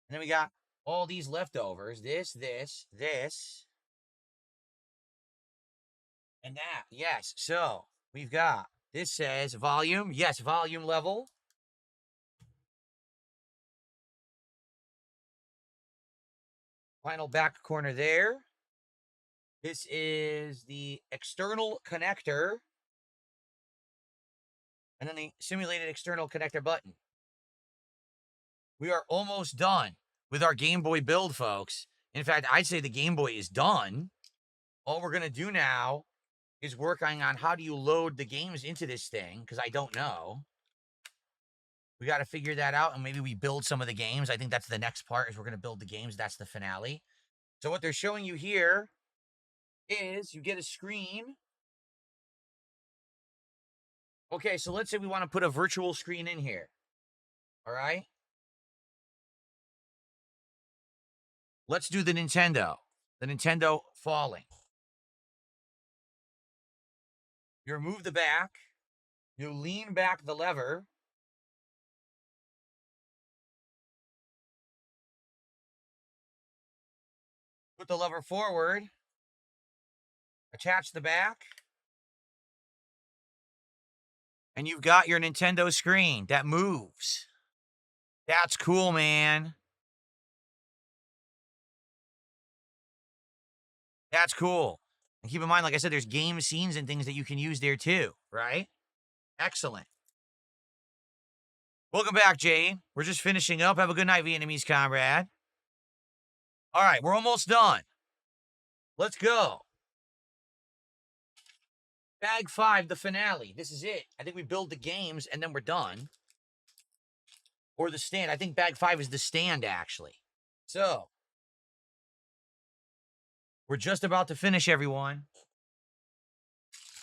And then we got all these leftovers. This, and that. Yes. So we've got, this says volume. Yes, volume level. Final back corner there. This is the external connector. And then the simulated external connector button. We are almost done with our Game Boy build, folks. In fact, I'd say the Game Boy is done. All we're going to do now is working on how do you load the games into this thing, because I don't know. We got to figure that out, and maybe we build some of the games. I think that's the next part, is we're going to build the games. That's the finale. So what they're showing you here is you get a screen. Okay, so let's say we want to put a virtual screen in here. All right? Let's do the Nintendo. The Nintendo falling. You remove the back. You lean back the lever. Put the lever forward. Attach the back. And you've got your Nintendo screen that moves. That's cool, man. That's cool. And keep in mind, like I said, there's game scenes and things that you can use there too, right? Excellent. Welcome back, Jay. We're just finishing up. Have a good night, Vietnamese comrade. All right, we're almost done. Let's go. Bag 5, the finale. This is it. I think we build the games and then we're done. Or the stand. I think bag 5 is the stand, actually. So, we're just about to finish, everyone.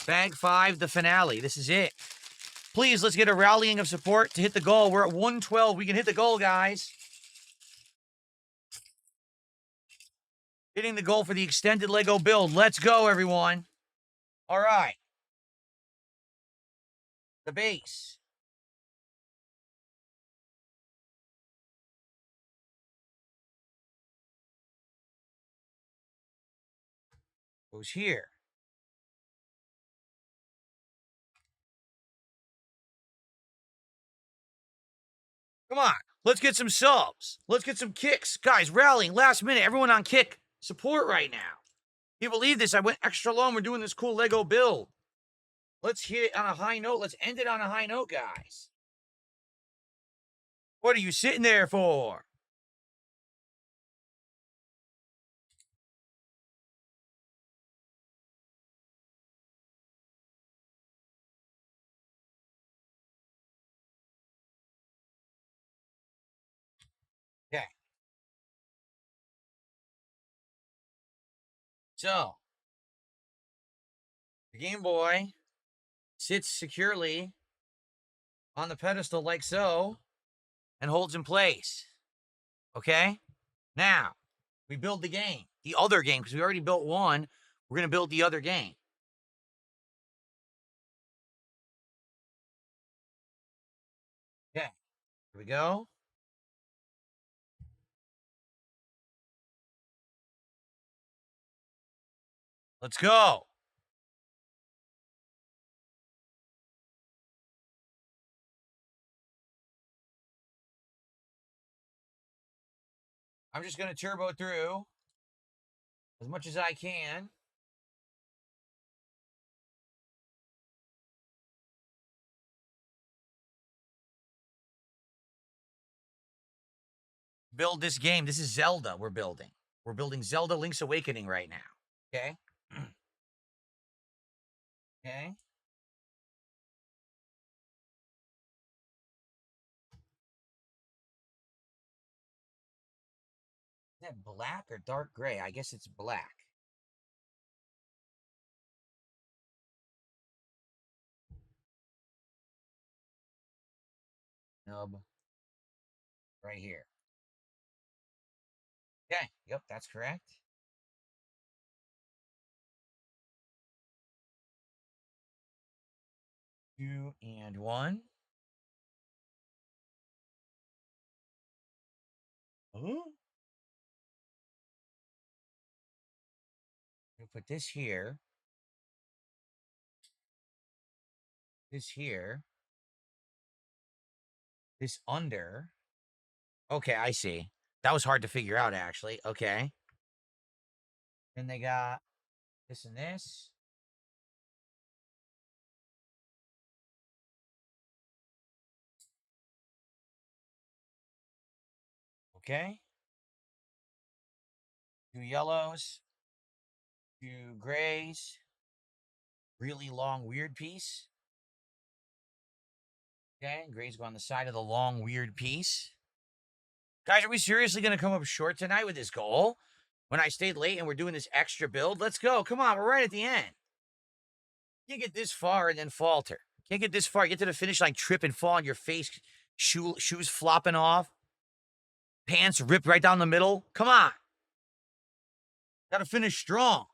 Bag 5, the finale. This is it. Please, let's get a rallying of support to hit the goal. We're at 112. We can hit the goal, guys. Hitting the goal for the extended Lego build. Let's go, everyone. All right. The base. Goes here. Come on. Let's get some subs. Let's get some kicks. Guys, rallying last minute. Everyone on kick support right now. Can you believe this? I went extra long. We're doing this cool Lego build. Let's hit it on a high note. Let's end it on a high note, guys. What are you sitting there for? Okay. So, the Game Boy sits securely on the pedestal like so and holds in place. Okay? Now, we build the game. The other game, because we already built one. We're going to build the other game. Okay. Here we go. Let's go. I'm just going to turbo through as much as I can. Build this game. This is Zelda we're building. We're building Zelda Link's Awakening right now. Okay? Okay? Is that black or dark gray? I guess it's black. Nub. Right here. Okay. Yep, that's correct. 2 and 1. Oh. We'll put this here. This here. This under. Okay, I see. That was hard to figure out, actually. Okay. Then they got this and this. Okay. 2 yellows. 2 grays. Really long, weird piece. Okay, grays go on the side of the long, weird piece. Guys, are we seriously going to come up short tonight with this goal? When I stayed late and we're doing this extra build? Let's go. Come on, we're right at the end. You can't get this far and then falter. Can't get this far. Get to the finish line, trip and fall on your face. Shoes flopping off. Pants ripped right down the middle. Come on. Got to finish strong.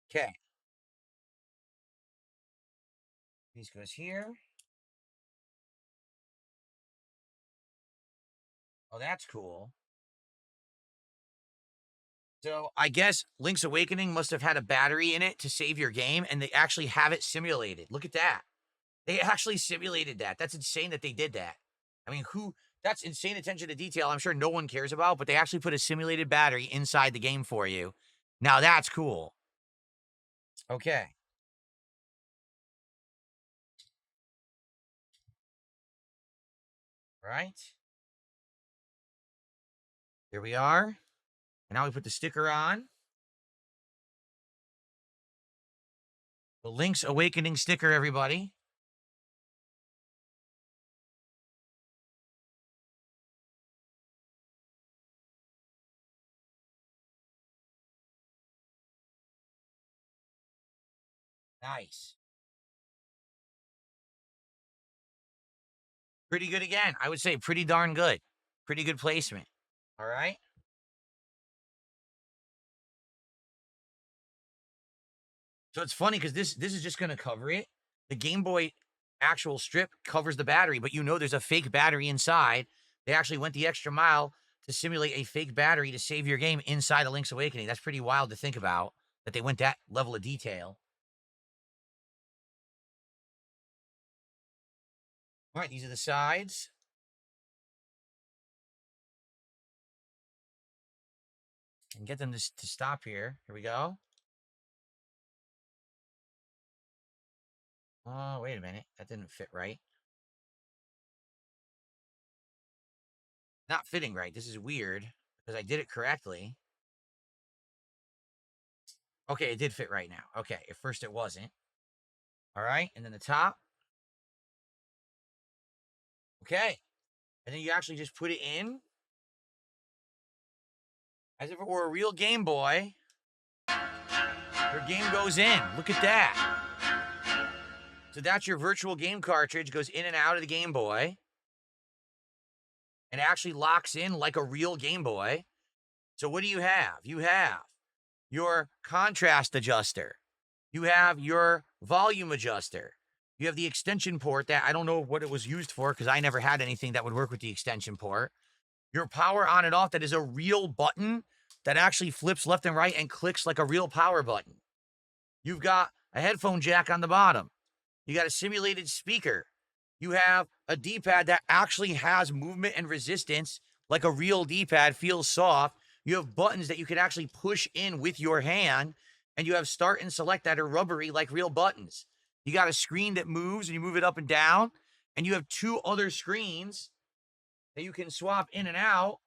Okay. Piece goes here. Oh, that's cool. So I guess Link's Awakening must have had a battery in it to save your game, and they actually have it simulated. Look at that. They actually simulated that. That's insane that they did that. I mean, that's insane attention to detail. I'm sure no one cares about, but they actually put a simulated battery inside the game for you. Now that's cool. Okay. Right. Here we are. And now we put the sticker on. The Link's Awakening sticker, everybody. Nice. Pretty good again. I would say pretty darn good. Pretty good placement. All right. So it's funny because this is just going to cover it. The Game Boy actual strip covers the battery, but you know there's a fake battery inside. They actually went the extra mile to simulate a fake battery to save your game inside of Link's Awakening. That's pretty wild to think about, that they went that level of detail. All right, these are the sides. And get them to stop here. Here we go. Oh, wait a minute. That didn't fit right. Not fitting right. This is weird because I did it correctly. Okay, it did fit right now. Okay, at first it wasn't. All right, and then the top. Okay, and then you actually just put it in as if it were a real Game Boy. Your game goes in. Look at that. So that's your virtual game cartridge. Goes in and out of the Game Boy. And actually locks in like a real Game Boy. So what do you have? You have your contrast adjuster. You have your volume adjuster. You have the extension port that I don't know what it was used for because I never had anything that would work with the extension port. Your power on and off that is a real button that actually flips left and right and clicks like a real power button. You've got a headphone jack on the bottom. You got a simulated speaker. You have a D-pad that actually has movement and resistance like a real D-pad, feels soft. You have buttons that you can actually push in with your hand, and you have start and select that are rubbery like real buttons. You got a screen that moves and you move it up and down, and you have 2 other screens that you can swap in and out.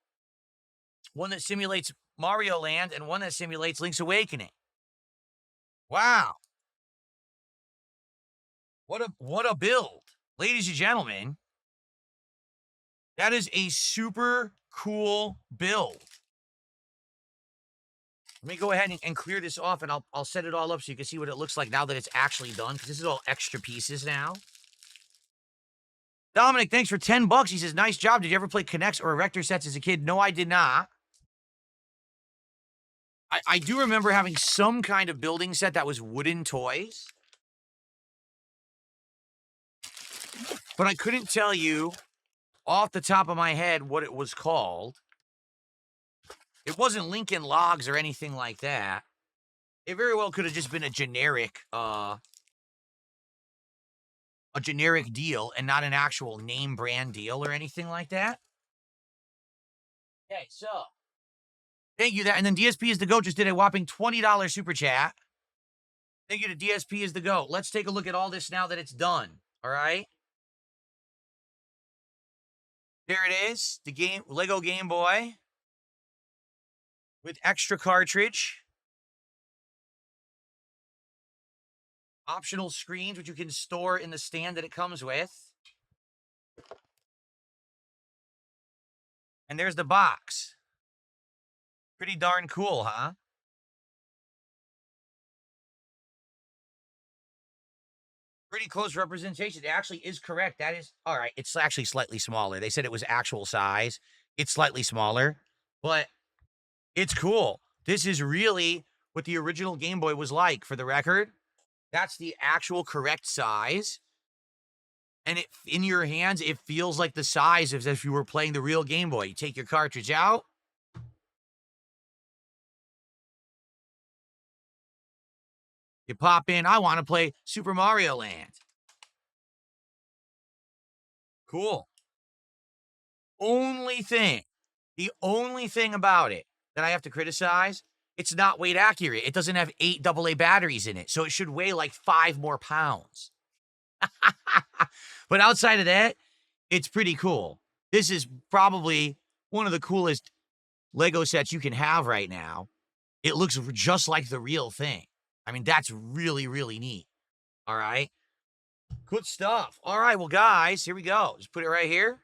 One that simulates Mario Land and one that simulates Link's Awakening. Wow. What a build. Ladies and gentlemen, that is a super cool build. Let me go ahead and clear this off, and I'll set it all up so you can see what it looks like now that it's actually done, because this is all extra pieces now. Dominic, thanks for $10. He says, nice job. Did you ever play Connects or Erector sets as a kid? No, I did not. I do remember having some kind of building set that was wooden toys. But I couldn't tell you off the top of my head what it was called. It wasn't Lincoln Logs or anything like that. It very well could have just been a generic deal and not an actual name brand deal or anything like that. Okay, so thank you that. And then DSP is the GOAT just did a whopping $20 super chat. Thank you to DSP is the GOAT. Let's take a look at all this now that it's done. All right. There it is. The Lego Game Boy with extra cartridge. Optional screens, which you can store in the stand that it comes with. And there's the box. Pretty darn cool, huh? Pretty close representation. It actually is correct. That is, all right, it's actually slightly smaller. They said it was actual size. It's slightly smaller, but it's cool. This is really what the original Game Boy was like, for the record. That's the actual correct size. And in your hands, it feels like the size as if you were playing the real Game Boy. You take your cartridge out. You pop in, I want to play Super Mario Land. Cool. The only thing about it that I have to criticize, it's not weight accurate. It doesn't have 8 AA batteries in it, so it should weigh like 5 more pounds. But outside of that, it's pretty cool. This is probably one of the coolest Lego sets you can have right now. It looks just like the real thing. I mean, that's really, really neat. All right. Good stuff. All right, well, guys, here we go. Just put it right here.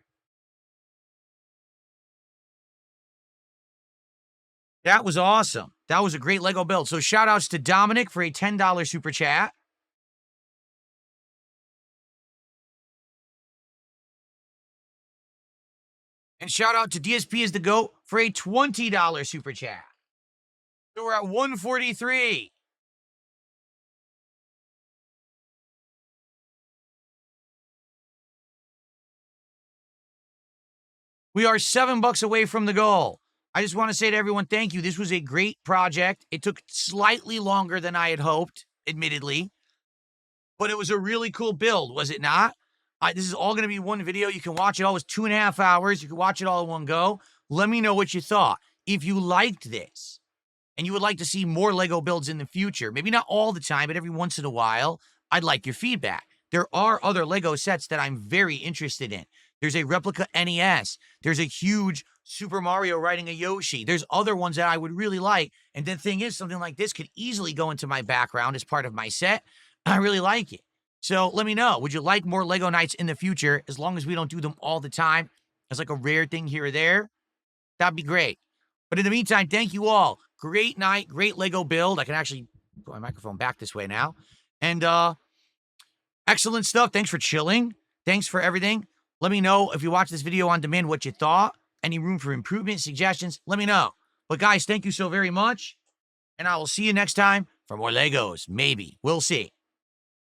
That was awesome. That was a great Lego build. So shout outs to Dominic for a $10 super chat. And shout out to DSP is the GOAT for a $20 super chat. So we're at 143. We are $7 away from the goal. I just want to say to everyone, thank you. This was a great project. It took slightly longer than I had hoped, admittedly. But it was a really cool build, was it not? This is all going to be one video. You can watch it all. It was 2.5 hours. You can watch it all in one go. Let me know what you thought. If you liked this and you would like to see more Lego builds in the future, maybe not all the time, but every once in a while, I'd like your feedback. There are other Lego sets that I'm very interested in. There's a replica NES. There's a huge Super Mario riding a Yoshi. There's other ones that I would really like. And the thing is, something like this could easily go into my background as part of my set. I really like it. So let me know. Would you like more Lego nights in the future, as long as we don't do them all the time? As like a rare thing here or there. That'd be great. But in the meantime, thank you all. Great night, great Lego build. I can actually put my microphone back this way now. And excellent stuff. Thanks for chilling. Thanks for everything. Let me know if you watch this video on demand what you thought. Any room for improvement, suggestions, let me know. But guys, thank you so very much. And I will see you next time for more Legos. Maybe. We'll see.